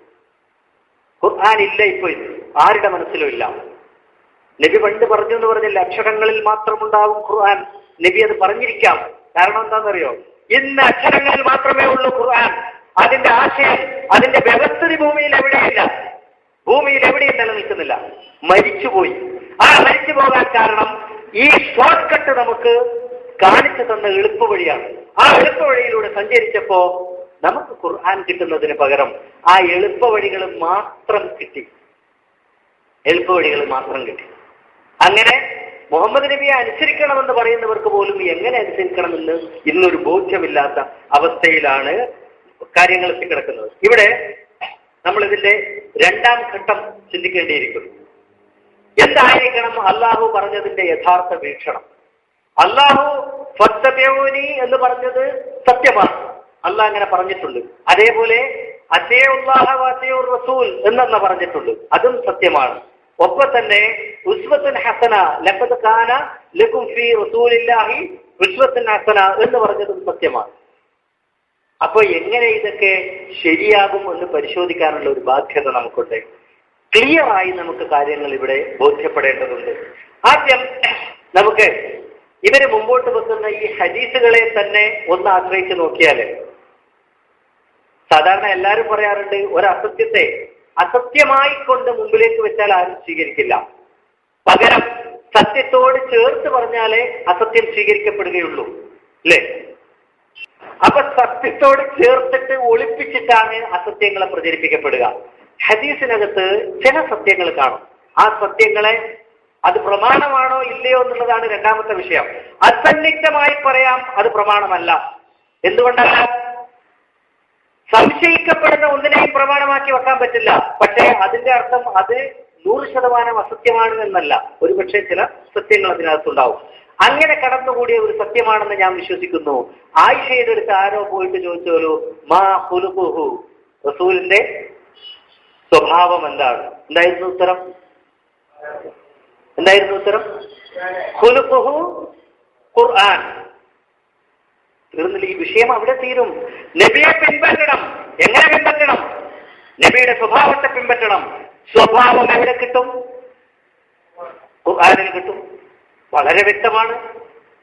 ഖുർആൻ ഇല്ല. ഇപ്പൊ ആരുടെ മനസ്സിലും ഇല്ല. നബി പണ്ട് പറഞ്ഞു എന്ന് പറഞ്ഞില്ല, അക്ഷരങ്ങളിൽ മാത്രമുണ്ടാവും ഖുർആൻ. നബി അത് പറഞ്ഞിരിക്കാം. കാരണം എന്താണെന്നറിയോ? ഇന്ന് അക്ഷരങ്ങളിൽ മാത്രമേ ഉള്ളൂ ഖുർആൻ. അതിന്റെ ആശയം, അതിന്റെ വ്യവസ്ഥിതി ഭൂമിയിൽ എവിടെയില്ല, ഭൂമിയിൽ എവിടെയും നിലനിൽക്കുന്നില്ല, മരിച്ചുപോയി. ആ മരിച്ചു പോകാൻ കാരണം ഈ ഷോർട്ട് കട്ട് നമുക്ക് കാണിച്ചു തന്ന എളുപ്പവഴിയാണ്. ആ എളുപ്പവഴിയിലൂടെ സഞ്ചരിച്ചപ്പോ നമുക്ക് ഖുർആൻ കിട്ടുന്നതിന് പകരം ആ എളുപ്പവഴികൾ മാത്രം കിട്ടി, എളുപ്പവഴികൾ മാത്രം കിട്ടി. അങ്ങനെ മുഹമ്മദ് നബിയെ അനുസരിക്കണമെന്ന് പറയുന്നവർക്ക് പോലും എങ്ങനെ അനുസരിക്കണമെന്ന് ഇന്നൊരു ബോധ്യമില്ലാത്ത അവസ്ഥയിലാണ് കാര്യങ്ങൾ എത്തിക്കിടക്കുന്നത്. ഇവിടെ നമ്മൾ ഇതിന്റെ രണ്ടാം ഘട്ടം ചിന്തിക്കേണ്ടിയിരിക്കുന്നു. എന്തായിരിക്കണം അള്ളാഹു പറഞ്ഞതിന്റെ യഥാർത്ഥ വീക്ഷണം? അള്ളാഹു ഫത്തബിഊനി എന്ന് പറഞ്ഞത് സത്യമാണ്, അള്ളാഹ് അങ്ങനെ പറഞ്ഞിട്ടുണ്ട്. അതേപോലെ അത്തിയുല്ലാഹ വഅത്തിയുർ റസൂൽ എന്നെന്ന് പറഞ്ഞിട്ടുണ്ട്, അതും സത്യമാണ്. ഒപ്പം തന്നെ ഉസ്വത്തുൻ ഹസന ലഖദ് കാന ലക്കും ഫീ റസൂലില്ലാഹി ഉസ്വത്തുൻ ഹസന എന്ന് പറഞ്ഞതും സത്യമാണ്. അപ്പൊ എങ്ങനെ ഇതൊക്കെ ശരിയാകും എന്ന് പരിശോധിക്കാനുള്ള ഒരു ബാധ്യത നമുക്കുണ്ട്. ക്ലിയറായി നമുക്ക് കാര്യങ്ങൾ ഇവിടെ ബോധ്യപ്പെടേണ്ടതുണ്ട്. ആദ്യം നമുക്ക് ഇവര് മുമ്പോട്ട് വെക്കുന്ന ഈ ഹദീസുകളെ തന്നെ ഒന്ന് ആശ്രയിച്ച് നോക്കിയാൽ, സാധാരണ എല്ലാവരും പറയാറുണ്ട് ഒരു അസത്യത്തെ അസത്യമായി കൊണ്ട് മുമ്പിലേക്ക് വെച്ചാൽ ആരും സ്വീകരിക്കില്ല, പകരം സത്യത്തോട് ചേർത്ത് പറഞ്ഞാലേ അസത്യം സ്വീകരിക്കപ്പെടുകയുള്ളൂ, അല്ലേ? അപ്പൊ സത്യത്തോട് ചേർത്തിട്ട് ഒളിപ്പിച്ചിട്ടാണ് അസത്യങ്ങളെ പ്രചരിപ്പിക്കപ്പെടുക. ഹദീസിനകത്ത് ചില സത്യങ്ങൾ കാണും. ആ സത്യങ്ങളെ അത് പ്രമാണമാണോ ഇല്ലയോ എന്നുള്ളതാണ് രണ്ടാമത്തെ വിഷയം. അസന്നിഗ്ധമായി പറയാം അത് പ്രമാണമല്ല. എന്തുകൊണ്ടല്ല? സംശയിക്കപ്പെടുന്ന ഒന്നിനെയും പ്രമാണമാക്കി വെക്കാൻ പറ്റില്ല. പക്ഷേ അതിന്റെ അർത്ഥം അത് 100% അസത്യമാണ് എന്നല്ല. ഒരുപക്ഷെ ചില സത്യങ്ങൾ അതിനകത്തുണ്ടാവും. അങ്ങനെ കടന്നുകൂടിയ ഒരു സത്യമാണെന്ന് ഞാൻ വിശ്വസിക്കുന്നു. ആയിഷയുടെ അടുത്ത് ആരോ പോയിട്ട് ചോദിച്ചോലോ, മാ ഖുലുഖുഹു, റസൂലിന്റെ സ്വഭാവം എന്താണ്? എന്തായിരുന്നു ഉത്തരം? ഖുലുഖുഹു ഖുർആൻ. തീർന്നില്ല, ഈ വിഷയം അവിടെ തീരും. നബിയെ പിൻപറ്റണം. എങ്ങനെ പിൻപറ്റണം? നബിയുടെ സ്വഭാവത്തെ പിൻപറ്റണം. സ്വഭാവം എവിടെ കിട്ടും? ഖുർആനിൽ കിട്ടും. വളരെ വ്യക്തമാണ്.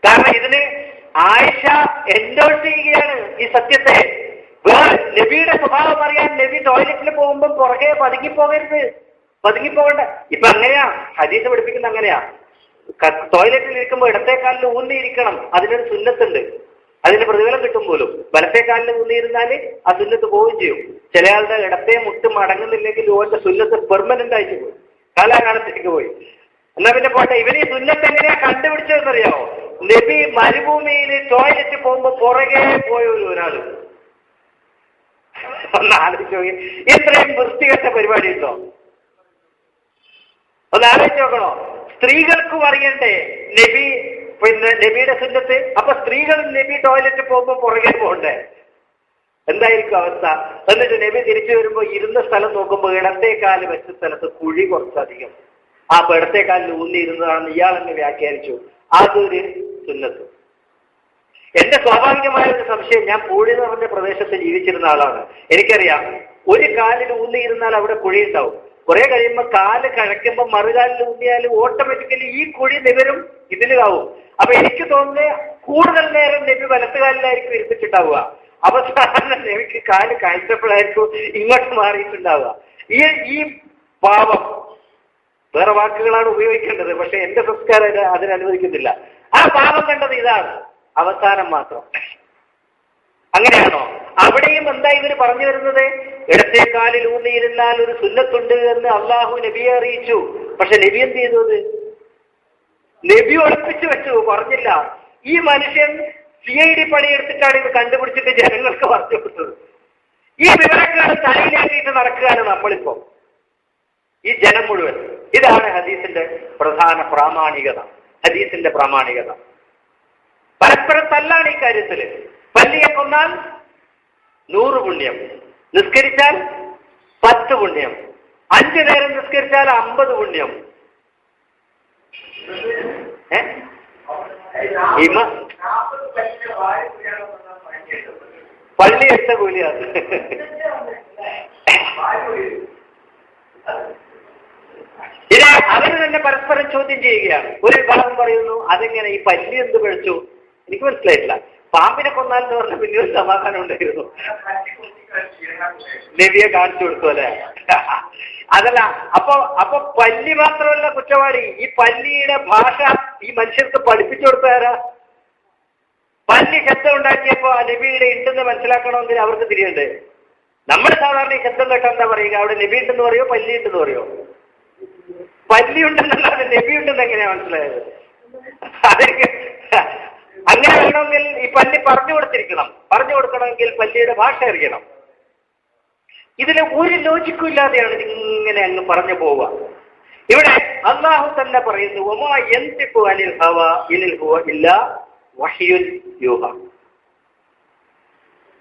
കാരണം ഇതിന് ആയിഷ എൻഡോഴ്സ് ചെയ്യുകയാണ് ഈ സത്യത്തെ. നബിയുടെ സ്വഭാവം അറിയാൻ നബി ടോയ്ലറ്റിൽ പോകുമ്പോൾ പുറകെ പതുങ്ങിപ്പോകണ്ട. ഇപ്പൊ അങ്ങനെയാ ഹദീസ് പഠിപ്പിക്കുന്ന, അങ്ങനെയാ. ടോയ്ലറ്റിൽ ഇരിക്കുമ്പോൾ ഇടത്തേക്കാലിൽ ഊന്നിയിരിക്കണം, അതിനൊരു സുന്നത്തുണ്ട്, അതിന് പ്രതിഫലം കിട്ടും പോലും. വലത്തേക്കാലിൽ ഊന്നിയിരുന്നാല് ആ സുന്നത്ത് പോവുകയും ചെയ്യും. ചില ആളുടെ ഇടത്തെ മുട്ട് മടങ്ങുന്നില്ലെങ്കിൽ ഓന്റെ സുന്നത്ത് പെർമനന്റ് ആയിട്ട് പോയി, കാലാകാലത്തേക്ക് പോയി. എന്നാ പിന്നെ പോട്ടെ, ഇവന് ഈ സുന്നത്ത് എങ്ങനെയാ കണ്ടുപിടിച്ചതെന്നറിയാമോ? നബി മരുഭൂമിയിൽ ടോയ്ലറ്റ് പോകുമ്പോ പുറകെ പോയ ഒരാള്. ഒന്ന് ആലോചിച്ച് നോക്കി, ഇത്രയും വൃത്തികെട്ട പരിപാടി ഉണ്ടോ? ഒന്ന് ആലോചിച്ച് നോക്കണോ? സ്ത്രീകൾക്കും അറിയണ്ടേ നബി, പിന്നെ നബിയുടെ സുന്നത്ത്? അപ്പൊ സ്ത്രീകളും നബി ടോയ്ലറ്റ് പോകുമ്പോ പുറകെ പോകണ്ടേ? എന്തായിരിക്കും അവസ്ഥ? എന്നിട്ട് നബി തിരിച്ചു വരുമ്പോ ഇരുന്ന സ്ഥലം നോക്കുമ്പോ ഇടത്തേക്കാല് വെച്ച സ്ഥലത്ത് കുഴി കുറച്ചധികം. ആ ഇടത്തേക്കാലിൽ ഊന്നിയിരുന്നതാണെന്ന് ഇയാൾ എന്നെ വ്യാഖ്യാനിച്ചു. അതൊരു സുന്നത്ത്. എന്റെ സ്വാഭാവികമായ ഒരു സംശയം, ഞാൻ പൂഴി എന്ന് പറഞ്ഞ പ്രദേശത്ത് ജീവിച്ചിരുന്ന ആളാണ്. എനിക്കറിയാം, ഒരു കാലിൽ ഊന്നിയിരുന്നാൽ അവിടെ കുഴി ഉണ്ടാവും. കുറെ കഴിയുമ്പോൾ കാല് കഴക്കുമ്പോൾ മറുകാലിൽ ഊന്നിയാൽ ഓട്ടോമാറ്റിക്കലി ഈ കുഴി നിവരും, ഇതിലാവും. അപ്പൊ എനിക്ക് തോന്നുന്നത് കൂടുതൽ നേരം നബി വലത്തുകാലിലായിരിക്കും ഇരുത്തിട്ടുണ്ടാവുക. അവസാനം നബിക്ക് കാല് കഴിച്ചപ്പോഴായിരിക്കും ഇങ്ങോട്ട് മാറിയിട്ടുണ്ടാവുക. ഈ പാവം, വേറെ വാക്കുകളാണ് ഉപയോഗിക്കേണ്ടത്, പക്ഷെ എന്റെ സംസ്കാരം അതിനനുവദിക്കുന്നില്ല. ആ പാവം കണ്ടത് ഇതാണ്, അവസാനം മാത്രം. അങ്ങനെയാണോ? അവിടെയും എന്താ ഇവര് പറഞ്ഞു വരുന്നത്? ഇടത്തേക്കാലിൽ ഊന്നിയിരുന്നാൽ ഒരു സുന്നത്തുണ്ട് എന്ന് അള്ളാഹു നബിയെ അറിയിച്ചു. പക്ഷെ നബി എന്ത് ചെയ്തു? അത് നബി ഒളിപ്പിച്ചു വെച്ചു, പറഞ്ഞില്ല. ഈ മനുഷ്യൻ CID പണിയെടുത്തിട്ടാണ് ഇത് കണ്ടുപിടിച്ചിട്ട് ജനങ്ങൾക്ക് പറഞ്ഞു കൊടുത്തത്. ഈ വിവരങ്ങളാണ് തലയിലേക്കിട്ട് നടക്കുകയാണ് നമ്മളിപ്പോ, ഈ ജനം മുഴുവൻ. ഇതാണ് ഹദീസിന്റെ പ്രധാന പ്രാമാണികത. ഹദീസിന്റെ പ്രാമാണികത പരസ്പരം തല്ലാണ് ഈ കാര്യത്തില്. പല്ലിയെ കൊന്നാൽ 100 പുണ്യം, നിസ്കരിച്ചാൽ 10 പുണ്യം, 5 നേരം നിസ്കരിച്ചാൽ 50 പുണ്യം. പള്ളി എടുത്ത കൂലിയാണ്. ഇത് അവര് തന്നെ പരസ്പരം ചോദ്യം ചെയ്യുകയാണ്. ഒരു വിഭാഗം പറയുന്നു, അതെങ്ങനെ ഈ പല്ലി എന്ത് പിഴച്ചു? എനിക്ക് മനസ്സിലായിട്ടില്ല. പാമ്പിനെ കൊന്നാൽ എന്ന് പറഞ്ഞ പിന്നെ ഒരു സമാധാനം ഉണ്ടായിരുന്നു. നബിയെ കാണിച്ചു കൊടുത്തു അല്ലെ? അതല്ല, അപ്പൊ പല്ലി മാത്രമല്ല കുറ്റവാളി, ഈ പല്ലിയുടെ ഭാഷ ഈ മനുഷ്യർക്ക് പഠിപ്പിച്ചു കൊടുത്താരാ? പല്ലി ശബ്ദം ഉണ്ടാക്കിയപ്പോ ആ നബിയുടെ ഉണ്ടെന്ന് മനസ്സിലാക്കണമെങ്കിൽ അവർക്ക് തിരിയുണ്ട്. നമ്മൾ സാധാരണ ഈ ശബ്ദം കേട്ടാ എന്താ പറയുക? അവിടെ നബി ഉണ്ടെന്ന് പറയോ പല്ലി ഉണ്ടെന്ന് പറയോ? പല്ലി ഉണ്ടെന്നല്ലാതെ നബി ഉണ്ടെന്ന് എങ്ങനെയാ മനസ്സിലായത്? അതൊക്കെ അങ്ങനെ വേണമെങ്കിൽ ഈ പല്ലി പറഞ്ഞു കൊടുത്തിരിക്കണം. പറഞ്ഞു കൊടുക്കണമെങ്കിൽ പല്ലിയുടെ ഭാഷ അറിയണം. ഇതിൽ ഒരു ലോജിക്കും ഇല്ലാതെയാണ് ഇങ്ങനെ അങ്ങ് പറഞ്ഞു പോവുക. ഇവിടെ അള്ളാഹു തന്നെ പറയുന്നു, വമാ യൻതിഖു അനിൽ ഹവാ ഇൻ ഹുവ ഇല്ലാ വഹ്യുൻ യൂഹാ.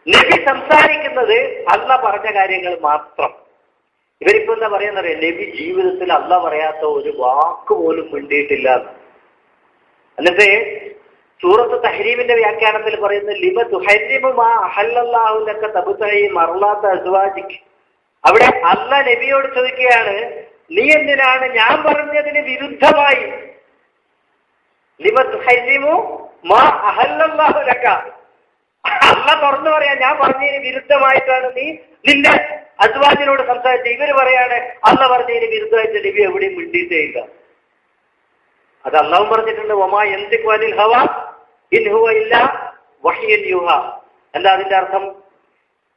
നബി സംസാരിക്കുന്നത് അള്ളാഹ് പറഞ്ഞ കാര്യങ്ങൾ മാത്രം. ഇവരിപ്പോ എന്താ പറയാന്നറിയാം? നബി ജീവിതത്തിൽ അള്ളാഹ് പറയാത്ത ഒരു വാക്ക് പോലും മിണ്ടിയിട്ടില്ല. എന്നിട്ട് സൂറത്ത് തഹ്രീമിന്റെ വ്യാഖ്യാനത്തിൽ പറയുന്നത് ലിമ തുഹരിമു മാ അഹല്ലല്ലാഹു ലക തബ്തഈ മർലാത അസ്വാജിക്. അവിടെ അല്ലാഹ് നബിയോട് ചോദിക്കുകയാണ്, നീ എന്തിനാണ് ഞാൻ പറഞ്ഞതിന് വിരുദ്ധമായി ലിമ തുഹരിമു മാ അഹല്ലല്ലാഹു ലക. അല്ലാഹ് തുറന്നു പറയാ, ഞാൻ പറഞ്ഞതിന് വിരുദ്ധമായിട്ടാണ് നീ നിന്റെ അസ്വാജിനോട് സംസാരിച്ചത്. ഇവര് പറയാണ് അല്ലാഹ് പറഞ്ഞതിന് വിരുദ്ധമായിട്ട് നബി എവിടെയും മിണ്ടിയിട്ടേ ഇല്ല. അത് അള്ളാഹു പറഞ്ഞിട്ടുണ്ട്, വമാ യൻതിഖു അനിൽ ഹവാ ഇൻ ഹുവ ഇല്ലാ വഹ്യുൻ യൂഹാ. എന്താ അതിന്റെ അർത്ഥം?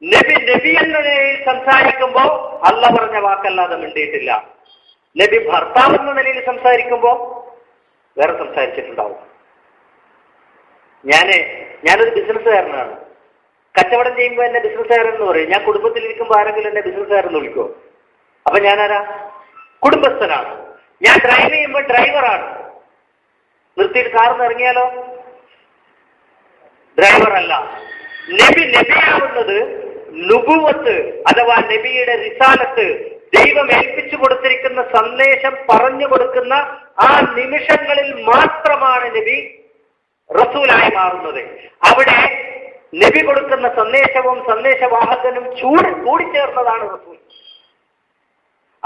നബി എന്ന നിലയിൽ സംസാരിക്കുമ്പോ അള്ളാഹ് പറഞ്ഞ വാക്കല്ലാതെ മിണ്ടിയിട്ടില്ല. നബി ഭർത്താവ് എന്ന നിലയിൽ സംസാരിക്കുമ്പോ വേറെ സംസാരിച്ചിട്ടുണ്ടാവും. ഞാനൊരു ബിസിനസ്സുകാരനാണ്. കച്ചവടം ചെയ്യുമ്പോൾ എന്നെ ബിസിനസ്സുകാരൻ എന്ന് പറയും. ഞാൻ കുടുംബത്തിലിരിക്കുമ്പോൾ ആരെങ്കിലും എന്നെ ബിസിനസ്സുകാരൻ എന്ന് വിളിക്കുമോ? അപ്പൊ ഞാനാരാ? കുടുംബസ്ഥനാണ്. ഞാൻ ഡ്രൈവ് ചെയ്യുമ്പോൾ ഡ്രൈവറാണ്. നിർത്തിയിട്ട് കാറിന്ന് ഇറങ്ങിയാലോ? ഡ്രൈവറല്ല. നബിയാവുന്നത് നുബുവത്ത് അഥവാ നബിയുടെ റിസാലത്ത്, ദൈവം ഏൽപ്പിച്ചു കൊടുത്തിരിക്കുന്ന സന്ദേശം പറഞ്ഞു കൊടുക്കുന്ന ആ നിമിഷങ്ങളിൽ മാത്രമാണ് നബി റസൂലായി മാറുന്നത്. അവിടെ നബി കൊടുക്കുന്ന സന്ദേശവും സന്ദേശവാഹകനും കൂടിച്ചേർന്നതാണ് റസൂൽ.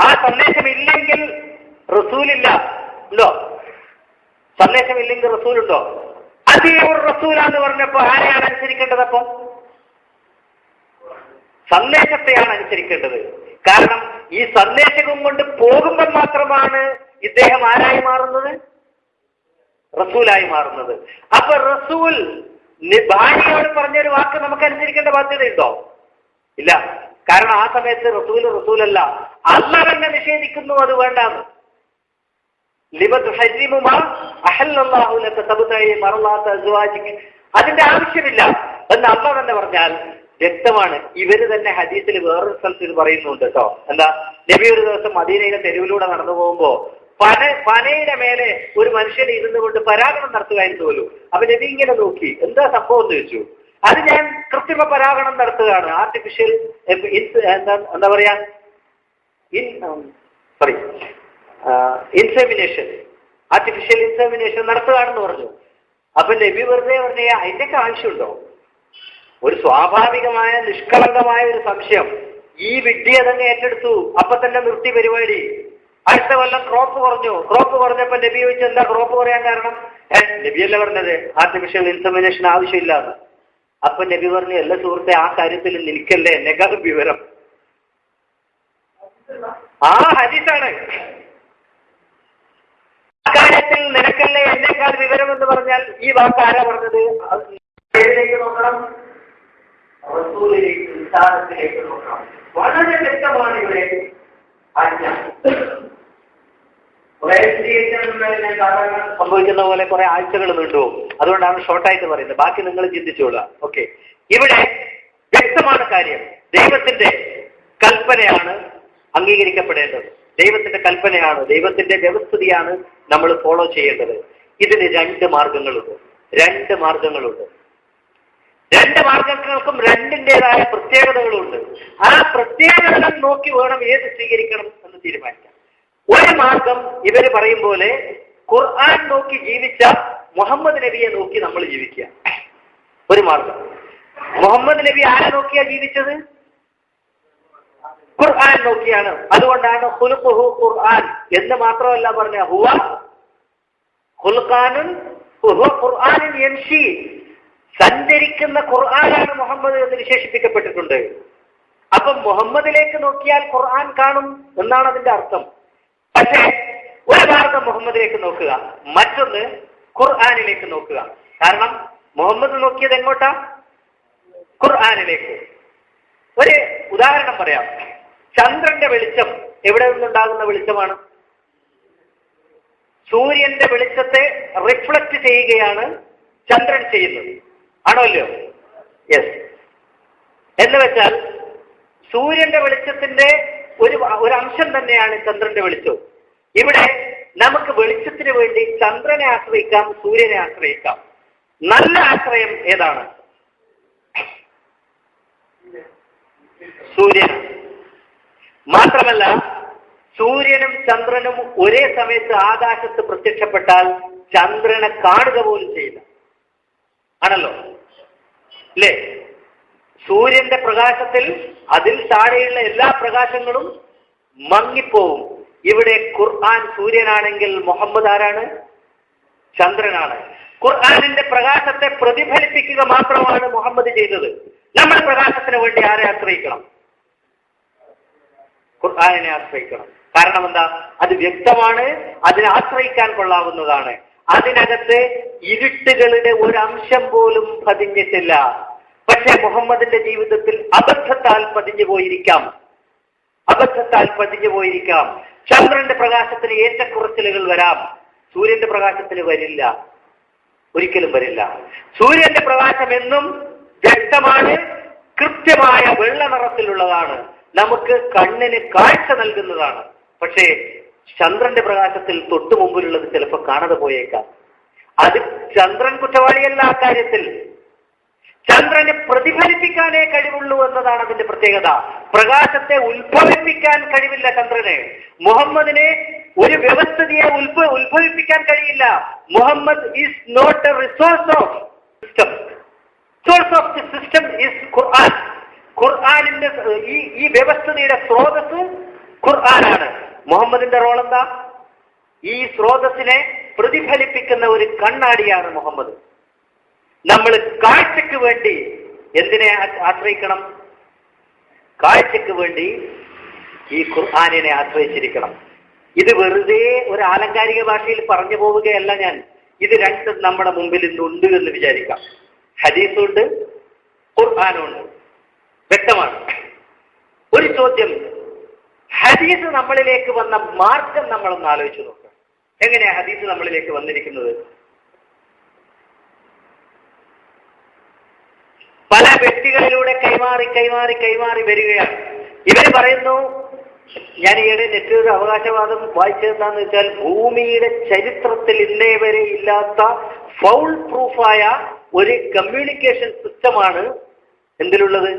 ആ സന്ദേശം ഇല്ലെങ്കിൽ റസൂലില്ല. ഉണ്ടോ? സന്ദേശമില്ലെങ്കിൽ റസൂലുണ്ടോ? അതീവർ റസൂലാന്ന് പറഞ്ഞപ്പോ ആരെയാണ് അനുസരിക്കേണ്ടത്? അപ്പം സന്ദേശത്തെയാണ് അനുസരിക്കേണ്ടത്. കാരണം ഈ സന്ദേശവും കൊണ്ട് പോകുമ്പോൾ മാത്രമാണ് ഇദ്ദേഹം ആരായി മാറുന്നത്? റസൂലായി മാറുന്നത്. അപ്പൊ റസൂൽ ഭാര്യയോട് പറഞ്ഞൊരു വാക്ക് നമുക്ക് അനുസരിക്കേണ്ട ബാധ്യതയുണ്ടോ? ഇല്ല. കാരണം ആ സമയത്ത് റസൂലല്ല, അല്ലാഹ് തന്നെ നിഷേധിക്കുന്നു, അത് വേണ്ടാന്ന്. അതിന്റെ ആവശ്യമില്ല എന്ന് അള്ളാഹ് തന്നെ പറഞ്ഞാൽ വ്യക്തമാണ്. ഇവര് തന്നെ ഹദീസിൽ വേറൊരു സ്ഥലത്ത് പറയുന്നുണ്ട് കേട്ടോ. എന്താ? നബി ഒരു ദിവസം മദീനയിലെ തെരുവിലൂടെ നടന്നു പോകുമ്പോ പനയുടെ മേലെ ഒരു മനുഷ്യൻ ഇരുന്നു കൊണ്ട് പരാഗണം നടത്തുകയായിരുന്നു പോലും. അപ്പൊ നബി ഇങ്ങനെ നോക്കി, എന്താ സംഭവം എന്ന് ചോദിച്ചു. അത് ഞാൻ കൃത്രിമ പരാഗണം നടത്തുകയാണ്, ആർട്ടിഫിഷ്യൽ എന്താ പറയാ ഇൻസെമിനേഷൻ, ആർട്ടിഫിഷ്യൽ ഇൻസെമിനേഷൻ നടത്തുകയാണെന്ന് പറഞ്ഞു. അപ്പൊ നബി വെറുതെ പറഞ്ഞ അതിന്റെയൊക്കെ ആവശ്യമുണ്ടോ? ഒരു സ്വാഭാവികമായ നിഷ്കളങ്കമായ ഒരു സംശയം. ഈ വിഡ്ഢി അതങ്ങ് ഏറ്റെടുത്തു. അപ്പൊ തന്നെ നിർത്തി പരിപാടി. അടുത്ത കൊല്ലം ക്രോപ്പ് കുറഞ്ഞപ്പോ നബി ചോദിച്ചു, എന്താ ക്രോപ്പ് കുറയാൻ കാരണം? നബിയല്ലേ പറഞ്ഞത് ആർട്ടിഫിഷ്യൽ ഇൻസെമിനേഷൻ ആവശ്യമില്ല എന്ന്. അപ്പൊ നബി പറഞ്ഞു, എല്ലാ സുഹൃത്തെ, ആ കാര്യത്തിൽ നിനക്കല്ലേ എന്നെക്കാളും വിവരം. ആ ഹദീസാണ്. കാര്യത്തിൽ നിനക്കല്ലേ എന്നേക്കാൾ വിവരം എന്ന് പറഞ്ഞാൽ ഈ വാക്ക് ആരാ പറഞ്ഞത്? ഏതിലേക്ക് നോക്കണം? റസൂലിലേക്ക്, വിശാലത്തിലേക്ക് നോക്കണം. വളരെ വ്യക്തമാണ് ഇവിടെ ആജ്ഞ. സംഭവിക്കുന്ന പോലെ കുറെ ആഴ്ചകൾ നീണ്ടുപോകും. അതുകൊണ്ടാണ് ഷോർട്ടായിട്ട് പറയുന്നത്. ബാക്കി നിങ്ങൾ ചിന്തിച്ചോളുക. ഓക്കെ, ഇവിടെ വ്യക്തമാണ് കാര്യം. ദൈവത്തിന്റെ കൽപ്പനയാണ് അംഗീകരിക്കപ്പെടേണ്ടത്. ദൈവത്തിന്റെ കൽപ്പനയാണ്, ദൈവത്തിന്റെ വ്യവസ്ഥിതിയാണ് നമ്മൾ ഫോളോ ചെയ്യേണ്ടത്. ഇതിന് രണ്ട് മാർഗങ്ങളുണ്ട്. രണ്ട് മാർഗങ്ങൾക്കും രണ്ടിൻ്റെതായ പ്രത്യേകതകളുണ്ട്. ആ പ്രത്യേകതകൾ നോക്കി വേണം ഏത് സ്വീകരിക്കണം എന്ന് തീരുമാനിക്കാം. ഒരു മാർഗം ഇവര് പറയും പോലെ ഖുർആൻ നോക്കി ജീവിച്ച മുഹമ്മദ് നബിയെ നോക്കി നമ്മൾ ജീവിക്കുക. ഒരു മാർഗം. മുഹമ്മദ് നബി ആരെ നോക്കിയാ ജീവിച്ചത്? ഖുർആൻ നോക്കിയാണ്. അതുകൊണ്ടാണ് ഖുൽഖുഹു ഖുർആൻ എന്ന് മാത്രമല്ല പറഞ്ഞ ഹുവ ഖുൽഖാനുൻ ഹുവ ഖുർആനുൻ യംശി. സഞ്ചരിക്കുന്ന ഖുർആനാണ് മുഹമ്മദ് എന്ന് വിശേഷിപ്പിക്കപ്പെട്ടിട്ടുണ്ട്. അപ്പം മുഹമ്മദിലേക്ക് നോക്കിയാൽ ഖുർആൻ കാണും എന്നാണ് അതിന്റെ അർത്ഥം. പക്ഷേ ഒരു മാർഗം മുഹമ്മദിലേക്ക് നോക്കുക, മറ്റൊന്ന് ഖുർആനിലേക്ക് നോക്കുക. കാരണം മുഹമ്മദ് നോക്കിയത് എങ്ങോട്ടാ? ഖുർആനിലേക്ക്. ഒരു ഉദാഹരണം പറയാം. ചന്ദ്രന്റെ വെളിച്ചം എവിടെ നിന്നുണ്ടാകുന്ന വെളിച്ചമാണ്? സൂര്യന്റെ വെളിച്ചത്തെ റിഫ്ലക്ട് ചെയ്യുകയാണ് ചന്ദ്രൻ ചെയ്യുന്നത്, ആണോ അല്ലയോ? യെസ്. എന്ന് വെച്ചാൽ സൂര്യന്റെ വെളിച്ചത്തിന്റെ ഒരു അംശം തന്നെയാണ് ചന്ദ്രന്റെ വെളിച്ചം. ഇവിടെ നമുക്ക് വെളിച്ചത്തിന് വേണ്ടി ചന്ദ്രനെ ആശ്രയിക്കാം, സൂര്യനെ ആശ്രയിക്കാം. നല്ല ആശ്രയം ഏതാണ്? സൂര്യൻ. മാത്രമല്ല സൂര്യനും ചന്ദ്രനും ഒരേ സമയത്ത് ആകാശത്ത് പ്രത്യക്ഷപ്പെട്ടാൽ ചന്ദ്രനെ കാണുക പോലും ചെയ്യില്ല, ആണല്ലോ അല്ലേ? സൂര്യന്റെ പ്രകാശത്തിൽ അതിൽ താഴെയുള്ള എല്ലാ പ്രകാശങ്ങളും മങ്ങിപ്പോവും. ഇവിടെ ഖുർആൻ സൂര്യനാണെങ്കിൽ മുഹമ്മദ് ആരാണ്? ചന്ദ്രനാണ്. ഖുർആനിന്റെ പ്രകാശത്തെ പ്രതിഫലിപ്പിക്കുക മാത്രമാണ് മുഹമ്മദ് ചെയ്തത്. നമ്മൾ പ്രകാശത്തിന് വേണ്ടി ആരെ ആശ്രയിക്കണം? ഖുർആനിനെ ആശ്രയിക്കണം. കാരണം എന്താ? അത് വ്യക്തമാണ്, അതിനെ ആശ്രയിക്കാൻ കൊള്ളാവുന്നതാണ്. അതിനകത്ത് ഇരുട്ടുകളുടെ ഒരു അംശം പോലും പതിഞ്ഞിട്ടില്ല. പക്ഷേ മുഹമ്മദിന്റെ ജീവിതത്തിൽ അബദ്ധത്താൽ പതിഞ്ഞു പോയിരിക്കാം. ചന്ദ്രന്റെ പ്രകാശത്തിന് ഏറ്റക്കുറച്ചിലുകൾ വരാം, സൂര്യന്റെ പ്രകാശത്തിന് വരില്ല, ഒരിക്കലും വരില്ല. സൂര്യന്റെ പ്രകാശം എന്നും വ്യക്തമാണ്, കൃത്യമായ വെള്ള നിറത്തിലുള്ളതാണ്, നമുക്ക് കണ്ണിന് കാഴ്ച നൽകുന്നതാണ്. പക്ഷേ ചന്ദ്രന്റെ പ്രകാശത്തിൽ തൊട്ടു മുമ്പിലുള്ളത് ചിലപ്പോൾ കാണാതെ പോയേക്കാം. അത് ചന്ദ്രൻ കുറ്റവാളിയല്ല. ആ കാര്യത്തിൽ ചന്ദ്രനെ പ്രതിഫലിപ്പിക്കാനേ കഴിവുള്ളൂ എന്നതാണ് അതിന്റെ പ്രത്യേകത. പ്രകാശത്തെ ഉത്ഭവിപ്പിക്കാൻ കഴിവില്ല ചന്ദ്രന്. മുഹമ്മദിനെ ഒരു വ്യവസ്ഥിതിയെ ഉത്ഭവിപ്പിക്കാൻ കഴിയില്ല. Muhammad is not a resource of system. Source of the system is Quran. ഖുർആനിന്റെ ഈ വ്യവസ്ഥിതിയുടെ സ്രോതസ് ഖുർആനാണ്. മുഹമ്മദിന്റെ റോൾ എന്താ? ഈ സ്രോതസ്സിനെ പ്രതിഫലിപ്പിക്കുന്ന ഒരു കണ്ണാടിയാണ് മുഹമ്മദ്. നമ്മൾ കാഴ്ചക്ക് വേണ്ടി എന്തിനെ ആശ്രയിക്കണം? കാഴ്ചക്ക് വേണ്ടി ഈ ഖുർആനിനെ ആശ്രയിച്ചിരിക്കണം. ഇത് വെറുതെ ഒരു ആലങ്കാരിക ഭാഷയിൽ പറഞ്ഞു പോവുകയല്ല ഞാൻ. ഇത് രണ്ടും നമ്മുടെ മുമ്പിൽ ഇന്നുണ്ട് എന്ന് വിചാരിക്കാം. ഹദീസുണ്ട്, ഖുർആനുണ്ട്, വ്യക്തമാണ്. ഒരു ചോദ്യം, ഹദീസ് നമ്മളിലേക്ക് വന്ന മാർഗം നമ്മളൊന്ന് ആലോചിച്ചു നോക്കാം. എങ്ങനെയാ ഹദീസ് നമ്മളിലേക്ക് വന്നിരിക്കുന്നത്? പല വ്യക്തികളിലൂടെ കൈമാറി വരികയാണ്. ഇവര് പറയുന്നു, ഞാൻ ഈയിടെ നെറ്റിൽ ഒരു അവകാശവാദം വായിച്ചതെന്താന്ന് വെച്ചാൽ, ഭൂമിയുടെ ചരിത്രത്തിൽ ഇന്നേ വരെ ഇല്ലാത്ത ഫൗൾ പ്രൂഫായ ഒരു കമ്മ്യൂണിക്കേഷൻ സിസ്റ്റമാണ് എന്തിലുള്ളത്?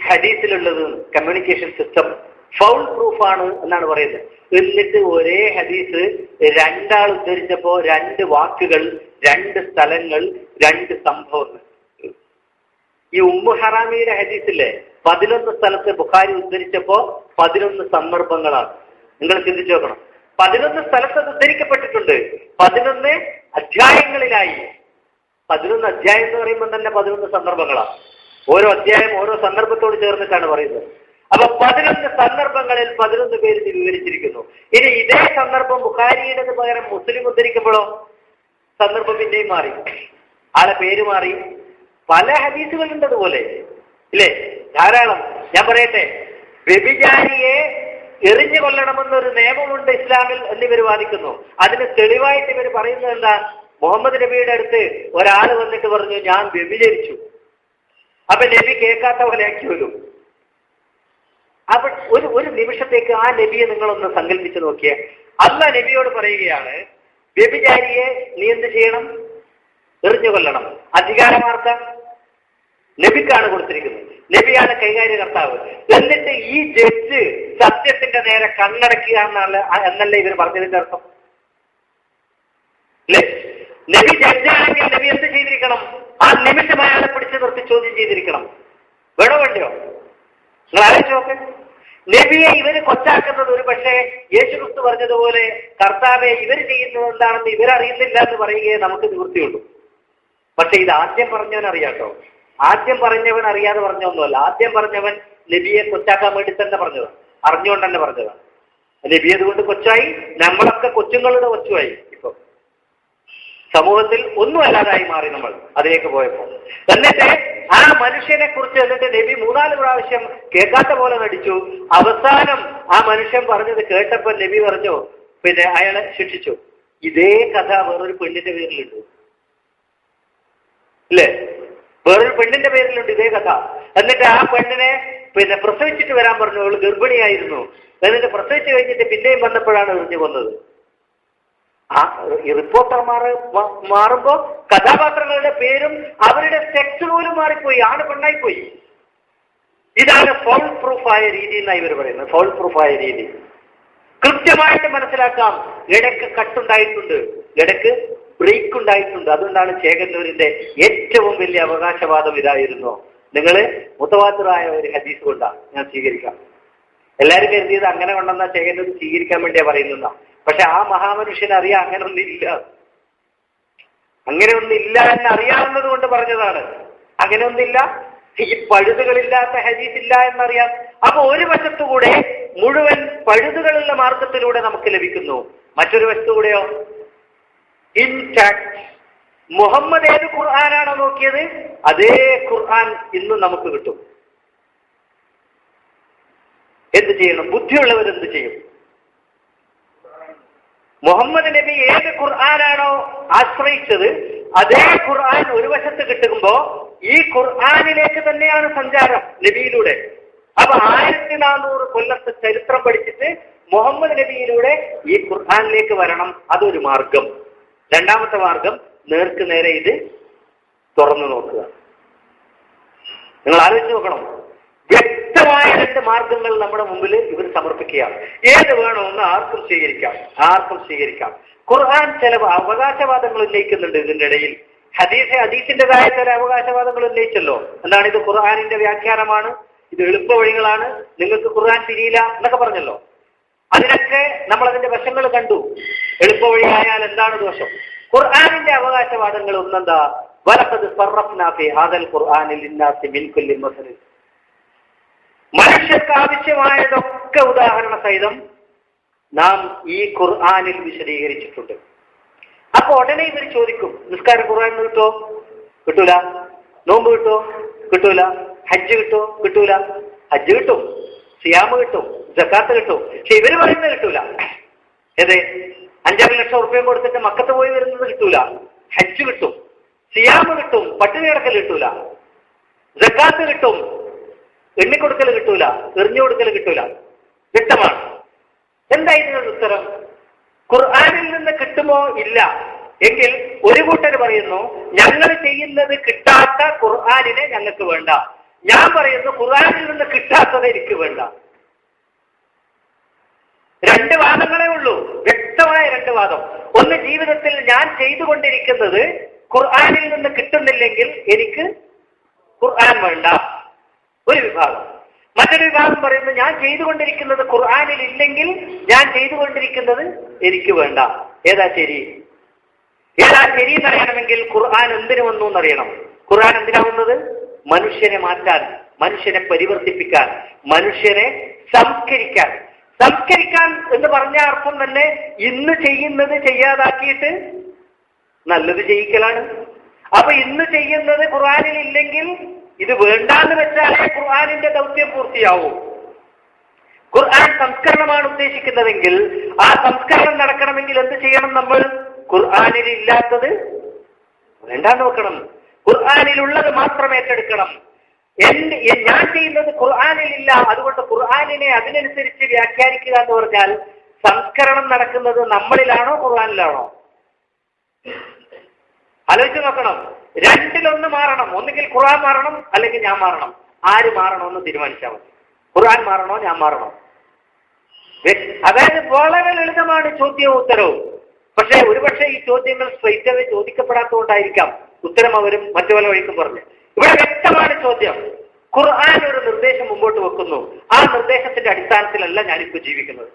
ഹദീസിലുള്ളത്. കമ്മ്യൂണിക്കേഷൻ സിസ്റ്റം ഫൗൾ പ്രൂഫാണ് എന്നാണ് പറയുന്നത്. എന്നിട്ട് ഒരേ ഹദീസ് രണ്ടാൾ ഉദ്ധരിച്ചപ്പോ രണ്ട് വാക്കുകൾ, രണ്ട് സ്ഥലങ്ങൾ, രണ്ട് സംഭവങ്ങൾ. ഈ ഉമ്മു ഹറാമിയുടെ ഹദീസില്ലേ, 11 സ്ഥലത്ത് ബുഖാരി ഉദ്ധരിച്ചപ്പോ 11 സന്ദർഭങ്ങളാണ്. നിങ്ങൾ ചിന്തിച്ചു നോക്കണം. 11 സ്ഥലത്ത് അത് ഉദ്ധരിക്കപ്പെട്ടിട്ടുണ്ട്, 11 അധ്യായങ്ങളിലായി. 11 അധ്യായം എന്ന് പറയുമ്പോൾ തന്നെ 11 സന്ദർഭങ്ങളാണ്. ഓരോ അധ്യായം ഓരോ സന്ദർഭത്തോട് ചേർന്നിട്ടാണ് പറയുന്നത്. അപ്പൊ 11 സന്ദർഭങ്ങളിൽ 11 പേര് വിവരിച്ചിരിക്കുന്നു. ഇനി ഇതേ സന്ദർഭം ബുഖാരിയുടെ പകരം മുസ്ലിം ഉദ്ധരിക്കുമ്പോഴോ സന്ദർഭം പിന്നെയും മാറി, ആളെ പേര് മാറി. പല ഹദീസുകളുണ്ട് അതുപോലെ, ഇല്ലേ? ധാരാളം. ഞാൻ പറയട്ടെ, വ്യഭിചാരിയെ എറിഞ്ഞു കൊല്ലണമെന്നൊരു നിയമമുണ്ട് ഇസ്ലാമിൽ എന്നിവർ വാദിക്കുന്നു. അതിന് തെളിവായിട്ട് ഇവർ പറയുന്നത് എന്താ? മുഹമ്മദ് നബിയുടെ അടുത്ത് ഒരാൾ വന്നിട്ട് പറഞ്ഞു, ഞാൻ വ്യഭിചരിച്ചു. അപ്പൊ നബി കേൾക്കാത്ത പോലെ ആക്കി വരും. അപ്പൊ ഒരു നിമിഷത്തേക്ക് ആ നബിയെ നിങ്ങളൊന്ന് സങ്കല്പിച്ച് നോക്കിയേ. അല്ലാഹ് നബിയോട് പറയുകയാണ്, വ്യഭിചാരിയെ നീ എന്ത് ചെയ്യണം? എറിഞ്ഞു കൊല്ലണം. അധികാരമാർക്ക? നബിക്കാണ് കൊടുത്തിരിക്കുന്നത്. നബിയാണ് കൈകാര്യകർത്താവ്. എന്നിട്ട് ഈ ജഡ്ജ് സത്യത്തിന്റെ നേരെ കണ്ണടക്കുക എന്നല്ലേ ഇവർ പറഞ്ഞതിന്റെ അർത്ഥം? അല്ലേ? നബി ജഡ്ജാണെങ്കിൽ നബി എന്ത് ചെയ്തിരിക്കണം? ആ നിമിഷം അയാളെ പിടിച്ചു നിർത്തി ചോദ്യം ചെയ്തിരിക്കണം. വേണോ വേണ്ടയോ? നിങ്ങൾ ആലോചിച്ച് നോക്ക്. നബിയെ ഇവര് കൊച്ചാക്കുന്നത് ഒരു പക്ഷേ യേശുക്രിസ്തു പറഞ്ഞതുപോലെ, കർത്താവെ ഇവർ ചെയ്യുന്നത് എന്താണെന്ന് ഇവരറിയുന്നില്ല എന്ന് പറയുകയെ നമുക്ക് നിവൃത്തിയുള്ളൂ. പക്ഷെ ഇത് ആദ്യം പറഞ്ഞവൻ അറിയാട്ടോ. ആദ്യം പറഞ്ഞവൻ അറിയാതെ പറഞ്ഞൊന്നുമല്ല. ആദ്യം പറഞ്ഞവൻ നബിയെ കൊച്ചാക്കാൻ വേണ്ടി തന്നെ പറഞ്ഞതാണ്, അറിഞ്ഞുകൊണ്ട് തന്നെ പറഞ്ഞതാണ്. നബി അതുകൊണ്ട് കൊച്ചായി, നമ്മളൊക്കെ കൊച്ചുങ്ങളുടെ കൊച്ചുമായി. ഇപ്പൊ സമൂഹത്തിൽ ഒന്നും അല്ലാതായി മാറി നമ്മൾ അതിലേക്ക് പോയപ്പോ. എന്നിട്ട് ആ മനുഷ്യനെ കുറിച്ച് എന്നിട്ട് നബി 3-4 പ്രാവശ്യം കേൾക്കാത്ത പോലെ നടിച്ചു. അവസാനം ആ മനുഷ്യൻ പറഞ്ഞത് കേട്ടപ്പോൾ നബി പറഞ്ഞു, പിന്നെ അയാളെ ശിക്ഷിച്ചു. ഇതേ കഥ വേറൊരു പെണ്ണിന്റെ പേരിലുണ്ട്, ഇല്ലേ? വേറൊരു പെണ്ണിന്റെ പേരിലുണ്ട് ഇതേ കഥ. എന്നിട്ട് ആ പെണ്ണിനെ പിന്നെ പ്രസവിച്ചിട്ട് വരാൻ പറഞ്ഞു. അവൾ ഗർഭിണിയായിരുന്നു. എന്നിട്ട് പ്രസവിച്ചു കഴിഞ്ഞിട്ട് പിന്നെയും വന്നപ്പോഴാണ് എറിഞ്ഞു കൊന്നത്. ആ ഈ റിപ്പോർട്ടർമാർ മാറുമ്പോ കഥാപാത്രങ്ങളുടെ പേരും അവരുടെ സെക്സ് പോലും മാറിപ്പോയി, ആണ് പെണ്ണായി പോയി. ഇതാണ് ഫോൾ പ്രൂഫായ രീതി എന്നാണ് ഇവർ പറയുന്നത്. ഫോൾ പ്രൂഫായ രീതി കൃത്യമായിട്ട് മനസ്സിലാക്കാം. ഇടയ്ക്ക് കട്ടുണ്ടായിട്ടുണ്ട്, ഇടയ്ക്ക് ബ്രേക്ക് ഉണ്ടായിട്ടുണ്ട്. അതുകൊണ്ടാണ് ചേകന്നൂരിന്റെ ഏറ്റവും വലിയ അവകാശവാദം ഇതായിരുന്നു, നിങ്ങൾ മുത്തവാത്തിറായ ഒരു ഹദീസ് കൊണ്ടാണ് ഞാൻ സ്വീകരിക്കാം. എല്ലാവരും കരുതിയത് അങ്ങനെ കൊണ്ടെന്നാ ചേകന്നൂർ സ്വീകരിക്കാൻ വേണ്ടിയാ പറയുന്ന. പക്ഷെ ആ മഹാമനുഷ്യൻ അറിയാം അങ്ങനെ ഒന്നില്ല, അങ്ങനെ ഒന്നില്ല എന്ന് അറിയാവുന്നത് കൊണ്ട് പറഞ്ഞതാണ്. അങ്ങനെ ഒന്നില്ല, ഈ പഴുതുകളില്ലാത്ത ഹദീസ് ഇല്ല എന്നറിയാം. അപ്പൊ ഒരു വശത്തുകൂടെ മുഴുവൻ പഴുതുകളുള്ള മാർഗത്തിലൂടെ നമുക്ക് ലഭിക്കുന്നു, മറ്റൊരു വശത്തുകൂടെയോ ഇൻടാക്ട്. മുഹമ്മദ് ഏത് ഖുർആനാണോ നോക്കിയത് അതേ ഖുർആൻ ഇന്നും നമുക്ക് കിട്ടും. എന്ത് ചെയ്യണം? ബുദ്ധിയുള്ളവർ എന്ത് ചെയ്യും? മുഹമ്മദ് നബി ഏത് ഖുർആനാണോ ആശ്രയിച്ചത് അതേ ഖുർആൻ ഒരു വശത്ത് കിട്ടുമ്പോ ഈ ഖുർആനിലേക്ക് തന്നെയാണ് സഞ്ചാരം നബിയിലൂടെ. അപ്പൊ 1400 കൊല്ലത്തെ ചരിത്രം പഠിച്ചിട്ട് മുഹമ്മദ് നബിയിലൂടെ ഈ ഖുർആനിലേക്ക് വരണം. അതൊരു മാർഗം. രണ്ടാമത്തെ മാർഗം നേർക്ക് നേരെ ഇത് തുറന്നു നോക്കുക. നിങ്ങൾ ആലോചിച്ച് നോക്കണം. വ്യക്തമായ 2 മാർഗങ്ങൾ നമ്മുടെ മുമ്പിൽ ഇവർ സമർപ്പിക്കുകയാണ്. ഏത് വേണമെന്ന് ആർക്കും സ്വീകരിക്കാം, ആർക്കും സ്വീകരിക്കാം. ഖുർആൻ ചില അവകാശവാദങ്ങൾ ഉന്നയിക്കുന്നുണ്ട് ഇതിന്റെ ഇടയിൽ. ഹദീസിന്റേതായ ചില അവകാശവാദങ്ങൾ ഉന്നയിച്ചല്ലോ. എന്താണ്? ഇത് ഖുർആനിന്റെ വ്യാഖ്യാനമാണ്, ഇത് എളുപ്പ വഴികളാണ്, നിങ്ങൾക്ക് ഖുർആൻ തിരിയില്ല എന്നൊക്കെ പറഞ്ഞല്ലോ. അതിനൊക്കെ നമ്മൾ അതിന്റെ വശങ്ങൾ കണ്ടു. എളുപ്പ വഴിയായാൽ എന്താണ് ദോഷം? ഖുർആനിന്റെ അവകാശവാദങ്ങൾ ഒന്നെന്താ? വലഖദ് സർറഫ്നാ ഫീ ഹാദൽ ഖുർആനി ലിന്നാസി മിൻ കുല്ലി മസൽ. മനുഷ്യർക്ക് ആവശ്യമായതൊക്കെ ഉദാഹരണ സഹിതം നാം ഈ ഖുർആനിൽ വിശദീകരിച്ചിട്ടുണ്ട്. അപ്പൊ ഉടനെ ഇവർ ചോദിക്കും, നിസ്കാരം ഖുർആനിൽ കിട്ടോ? കിട്ടൂല. നോമ്പ് കിട്ടോ? കിട്ടൂല. ഹജ്ജ് കിട്ടോ? കിട്ടൂല. ഹജ്ജ് കിട്ടും, സിയാമ് കിട്ടും, സക്കാത്ത് കിട്ടും. പക്ഷെ ഇവര് പറയുന്നത് കിട്ടൂല. ഏത്? 5-6 ലക്ഷം റുപ്യ കൊടുത്തിട്ട് മക്കത്ത് പോയി വരുന്നത് കിട്ടൂല. ഹജ്ജ് കിട്ടും, സിയാമ് കിട്ടും, പട്ടിണി കിടക്കൽ കിട്ടൂല, സക്കാത്ത് കിട്ടും, എണ്ണിക്കൊടുക്കൽ കിട്ടൂല, എറിഞ്ഞു കൊടുക്കൽ കിട്ടൂല. വ്യക്തമാണ്. എന്തായിരുന്നു ഉത്തരം? ഖുർആനിൽ നിന്ന് കിട്ടുമോ? ഇല്ല. എങ്കിൽ ഒരു കൂട്ടർ പറയുന്നു, ഞങ്ങൾ ചെയ്യുന്നത് കിട്ടാത്ത ഖുർആനിനെ ഞങ്ങൾക്ക് വേണ്ട. ഞാൻ പറയുന്നു, ഖുർആനിൽ നിന്ന് കിട്ടാത്തത് എനിക്ക് വേണ്ട. 2 വാദങ്ങളേ ഉള്ളൂ, വ്യക്തമായ 2 വാദം. ഒന്ന്, ജീവിതത്തിൽ ഞാൻ ചെയ്തുകൊണ്ടിരിക്കുന്നത് ഖുർആനിൽ നിന്ന് കിട്ടുന്നില്ലെങ്കിൽ എനിക്ക് ഖുർആൻ വേണ്ട, ഒരു വിഭാഗം. മറ്റൊരു വിഭാഗം പറയുന്നു, ഞാൻ ചെയ്തുകൊണ്ടിരിക്കുന്നത് ഖുർആനിൽ ഇല്ലെങ്കിൽ ഞാൻ ചെയ്തുകൊണ്ടിരിക്കുന്നത് എനിക്ക് വേണ്ട. ഏതാ ശരി? ഏതാ ശരി എന്നറിയണമെങ്കിൽ ഖുർആൻ എന്തിനു വന്നു എന്നറിയണം. ഖുർആൻ എന്തിനാ വന്നത്? മനുഷ്യനെ മാറ്റാൻ, മനുഷ്യനെ പരിവർത്തിപ്പിക്കാൻ, മനുഷ്യനെ സംസ്കരിക്കാൻ. സംസ്കരിക്കാൻ എന്ന് പറഞ്ഞ അർത്ഥം തന്നെ ഇന്ന് ചെയ്യുന്നത് ചെയ്യാതാക്കിയിട്ട് നല്ലത് ചെയ്യിക്കലാണ്. അപ്പൊ ഇന്ന് ചെയ്യുന്നത് ഖുർആനിൽ ഇല്ലെങ്കിൽ ഇത് വേണ്ടാന്ന് വെച്ചാലേ ഖുർആനിന്റെ ദൗത്യം പൂർത്തിയാവൂ. ഖുർആൻ സംസ്കരണമാണ് ഉദ്ദേശിക്കുന്നതെങ്കിൽ ആ സംസ്കരണം നടക്കണമെങ്കിൽ എന്ത് ചെയ്യണം? നമ്മൾ ഖുർആനിൽ ഇല്ലാത്തത് വേണ്ടാന്ന് നോക്കണം, ഖുർആനിലുള്ളത് മാത്രം ഏറ്റെടുക്കണം. ഞാൻ ചെയ്യുന്നത് ഖുർആനിലില്ല, അതുകൊണ്ട് ഖുർആനിനെ അതിനനുസരിച്ച് വ്യാഖ്യാനിക്കുക എന്ന് പറഞ്ഞാൽ സംസ്കരണം നടക്കുന്നത് നമ്മളിലാണോ ഖുർആനിലാണോ? ആലോചിച്ച് നോക്കണം. 2-1 മാറണം. ഒന്നുകിൽ ഖുർആൻ മാറണം, അല്ലെങ്കിൽ ഞാൻ മാറണം. ആര് മാറണമെന്ന് തീരുമാനിച്ചാൽ മതി. ഖുർആൻ മാറണോ, ഞാൻ മാറണോ? അതായത് വളരെ ലളിതമാണ് ചോദ്യവും ഉത്തരവും. പക്ഷേ ഒരുപക്ഷെ ഈ ചോദ്യങ്ങൾ സ്ട്രൈറ്റ് അവേ ചോദിക്കപ്പെടാത്തതുകൊണ്ടായിരിക്കാം ഉത്തരം അവരും മറ്റു പല വഴിക്കും പറഞ്ഞു. ഇവിടെ വ്യക്തമാണ് ചോദ്യം. ഖുർആൻ ഒരു നിർദ്ദേശം മുമ്പോട്ട് വെക്കുന്നു. ആ നിർദ്ദേശത്തിന്റെ അടിസ്ഥാനത്തിലല്ല ഞാനിപ്പോൾ ജീവിക്കുന്നത്.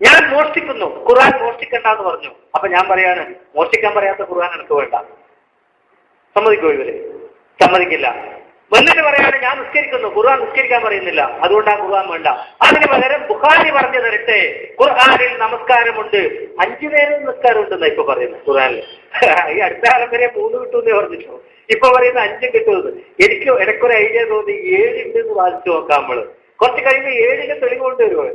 ഞാൻ മോഷ്ടിക്കുന്നു, ഖുർആൻ മോഷ്ടിക്കണ്ട എന്ന് പറഞ്ഞു. അപ്പൊ ഞാൻ പറയാണ്, മോഷ്ടിക്കാൻ പറയാത്ത ഖുർആൻ എനിക്ക് വേണ്ട. സമ്മതിക്കുമോ ഇവര്? സമ്മതിക്കില്ല. വന്നിട്ട് പറയാണ് ഞാൻ നിസ്കരിക്കുന്നു, ഖുർആൻ നിസ്കരിക്കാൻ പറയുന്നില്ല, അതുകൊണ്ട് ആ ഖുർആൻ വേണ്ട. അതിന് പകരം ബുഖാരി പറഞ്ഞു തരട്ടെ, ഖുർആനിൽ നമസ്കാരമുണ്ട്, 5 നേരം നിസ്കാരം ഉണ്ടെന്നാ ഇപ്പൊ പറയുന്നത് ഖുർആനിൽ. ഈ അടുത്ത കാലം വരെ 3 കിട്ടുമെന്നേ പറഞ്ഞിട്ടു, ഇപ്പൊ പറയുന്ന 5 കിട്ടുമെന്ന്. എനിക്ക് ഇടയ്ക്കൊരു ഐഡിയ തോന്നി 7 ഉണ്ട് എന്ന് വാദിച്ചു നോക്കാം നമ്മള്. കുറച്ച് കഴിയുമ്പോൾ 7ന് തെളിവ് കൊണ്ടുവരുമോ?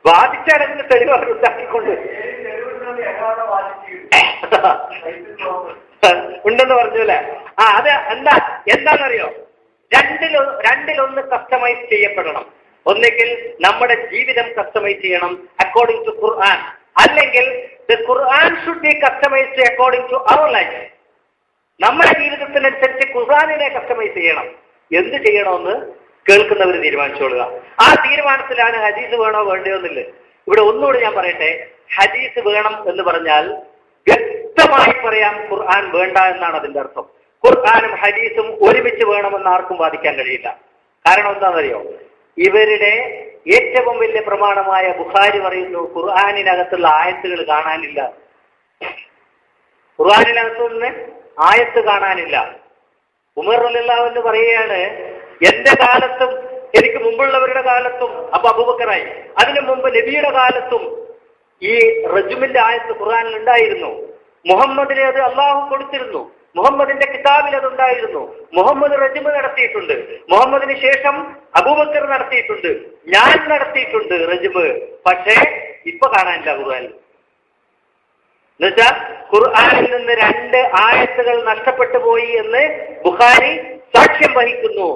വാദിച്ചാൽ അതിന് തെളിവ് അവർ ഉണ്ടാക്കിക്കൊണ്ട് ഉണ്ടെന്ന് പറഞ്ഞു അല്ലേ? അത് എന്താണെന്നറിയോ? രണ്ടിലൊന്ന് കസ്റ്റമൈസ് ചെയ്യപ്പെടണം. ഒന്നെങ്കിൽ നമ്മുടെ ജീവിതം കസ്റ്റമൈസ് ചെയ്യണം അക്കോർഡിംഗ് ടു ഖുർആൻ, അല്ലെങ്കിൽ the Quran should be customised according to our life. നമ്മുടെ ജീവിതത്തിനനുസരിച്ച് ഖുർആനിനെ കസ്റ്റമൈസ് ചെയ്യണം. എന്ത് ചെയ്യണമെന്ന് കേൾക്കുന്നവർ തീരുമാനിച്ചോളുക. ആ തീരുമാനത്തിലാണ് ഹദീസ് വേണോ വേണ്ടയോ എന്നില്ല. ഇവിടെ ഒന്നുകൂടി ഞാൻ പറയട്ടെ, ഹദീസ് വേണം എന്ന് പറഞ്ഞാൽ വ്യക്തമായി പറയാം ഖുർആൻ വേണ്ട എന്നാണ് അതിന്റെ അർത്ഥം. ഖുർആനും ഹദീസും ഒരുമിച്ച് വേണമെന്ന് ആർക്കും വാദിക്കാൻ കഴിയില്ല. കാരണം എന്താണെന്നറിയോ? ഇവരുടെ ഏറ്റവും വലിയ പ്രമാണമായ ബുഖാരി പറയുന്നു ഖുർആനിനകത്തുള്ള ആയത്തുകൾ കാണാനില്ല. ഖുർആനിനകത്തുനിന്ന് ആയത്ത് കാണാനില്ല. ഉമർ റളിയല്ലാഹു അൻഹു പറയുകയാണ്, എന്റെ കാലത്തും എനിക്ക് മുമ്പുള്ളവരുടെ കാലത്തും, അപ്പൊ അബൂബക്കറായി, അതിനു മുമ്പ് നബിയുടെ കാലത്തും ഈ റജുമിന്റെ ആയത്ത് ഖുർആനിൽ ഉണ്ടായിരുന്നു. മുഹമ്മദിനെ അത് അള്ളാഹു കൊടുത്തിരുന്നു. മുഹമ്മദിന്റെ കിതാബിൽ അതുണ്ടായിരുന്നു. മുഹമ്മദ് റജുമ് നടത്തിയിട്ടുണ്ട്. മുഹമ്മദിന് ശേഷം അബൂബക്കർ നടത്തിയിട്ടുണ്ട്. ഞാൻ നടത്തിയിട്ടുണ്ട് റജുമ്. പക്ഷേ ഇപ്പൊ കാണാനില്ല ഖുർആനിൽ. എന്നുവെച്ചാൽ ഖുർആനിൽ നിന്ന് 2 ആയത്തുകൾ നഷ്ടപ്പെട്ടു പോയി എന്ന് ബുഖാരി സാക്ഷ്യം വഹിക്കുന്നു.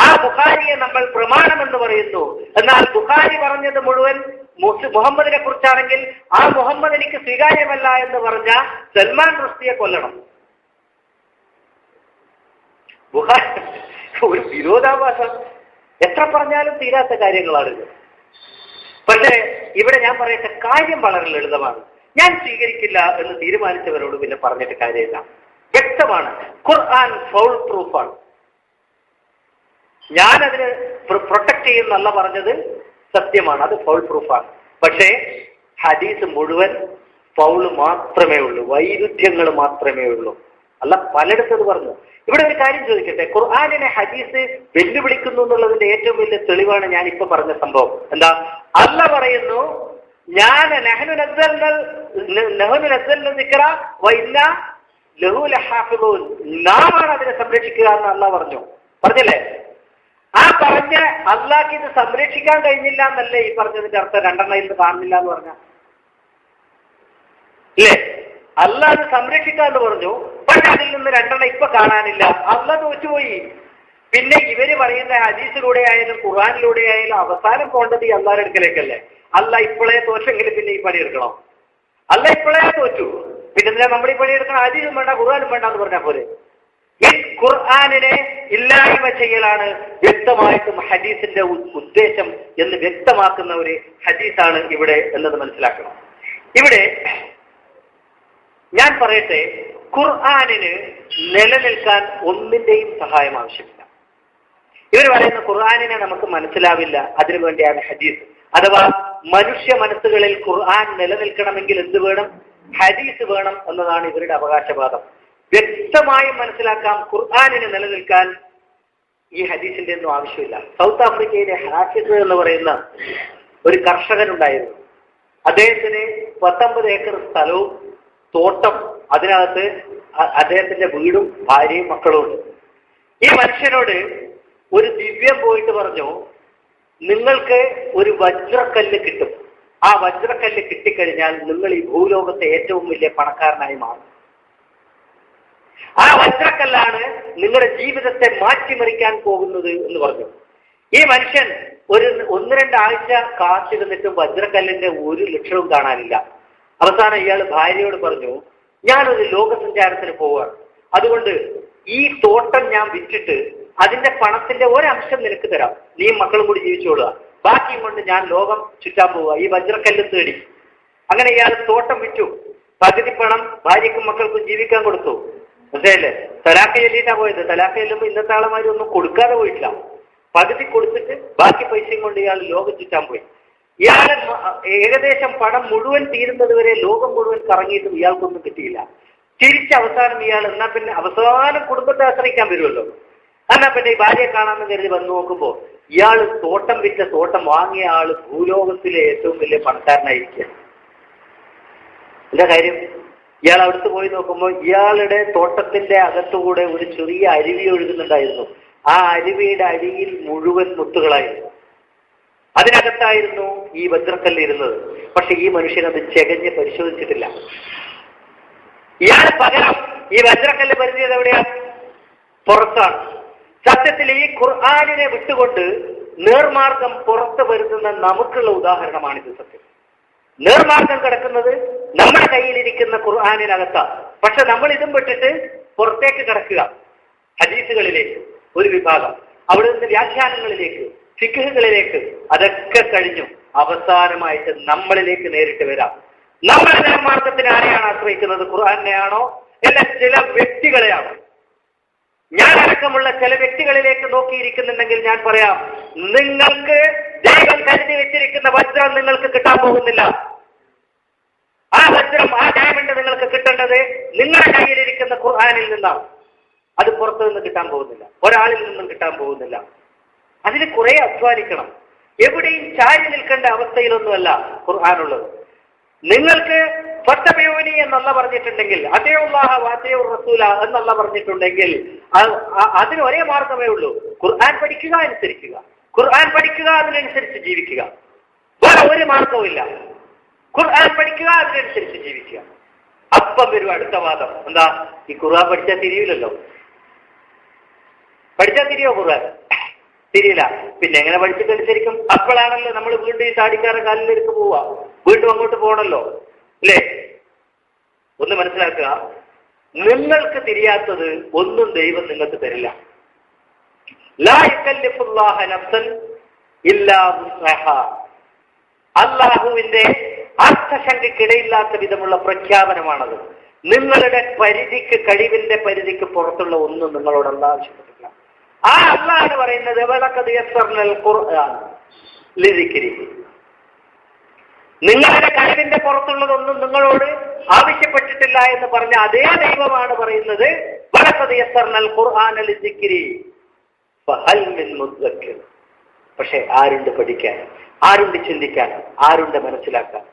ആ ബുഖാരിയെ നമ്മൾ പ്രമാണം എന്ന് പറയുന്നു. എന്നാൽ ബുഖാരി പറഞ്ഞത് മുഴുവൻ മുഹമ്മദിനെ കുറിച്ചാണെങ്കിൽ ആ മുഹമ്മദ് എനിക്ക് സ്വീകാര്യമല്ല എന്ന് പറഞ്ഞ സൽമാൻ റുഷ്ദിയെ കൊല്ലണം. ബുഖാരി ഒരു വിരോധാഭാസം. എത്ര പറഞ്ഞാലും തീരാത്ത കാര്യങ്ങളാണിത്. പക്ഷേ ഇവിടെ ഞാൻ പറയട്ടെ, കാര്യം വളരെ ലളിതമാണ്. ഞാൻ സ്വീകരിക്കില്ല എന്ന് തീരുമാനിച്ചവരോട് പിന്നെ പറഞ്ഞിട്ട് കാര്യമില്ല. വ്യക്തമാണ്, ഖുർആൻ ഫൗൾ പ്രൂഫാണ്. ഞാനതിന് പ്രൊട്ടക്ട് ചെയ്യുന്നല്ല പറഞ്ഞത്, സത്യമാണ്, അത് ഫൗൾ പ്രൂഫാണ്. പക്ഷേ ഹദീസ് മുഴുവൻ ഫൗള് മാത്രമേ ഉള്ളൂ, വൈരുദ്ധ്യങ്ങൾ മാത്രമേ ഉള്ളൂ. അല്ല പലയിടത്തത് പറഞ്ഞു. ഇവിടെ ഒരു കാര്യം ചോദിക്കട്ടെ, ഖുർആനിനെ ഹദീസ് വെല്ലുവിളിക്കുന്നു എന്നുള്ളതിന്റെ ഏറ്റവും വലിയ തെളിവാണ് ഞാൻ ഇപ്പൊ പറഞ്ഞ സംഭവം. എന്താ? അല്ല പറയുന്നു, ഞാൻ നാമാണ് അതിനെ സംരക്ഷിക്കുക എന്ന് അല്ലാഹ് പറഞ്ഞില്ലേ? ആ പറഞ്ഞ അള്ളാഹ്ക്ക് ഇത് സംരക്ഷിക്കാൻ കഴിഞ്ഞില്ല എന്നല്ലേ ഈ പറഞ്ഞതിന്റെ അർത്ഥം? 2 ഇത് കാണുന്നില്ല എന്ന് പറഞ്ഞ ഇല്ലേ? അള്ളാഹ് അത് സംരക്ഷിക്കാന്ന് പറഞ്ഞു, പക്ഷെ അതിൽ നിന്ന് 2 ഇപ്പൊ കാണാനില്ല. അള്ളാഹ് തോറ്റുപോയി. പിന്നെ ഇവര് പറയുന്ന ഹദീസിലൂടെ ആയാലും ഖുർആനിലൂടെ ആയാലും അവസാനം പോകേണ്ടത് ഈ അള്ളാഹുടെ അടുക്കലേക്കല്ലേ? അള്ളാഹ് ഇപ്പോഴേ തോറ്റെങ്കിൽ പിന്നെ ഈ പണി എടുക്കണം. അള്ളാഹ് ഇപ്പോഴേ തോറ്റു, പിന്നെ നമ്മൾ ഈ പണി എടുക്കണം. ഹദീസും വേണ്ട ഖുർആനും വേണ്ട എന്ന് പറഞ്ഞാൽ പോലെ. ഈ ഖുർആനിനെ ഇല്ലായ്മ ചെയ്യലാണ് വ്യക്തമായിട്ടും ഹദീസിന്റെ ഉദ്ദേശം എന്ന് വ്യക്തമാക്കുന്ന ഒരു ഹദീസാണ് ഇവിടെ എന്നത് മനസ്സിലാക്കണം. ഇവിടെ ഞാൻ പറയട്ടെ, ഖുർആനിന് നിലനിൽക്കാൻ ഒന്നിന്റെയും സഹായം ആവശ്യമില്ല. ഇവർ പറയുന്ന ഖുർആനിനെ നമുക്ക് മനസ്സിലാവില്ല, അതിനു വേണ്ടിയാണ് ഹദീസ്. അഥവാ മനുഷ്യ മനസ്സുകളിൽ ഖുർആൻ നിലനിൽക്കണമെങ്കിൽ എന്ത് വേണം? ഹദീസ് വേണം എന്നതാണ് ഇവരുടെ അവകാശവാദം. വ്യക്തമായും മനസ്സിലാക്കാം, ഖുർആനിന് നിലനിൽക്കാൻ ഈ ഹദീസിന്റെ ഒന്നും ആവശ്യമില്ല. സൗത്ത് ആഫ്രിക്കയിലെ ഹാഫിസ് എന്ന് പറയുന്ന ഒരു കർഷകനുണ്ടായിരുന്നു. അദ്ദേഹത്തിന് 19 ഏക്കർ സ്ഥലവും തോട്ടം, അതിനകത്ത് അദ്ദേഹത്തിന്റെ വീടും ഭാര്യയും മക്കളും ഉണ്ട്. ഈ മനുഷ്യനോട് ഒരു ദിവ്യം പോയിട്ട് പറഞ്ഞു, നിങ്ങൾക്ക് ഒരു വജ്രക്കല്ല് കിട്ടും. ആ വജ്രക്കല്ല് കിട്ടിക്കഴിഞ്ഞാൽ നിങ്ങൾ ഈ ഭൂലോകത്തെ ഏറ്റവും വലിയ പണക്കാരനായി മാറും. ആ വജ്രക്കല്ലാണ് നിങ്ങളുടെ ജീവിതത്തെ മാറ്റിമറിക്കാൻ പോകുന്നത് എന്ന് പറഞ്ഞു. ഈ മനുഷ്യൻ ഒരു 1-2 ആഴ്ച കാത്തിരുന്നിട്ടും വജ്രക്കല്ലിന്റെ 1 ലക്ഷവും കാണാനില്ല. അവസാനം ഇയാൾ ഭാര്യയോട് പറഞ്ഞു, ഞാനൊരു ലോകസഞ്ചാരത്തിന് പോവുകയാണ്, അതുകൊണ്ട് ഈ തോട്ടം ഞാൻ വിറ്റിട്ട് അതിന്റെ പണത്തിന്റെ ഒരംശം നിനക്ക് തരാം, നീ മക്കളും കൂടി ജീവിച്ചോളുക, ബാക്കിയും കൊണ്ട് ഞാൻ ലോകം ചുറ്റാൻ പോവുക, ഈ വജ്രക്കല്ല് തേടി. അങ്ങനെ ഇയാൾ തോട്ടം വിറ്റു. പകുതി പണം ഭാര്യക്കും മക്കൾക്കും ജീവിക്കാൻ കൊടുത്തു. മനസ്സിലായില്ലേ? തലാഖ് ചൊല്ലിയിട്ടാ പോയത്. തലാഖ് ചെല്ലുമ്പോൾ ഇന്നത്തെ ആളുമാര് ഒന്നും കൊടുക്കാതെ പോയിട്ടില്ല. പകുതി കൊടുത്തിട്ട് ബാക്കി പൈസയും കൊണ്ട് ഇയാൾ ലോകം ചുറ്റാൻ പോയി. ഇയാളെ ഏകദേശം പണം മുഴുവൻ തീരുന്നത് വരെ ലോകം മുഴുവൻ കറങ്ങിയിട്ടും ഇയാൾക്കൊന്നും കിട്ടിയില്ല. തിരിച്ചവസാനം ഇയാൾ എന്നാ പിന്നെ അവസാനം കുടുംബത്തെ ആശ്രയിക്കാൻ വരുമല്ലോ. എന്നാ പിന്നെ ഈ ഭാര്യയെ കാണാമെന്ന് കരുതി വന്നു നോക്കുമ്പോ ഇയാൾ തോട്ടം വിറ്റ തോട്ടം വാങ്ങിയ ആള് ഭൂലോകത്തിലെ ഏറ്റവും വലിയ പണക്കാരനായിരിക്കുക. എന്താ കാര്യം? ഇയാൾ അവിടുത്തെ പോയി നോക്കുമ്പോൾ ഇയാളുടെ തോട്ടത്തിന്റെ അകത്തുകൂടെ ഒരു ചെറിയ അരുവി ഒഴുകുന്നുണ്ടായിരുന്നു. ആ അരുവിയുടെ അടിയിൽ മുഴുവൻ മുത്തുകളായിരുന്നു. അതിനകത്തായിരുന്നു ഈ വജ്രക്കല്ല് ഇരുന്നത്. പക്ഷെ ഈ മനുഷ്യൻ അത് ചെകഞ്ഞ് പരിശോധിച്ചിട്ടില്ല. ഇയാൾ പകരം ഈ വജ്രക്കല്ല് പരിചയത് എവിടെയാ? പുറത്താണ്. സത്യത്തിൽ ഈ ഖുർആനിനെ വിട്ടുകൊണ്ട് നേർമാർഗം പുറത്ത് വരുത്തുന്ന നമുക്കുള്ള ഉദാഹരണമാണിത്. സത്യം നേർമാർഗം കിടക്കുന്നത് നമ്മുടെ കയ്യിലിരിക്കുന്ന ഖുർആനിനകത്താണ്. പക്ഷെ നമ്മൾ ഇതും വിട്ടിട്ട് പുറത്തേക്ക് കിടക്കുക, ഹദീസുകളിലേക്ക് ഒരു വിഭാഗം, അവിടെ നിന്ന് വ്യാഖ്യാനങ്ങളിലേക്ക്, ഫിഖ്ഹുകളിലേക്ക്. അതൊക്കെ കഴിഞ്ഞു അവസാനമായിട്ട് നമ്മളിലേക്ക് നേരിട്ട് വരാം. നമ്മുടെ നേർമാർഗത്തിന് ആരെയാണ് ആശ്രയിക്കുന്നത്? ഖുർആനെയാണോ അല്ല ചില വ്യക്തികളെയാണോ? ഞാൻ അടക്കമുള്ള ചില വ്യക്തികളിലേക്ക് നോക്കിയിരിക്കുന്നുണ്ടെങ്കിൽ ഞാൻ പറയാം, നിങ്ങൾക്ക് ദൈവം കരുതി വെച്ചിരിക്കുന്ന വജ്രം നിങ്ങൾക്ക് കിട്ടാൻ പോകുന്നില്ല. ആ വജ്രം, ആ ഡയമണ്ട് നിങ്ങൾക്ക് കിട്ടേണ്ടത് നിങ്ങളുടെ കയ്യിലിരിക്കുന്ന ഖുർആനിൽ നിന്നാണ്. അത് പുറത്തു നിന്ന് കിട്ടാൻ പോകുന്നില്ല, ഒരാളിൽ നിന്നും കിട്ടാൻ പോകുന്നില്ല. അതിന് കുറെ അധ്വാനിക്കണം. എവിടെയും ചാരി നിൽക്കേണ്ട അവസ്ഥയിലൊന്നുമല്ല ഖുർആനുള്ളത്. നിങ്ങൾക്ക് ഫത്തബിഊനി എന്നല്ല പറഞ്ഞിട്ടുണ്ടെങ്കിൽ, അത്തിഉല്ലാഹ വഅത്തിഉർ റസൂല എന്നല്ല പറഞ്ഞിട്ടുണ്ടെങ്കിൽ അതിന് ഒരേ മാർഗമേ ഉള്ളൂ. ഖുർആൻ പഠിക്കുക, അനുസരിക്കുക. ഖുർആൻ പഠിക്കുക, അതിനനുസരിച്ച് ജീവിക്കുക. വേറെ ഒരു മാർഗവും ഇല്ല. ഖുർആൻ പഠിക്കുക, അതിനനുസരിച്ച് ജീവിക്കുക. അപ്പം വരും അടുത്ത വാദം. എന്താ? ഈ ഖുർആൻ പഠിച്ചാൽ തിരിയില്ലല്ലോ. പഠിച്ചാൽ തിരിയോ? ഖുർആൻ തിരിയില്ല. പിന്നെ എങ്ങനെ പഠിച്ചിട്ടനുസരിക്കും? അപ്പോഴാണല്ലോ നമ്മൾ വീണ്ടും ഈ താടിക്കാരുടെ കാലിലേക്ക് പോവുക. വീണ്ടും അങ്ങോട്ട് പോകണല്ലോ, അല്ലേ? ഒന്ന് മനസ്സിലാക്കുക, നിങ്ങൾക്ക് തിരിയാത്തത് ഒന്നും ദൈവം നിങ്ങൾക്ക് തരില്ല. ലാ യുകല്ലിഫുല്ലാഹ നഫ്സൻ ഇല്ലാ വുസ്അഹാ. അല്ലാഹുവിന്റെ അർത്ഥശങ്കയ്ക്കിടയില്ലാത്ത വിധമുള്ള പ്രഖ്യാപനമാണത്. നിങ്ങളുടെ പരിധിക്ക്, കഴിവിന്റെ പരിധിക്ക് പുറത്തുള്ള ഒന്നും നിങ്ങളോട് അല്ലാഹ് ആവശ്യപ്പെട്ടില്ല. ആ അല്ലാഹ് പറയുന്നത് വലഖദ് യസ്സർനൽ ഖുർആൻ ലിദിക്രി. നിങ്ങളുടെ കഴിവിന്റെ പുറത്തുള്ളതൊന്നും നിങ്ങളോട് ആവശ്യപ്പെട്ടിട്ടില്ല എന്ന് പറഞ്ഞ അതേ ദൈവമാണ് പറയുന്നത് വലഖദ് യസ്സർനൽ ഖുർആന ലിദിക്രി ഫഹൽ മിൻ മുദ്ദക്കിർ. പക്ഷെ ആരുണ്ട് പഠിക്കാൻ? ആരുണ്ട് ചിന്തിക്കാൻ? ആരുണ്ട് മനസ്സിലാക്കാൻ?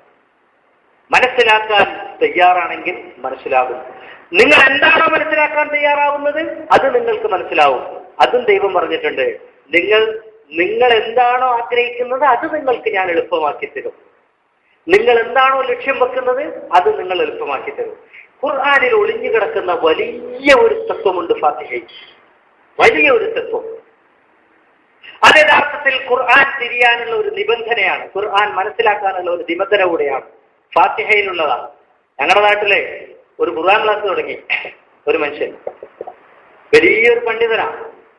മനസ്സിലാക്കാൻ തയ്യാറാണെങ്കിൽ മനസ്സിലാകും. നിങ്ങൾ എന്താണോ മനസ്സിലാക്കാൻ തയ്യാറാവുന്നത് അത് നിങ്ങൾക്ക് മനസ്സിലാവും. അതും ദൈവം പറഞ്ഞിട്ടുണ്ട്, നിങ്ങൾ എന്താണോ ആഗ്രഹിക്കുന്നത് അത് നിങ്ങൾക്ക് ഞാൻ എളുപ്പമാക്കി തരും. നിങ്ങൾ എന്താണോ ലക്ഷ്യം വെക്കുന്നത് അത് നിങ്ങൾ എളുപ്പമാക്കി തരും. ഖുർആനിൽ ഒളിഞ്ഞു കിടക്കുന്ന വലിയ ഒരു തത്വമുണ്ട് ഫാത്തിഹയിൽ. വലിയ ഒരു തത്വം. അത് യഥാർത്ഥത്തിൽ ഖുർആൻ തിരിയാനുള്ള ഒരു നിബന്ധനയാണ്. ഖുർആൻ മനസ്സിലാക്കാനുള്ള ഒരു നിബന്ധന കൂടെയാണ്. ഫാത്തിഹയിലുള്ളതാണ്. ഞങ്ങളുടെ നാട്ടിലെ ഒരു ഖുർആൻ ക്ലാസ് തുടങ്ങി ഒരു മനുഷ്യൻ, വലിയൊരു പണ്ഡിതനാണ്.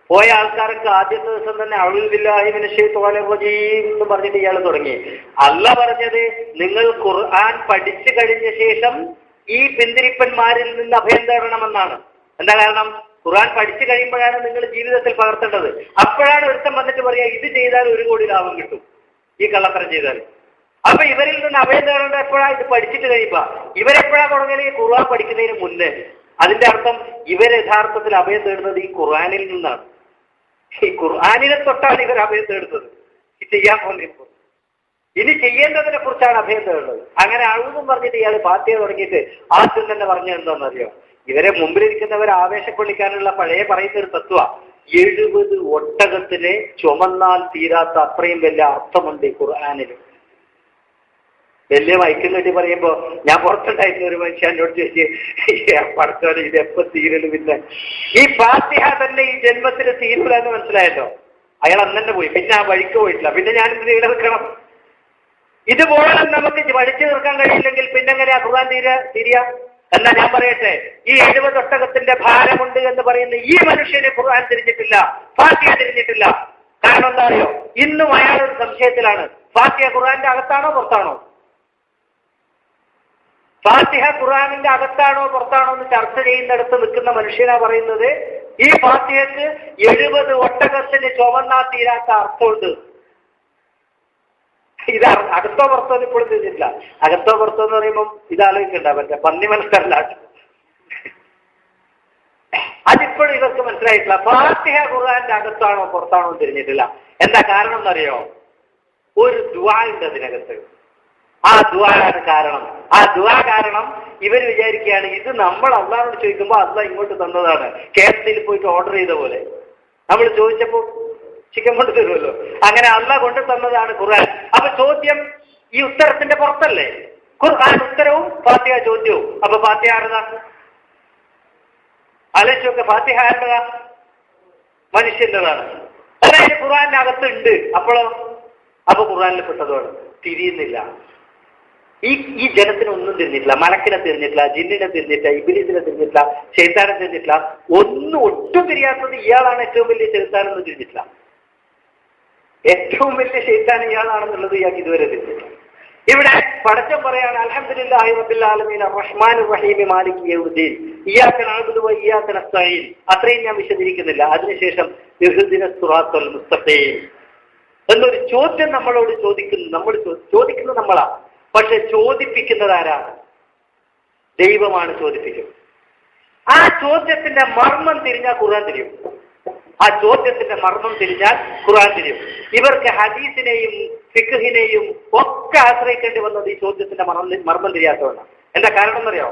പോയ ആൾക്കാർക്ക് ആദ്യത്തെ ദിവസം തന്നെ അഊദു ബില്ലാഹി മിനശ് ശൈത്വാനിർ റജീം എന്ന് പറഞ്ഞിട്ട് ഇയാൾ തുടങ്ങി. അല്ലാഹ് പറഞ്ഞത്, നിങ്ങൾ ഖുർആൻ പഠിച്ചു കഴിഞ്ഞ ശേഷം ഈ പിന്തിരിപ്പന്മാരിൽ നിന്ന് അഭയം തേടണമെന്നാണ്. എന്താ കാരണം? ഖുർആൻ പഠിച്ചു കഴിയുമ്പോഴാണ് നിങ്ങൾ ജീവിതത്തിൽ പകർത്തേണ്ടത്. അപ്പോഴാണ് ഒരുത്തം വന്നിട്ട് പറയാ, ഇത് ചെയ്താൽ 1 കോടി ലാഭം കിട്ടും, ഈ കള്ളത്തരം ചെയ്താൽ. അപ്പൊ ഇവരിൽ നിന്ന് അഭയം തേടേണ്ട എപ്പോഴാ? ഇത് പഠിച്ചിട്ട് കഴിയുമ്പോ. ഇവരെപ്പോഴാ തുടങ്ങിയത്? ഖുർആൻ പഠിക്കുന്നതിന് മുന്നേ. അതിന്റെ അർത്ഥം ഇവർ യഥാർത്ഥത്തിൽ അഭയം തേടുന്നത് ഈ ഖുർആനിൽ നിന്നാണ്. ഈ ഖുർആനിനെ തൊട്ടാണ് ഇവർ അഭയം തേടുന്നത്. ചെയ്യാൻ പോകുന്നത് ഇനി ചെയ്യേണ്ടതിനെ കുറിച്ചാണ് അഭയം തേടുന്നത്. അങ്ങനെ അഴുതും പറഞ്ഞിട്ട് ഇയാൾ ഫാത്തിഹ തുടങ്ങിയിട്ട് ആദ്യം തന്നെ പറഞ്ഞത് എന്താണെന്നറിയോ? ഇവരെ മുമ്പിലിരിക്കുന്നവർ ആവേശക്കൊള്ളിക്കാനുള്ള പഴയ പറയുന്ന ഒരു തത്വ, 70 ഒട്ടകത്തിനെ ചുമന്നാൽ തീരാത്ത അത്രയും വലിയ അർത്ഥമുണ്ട് ഈ ഖുർആനിൽ. വലിയ വൈക്കം കെട്ടി പറയുമ്പോ ഞാൻ പുറത്തുണ്ടായിരുന്ന ഒരു മനുഷ്യൻ എന്നോട് ചോദിച്ച്, പഠിച്ചോലെ ഇത് എപ്പോ തീരല്? പിന്നെ ഈ ഫാത്തിഹ തന്നെ ഈ ജന്മത്തിന് തീരൂല എന്ന് മനസ്സിലായല്ലോ. അയാൾ അന്നെ പോയി, പിന്നെ ആ വഴിക്ക് പോയിട്ടില്ല. പിന്നെ ഞാനിത് തീരെടുക്കണം. ഇതുപോലെ നമുക്ക് പഠിച്ചു തീർക്കാൻ കഴിയില്ലെങ്കിൽ പിന്നെ എങ്ങനെയാ ഖുർആൻ തീരുക? എന്നാ ഞാൻ പറയട്ടെ, ഈ 70 ഒട്ടകത്തിന്റെ ഭാരമുണ്ട് എന്ന് പറയുന്ന ഈ മനുഷ്യന് ഖുർആൻ തിരിഞ്ഞിട്ടില്ല, ഫാത്തിഹ തിരിഞ്ഞിട്ടില്ല. കാരണം എന്താ അറിയോ? ഇന്നും അയാൾ ഒരു സംശയത്തിലാണ്. ഫാത്തിഹ ഖുർആന്റെ അകത്താണോ പുറത്താണോ? ഫാത്തിഹ ഖുർആനിന്റെ അകത്താണോ പുറത്താണോ എന്ന് ചർച്ച ചെയ്യുന്നിടത്ത് നിൽക്കുന്ന മനുഷ്യനാ പറയുന്നത്, ഈ ഫാത്തിഹക്ക് 70 ഒട്ടകത്തിന് ചുവന്നാ തീരാത്ത അർത്ഥമുണ്ട്. ഇത് അകത്തോ പുറത്തോ ഇപ്പോഴും തിരിഞ്ഞിട്ടില്ല. അകത്തോ പുറത്തോ എന്ന് പറയുമ്പോൾ ഇതാലോചിക്കണ്ട, മറ്റേ പന്നി മനസ്സിലല്ല. അതിപ്പോഴും ഇവർക്ക് മനസ്സിലായിട്ടില്ല. ഫാത്തിഹ ഖുർആന്റെ അകത്താണോ പുറത്താണോ തിരിഞ്ഞിട്ടില്ല. എന്താ കാരണം എന്നറിയോ? ഒരു ദുആ ഉണ്ട് അതിനകത്ത്. ആ ദുആയാണ് കാരണം. ആ ദുആ കാരണം ഇവർ വിചാരിക്കുകയാണ് ഇത് നമ്മൾ അള്ളാഹുവിനോട് ചോദിക്കുമ്പോൾ അള്ളാഹ് ഇങ്ങോട്ട് തന്നതാണ്. KFC-യിൽ പോയിട്ട് ഓർഡർ ചെയ്ത പോലെ നമ്മൾ ചോദിച്ചപ്പോൾ ചിക്കൻ കൊണ്ട് തരുമല്ലോ, അങ്ങനെ അള്ളാഹ് കൊണ്ട് തന്നതാണ് ഖുർആൻ. അപ്പൊ ചോദ്യം ഈ ഉത്തരത്തിന്റെ പുറത്തല്ലേ? ഖുർആൻ ഉത്തരവും ഫാത്തിഹ ചോദ്യവും. അപ്പൊ ഫാത്തിഹ ആരുതാ? ആലോചിച്ചൊക്കെ, ഫാത്തിഹ ആരുതാ? മനുഷ്യൻ്റെതാണ്. അതായത് ഖുർആന്റെ അകത്തുണ്ട്. അപ്പൊ ഖുർആനിൽ പെട്ടതാണ്. തിരിയുന്നില്ല. ഈ ജനത്തിനൊന്നും തിരിഞ്ഞിട്ടില്ല. മലക്കിനെ തിരിഞ്ഞിട്ടില്ല, ജിന്നിനെ തിരിഞ്ഞിട്ടില്ല, ഇബ്ലീസിനെ തിരിഞ്ഞിട്ടില്ല, ശൈത്താനെ തിരിഞ്ഞിട്ടില്ല. ഒട്ടും തിരിയാത്തത് ഇയാളാണ് ഏറ്റവും വലിയ ശൈത്താനെന്ന് തിരിഞ്ഞിട്ടില്ല. ഏറ്റവും വലിയ ശൈത്താൻ ഇയാളാണെന്നുള്ളത് ഇയാൾക്ക് ഇതുവരെ തിരിഞ്ഞിട്ടില്ല. ഇവിടെ പടച്ചൻ പറയാണ് അൽഹംദുലില്ലാഹി റബ്ബിൽ ആലമീൻ അർറഹ്മാനിർ റഹീം മാലികി യൗമിദ്ദീൻ ഇയ്യാക നഅ്ബുദു വ ഇയ്യാക നസ്തഈൻ. അത്രയും ഞാൻ വിശദീകരിക്കുന്നില്ല. അതിനുശേഷം ഇഹ്ദിനസ് സിറാത്തൽ മുസ്തഖീം എന്നൊരു ചോദ്യം നമ്മളോട് ചോദിക്കുന്നു. നമ്മൾ ചോദിക്കുന്നത് നമ്മളാ, പക്ഷെ ചോദിപ്പിക്കുന്നത് ആരാണ്? ദൈവമാണ് ചോദിപ്പിക്കുന്നത്. ആ ചോദ്യത്തിന്റെ മർമ്മം തിരിഞ്ഞാൽ ഖുർആൻ തിരിയും. ആ ചോദ്യത്തിന്റെ മർമ്മം തിരിഞ്ഞാൽ ഖുർആൻ തിരിയും. ഇവർക്ക് ഹദീസിനെയും ഫിഖ്ഹിനെയും ഒക്കെ ആശ്രയിക്കേണ്ടി വന്നത് ഈ ചോദ്യത്തിന്റെ മർമ്മം തിരിയാത്തതുകൊണ്ടാണ്. എന്താ കാരണം എന്നറിയോ?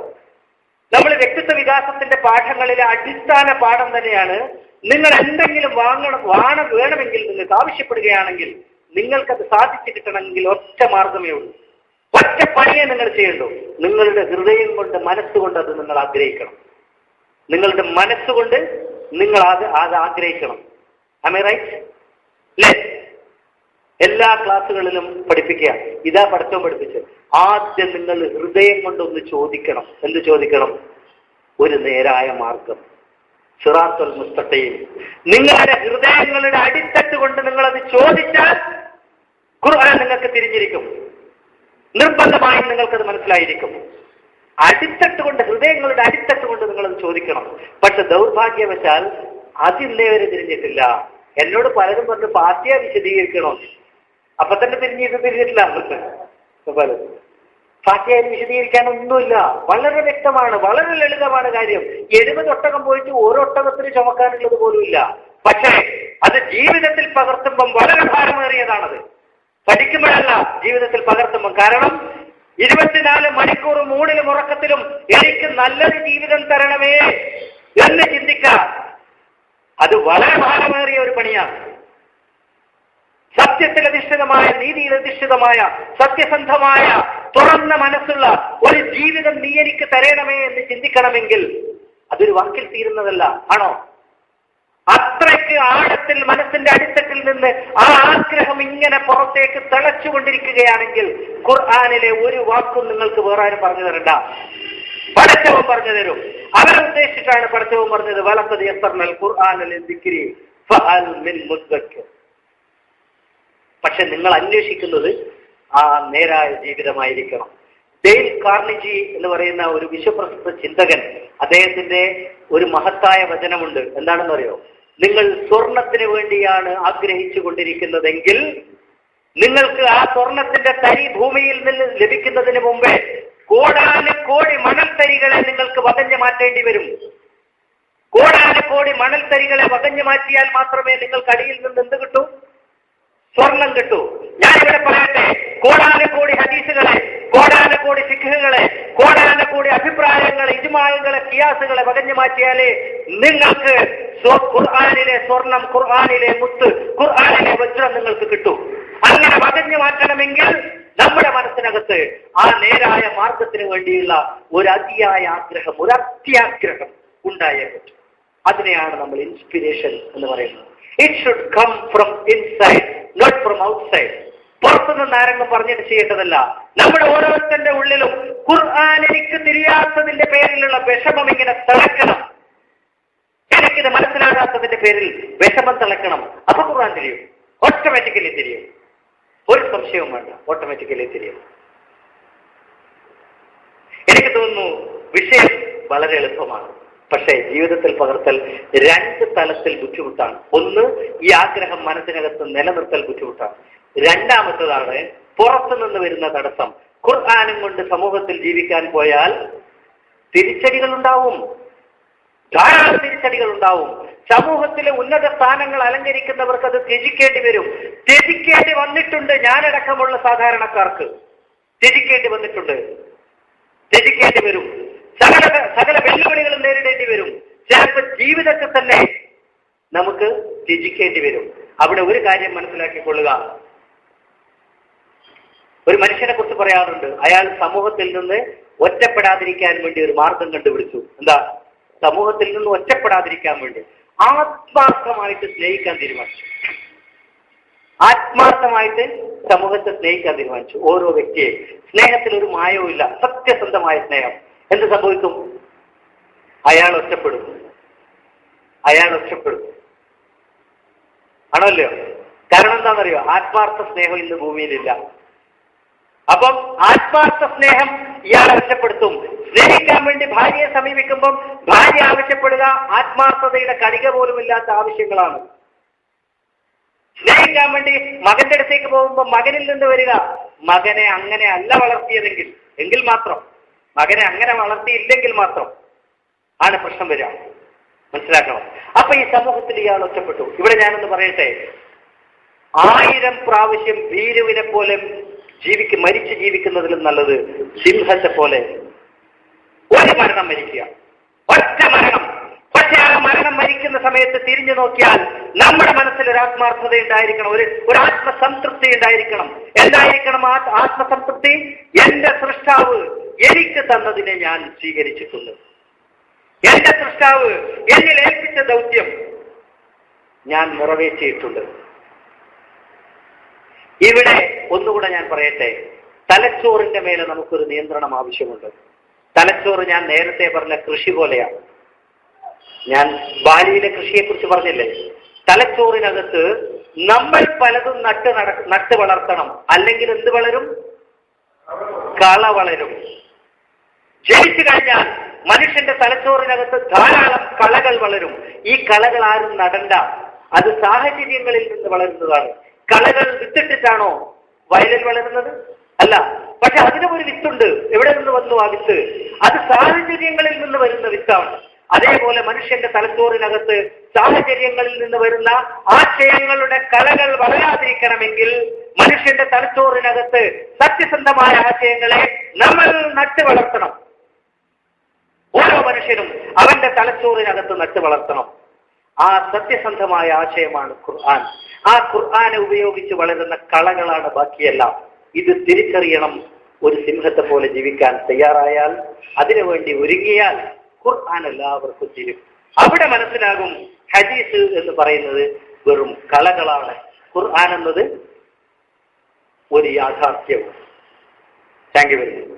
നമ്മൾ വ്യക്തിത്വ വികാസത്തിന്റെ പാഠങ്ങളിലെ അടിസ്ഥാന പാഠം തന്നെയാണ്. നിങ്ങൾ എന്തെങ്കിലും വേണമെങ്കിൽ നിങ്ങൾക്ക് ആവശ്യപ്പെടുകയാണെങ്കിൽ നിങ്ങൾക്കത് സാധിച്ചു കിട്ടണമെങ്കിൽ ഒറ്റ മാർഗമേ ഉള്ളൂ, ഒറ്റ പണിയെ നിങ്ങൾ ചെയ്യണ്ടു. നിങ്ങളുടെ ഹൃദയം കൊണ്ട് മനസ്സുകൊണ്ട് അത് നിങ്ങൾ ആഗ്രഹിക്കണം. നിങ്ങളുടെ മനസ്സുകൊണ്ട് നിങ്ങൾ അത് ആഗ്രഹിക്കണം. Am I right? അല്ലേ? എല്ലാ ക്ലാസ്സുകളിലും പഠിപ്പിക്കുക. ഇതാ പഠിത്തം പഠിപ്പിച്ചത്. ആദ്യം നിങ്ങൾ ഹൃദയം കൊണ്ടൊന്ന് ചോദിക്കണം. എന്ത് ചോദിക്കണം? ഒരു നേരായ മാർഗം, സിറാത്തുൽ മുസ്തഖീം. നിങ്ങളുടെ ഹൃദയങ്ങളുടെ അടിത്തട്ട് കൊണ്ട് നിങ്ങളത് ചോദിച്ചാൽ ഖുർആൻ നിങ്ങൾക്ക് തിരിഞ്ഞിരിക്കും. നിർബന്ധമായും നിങ്ങൾക്കത് മനസ്സിലായിരിക്കും. അടിത്തട്ട് കൊണ്ട്, ഹൃദയങ്ങളുടെ അടിത്തട്ട് കൊണ്ട് നിങ്ങളത് ചോദിക്കണം. പക്ഷെ ദൗർഭാഗ്യവശാൽ അതിന്നേ വരെ തിരിഞ്ഞിട്ടില്ല. എന്നോട് പലരും പറഞ്ഞു ഫാത്തിഹ വിശദീകരിക്കണോ, അപ്പൊ തന്നെ തിരിഞ്ഞിട്ടില്ല. പലരും ഫാത്തിഹ വിശദീകരിക്കാനൊന്നുമില്ല. വളരെ വ്യക്തമാണ്, വളരെ ലളിതമാണ് കാര്യം. 70 ഒട്ടകം പോയിട്ട് ഓരോ ഒട്ടകത്തിന് ചുമക്കാനുള്ളത് പോലും ഇല്ല. പക്ഷേ അത് ജീവിതത്തിൽ പകർത്തുമ്പം വളരെ ഭാരമേറിയതാണത്. പഠിക്കുമ്പോഴല്ല, ജീവിതത്തിൽ പകർത്തുമ്പം. കാരണം 24 മണിക്കൂർ മൂടിലും ഉറക്കത്തിലും എനിക്ക് നല്ലൊരു ജീവിതം തരണമേ എന്ന് ചിന്തിക്കാം. അത് വളരെ ഭാരമേറിയ ഒരു പണിയാണ്. സത്യത്തിൽ അധിഷ്ഠിതമായ, നീതിയിൽ അധിഷ്ഠിതമായ, സത്യസന്ധമായ, തുറന്ന മനസ്സുള്ള ഒരു ജീവിതം നീ എനിക്ക് തരണമേ എന്ന് ചിന്തിക്കണമെങ്കിൽ അതൊരു വാക്കിൽ തീരുന്നതല്ല. ആണോ? അത്രയ്ക്ക് ആഴത്തിൽ മനസ്സിന്റെ അടിത്തട്ടിൽ നിന്ന് ആ ആഗ്രഹം ഇങ്ങനെ പുറത്തേക്ക് തിളച്ചുകൊണ്ടിരിക്കുകയാണെങ്കിൽ ഖുർആനിലെ ഒരു വാക്കും നിങ്ങൾക്ക് വേറെ ആരും പറഞ്ഞു തരണ്ട. പടച്ചവൻ പറഞ്ഞു തരും. അവരുദ്ദേശിച്ചിട്ടാണ് പടച്ചവൻ പറഞ്ഞത് വലഖദ് യസ്സർനൽ ഖുർആന ലിദ്ദിക്രി ഫഹൽ മിൻ മുദ്ദക്കിർ. പക്ഷെ നിങ്ങൾ അന്വേഷിക്കുന്നത് ആ നേരായ ജീവിതമായിരിക്കണം. ഡെയിൽ കാർണിജി എന്ന് പറയുന്ന ഒരു വിശ്വപ്രസിദ്ധ ചിന്തകൻ, അദ്ദേഹത്തിന്റെ ഒരു മഹത്തായ വചനമുണ്ട്. എന്താണെന്ന് അറിയോ? നിങ്ങൾ സ്വർണത്തിന് വേണ്ടിയാണ് ആഗ്രഹിച്ചു കൊണ്ടിരിക്കുന്നതെങ്കിൽ നിങ്ങൾക്ക് ആ സ്വർണത്തിന്റെ തരി ഭൂമിയിൽ നിന്ന് ലഭിക്കുന്നതിന് മുമ്പേ കോടാനുകോടി മണൽത്തരികളെ നിങ്ങൾക്ക് വകഞ്ഞു മാറ്റേണ്ടി വരും. കോടാനുകോടി മണൽത്തരികളെ വകഞ്ഞു മാറ്റിയാൽ മാത്രമേ നിങ്ങൾക്ക് അടിയിൽ നിന്ന് എന്ത് കിട്ടൂ? സ്വർണം കിട്ടൂ. ഞാനിവിടെ പറയട്ടെ, കോടാനുകോടി ഹദീസുകളെ, കോടാനുകോടി ഫിഖ്ഹുകളെ, കോടാനുകോടി അഭിപ്രായങ്ങളെ, ഇജ്മാഅുകളെ, ഖിയാസുകളെ വകഞ്ഞു മാറ്റിയാലേ നിങ്ങൾക്ക് ഖുർആനിലെ സ്വർണം, ഖുർആനിലെ മുത്ത്, ഖുർആനിലെ വജ്രം നിങ്ങൾക്ക് കിട്ടൂ. അങ്ങനെ വകഞ്ഞു മാറ്റണമെങ്കിൽ നമ്മുടെ മനസ്സിനകത്ത് ആ നേരായ മാർഗത്തിന് വേണ്ടിയുള്ള ഒരു അതിയായ ആഗ്രഹം, ഒരു അത്യാഗ്രഹം ഉണ്ടായേ പറ്റും. അതിനെയാണ് നമ്മൾ ഇൻസ്പിരേഷൻ എന്ന് പറയുന്നത്. It should come from inside, not from outside. പുറത്തുനിന്ന് ആരെങ്കിലും പറഞ്ഞിട്ട് ചെയ്യേണ്ടതല്ല. നമ്മുടെ ഓരോരുത്തരുടെ ഉള്ളിലും ഖുർആൻ എനിക്ക് തിരിയാത്തതിന്റെ പേരിലുള്ള വിഷമം ഇങ്ങനെ തിളക്കണം. എനിക്കിത് മനസ്സിലാകാത്തതിന്റെ പേരിൽ വിഷമം തിളക്കണം. അപ്പൊ ഖുർആൻ തിരിയും, ഓട്ടോമാറ്റിക്കലി തിരിയും. ഒരു സംശയവും വേണ്ട, ഓട്ടോമാറ്റിക്കലി തിരിയും. എനിക്ക് തോന്നുന്നു വിഷയം വളരെ എളുപ്പമാണ്. പക്ഷേ ജീവിതത്തിൽ പകർത്തൽ 2 തലത്തിൽ ബുദ്ധിമുട്ടാണ്. ഒന്ന്, ഈ ആഗ്രഹം മനസ്സിനകത്ത് നിലനിർത്തൽ ബുദ്ധിമുട്ടാണ്. രണ്ടാമത്തതാണ് പുറത്തു നിന്ന് വരുന്ന തടസ്സം. ഖുർആനും കൊണ്ട് സമൂഹത്തിൽ ജീവിക്കാൻ പോയാൽ തിരിച്ചടികൾ ഉണ്ടാവും, ധാരാളം തിരിച്ചടികൾ ഉണ്ടാവും. സമൂഹത്തിലെ ഉന്നത സ്ഥാനങ്ങൾ അലങ്കരിക്കുന്നവർക്ക് അത് ത്യജിക്കേണ്ടി വരും. ത്യജിക്കേണ്ടി വന്നിട്ടുണ്ട്. ഞാനടക്കമുള്ള സാധാരണക്കാർക്ക് ത്യജിക്കേണ്ടി വന്നിട്ടുണ്ട്, ത്യജിക്കേണ്ടി വരും. സകല വെല്ലുവിളികളും നേരിടേണ്ടി വരും. ചിലപ്പോൾ ജീവിതത്തിൽ തന്നെ നമുക്ക് ത്യജിക്കേണ്ടി വരും. അവിടെ ഒരു കാര്യം മനസ്സിലാക്കിക്കൊള്ളുക, ഒരു മനുഷ്യനെ കുറിച്ച് പറയാറുണ്ട്, അയാൾ സമൂഹത്തിൽ നിന്ന് ഒറ്റപ്പെടാതിരിക്കാൻ വേണ്ടി ഒരു മാർഗം കണ്ടുപിടിച്ചു. എന്താ? സമൂഹത്തിൽ നിന്ന് ഒറ്റപ്പെടാതിരിക്കാൻ വേണ്ടി ആത്മാർത്ഥമായിട്ട് സ്നേഹിക്കാൻ തീരുമാനിച്ചു. ആത്മാർത്ഥമായിട്ട് സമൂഹത്തെ സ്നേഹിക്കാൻ തീരുമാനിച്ചു. ഓരോ വ്യക്തിയെ സ്നേഹത്തിൽ ഒരു മായവും ഇല്ല, സത്യസന്ധമായ സ്നേഹം. എന്ത് സംഭവിക്കും? അയാൾ ഒറ്റപ്പെടും, അയാൾ ഒറ്റപ്പെടും. ആണല്ലോ? കാരണം എന്താണെന്നറിയോ? ആത്മാർത്ഥ സ്നേഹം ഇന്ന് ഭൂമിയിലില്ല. അപ്പം ആത്മാർത്ഥ സ്നേഹം ഇയാൾ ഒറ്റപ്പെടുത്തും. സ്നേഹിക്കാൻ വേണ്ടി ഭാര്യയെ സമീപിക്കുമ്പം ഭാര്യ ആവശ്യപ്പെടുക ആത്മാർത്ഥതയുടെ കണിക പോലുമില്ലാത്ത ആവശ്യങ്ങളാണ്. സ്നേഹിക്കാൻ വേണ്ടി മകന്റെ അടുത്തേക്ക് പോകുമ്പോൾ മകനിൽ നിന്ന് വരിക, മകനെ അങ്ങനെ അല്ല വളർത്തിയതെങ്കിൽ, എങ്കിൽ മാത്രം, മകനെ അങ്ങനെ വളർത്തിയില്ലെങ്കിൽ മാത്രം ആണ് പ്രശ്നം വരിക. മനസ്സിലാക്കണം. അപ്പൊ ഈ സമൂഹത്തിൽ ഇയാൾ ഒറ്റപ്പെട്ടു. ഇവിടെ ഞാനൊന്ന് പറയട്ടെ, 1000 പ്രാവശ്യം ഭീരുവിനെ പോലെ മരിച്ചു ജീവിക്കുന്നതിലും നല്ലത് സിംഹത്തെ പോലെ ഒരു മരണം മരിക്കുക, ഒറ്റ മരണം. പക്ഷെ ആ മരണം മരിക്കുന്ന സമയത്ത് തിരിഞ്ഞു നോക്കിയാൽ നമ്മുടെ മനസ്സിൽ ഒരു ആത്മാർത്ഥത ഉണ്ടായിരിക്കണം, ഒരു ആത്മസംതൃപ്തി ഉണ്ടായിരിക്കണം. എന്തായിരിക്കണം ആത്മസംതൃപ്തി? എന്റെ സൃഷ്ടാവ് എനിക്ക് തന്നതിനെ ഞാൻ സ്വീകരിച്ചിട്ടുണ്ട്. എന്റെ സൃഷ്ടാവ് എന്നിൽ ഏൽപ്പിച്ച ദൗത്യം ഞാൻ നിറവേറ്റിയിട്ടുണ്ട്. ഇവിടെ ഒന്നുകൂടെ ഞാൻ പറയട്ടെ, തലച്ചോറിന്റെ മേലെ നമുക്കൊരു നിയന്ത്രണം ആവശ്യമുണ്ട്. തലച്ചോറ് ഞാൻ നേരത്തെ പറഞ്ഞ കൃഷി പോലെയാണ്. ഞാൻ ബാലിയിലെ കൃഷിയെക്കുറിച്ച് പറഞ്ഞില്ലേ? തലച്ചോറിനകത്ത് നമ്മൾ പലതും നട്ട് വളർത്തണം, അല്ലെങ്കിൽ എന്ത് വളരും? കള വളരും. ജനിച്ചു കഴിഞ്ഞാൽ മനുഷ്യന്റെ തലച്ചോറിനകത്ത് ധാരാളം കളകൾ വളരും. ഈ കളകൾ ആരും നടണ്ട, അത് സാഹചര്യങ്ങളിൽ നിന്ന് വളരുന്നതാണ്. കളകൾ വിത്തിട്ടിട്ടാണോ വയലിൽ വളരുന്നത്? അല്ല. പക്ഷെ അതിനും ഒരു വിത്തുണ്ട്. എവിടെ നിന്ന് വന്നു ആ വിത്ത്? അത് സാഹചര്യങ്ങളിൽ നിന്ന് വരുന്ന വിത്താണ്. അതേപോലെ മനുഷ്യന്റെ തലച്ചോറിനകത്ത് സാഹചര്യങ്ങളിൽ നിന്ന് വരുന്ന ആശയങ്ങളുടെ കളകൾ വളരാതിരിക്കണമെങ്കിൽ മനുഷ്യന്റെ തലച്ചോറിനകത്ത് സത്യസന്ധമായ ആശയങ്ങളെ നമ്മൾ നട്ടു വളർത്തണം. ഓരോ മനുഷ്യനും അവന്റെ തലച്ചോറിനകത്ത് നട്ടു വളർത്തണം. ആ സത്യസന്ധമായ ആശയമാണ് ഖുർആൻ. ആ ഖുർആനെ ഉപയോഗിച്ച് വളരുന്ന കളകളാണ് ബാക്കിയെല്ലാം. ഇത് തിരിച്ചറിയണം. ഒരു സിംഹത്തെ പോലെ ജീവിക്കാൻ തയ്യാറായാൽ, അതിനുവേണ്ടി ഒരുങ്ങിയാൽ ഖുർആൻ എല്ലാവർക്കും തീരും. അവിടെ മനസ്സിലാകും ഹദീസ് എന്ന് പറയുന്നത് വെറും കളകളാണ്, ഖുർആൻ എന്നത് ഒരു യാഥാർത്ഥ്യവും. Thank you very much.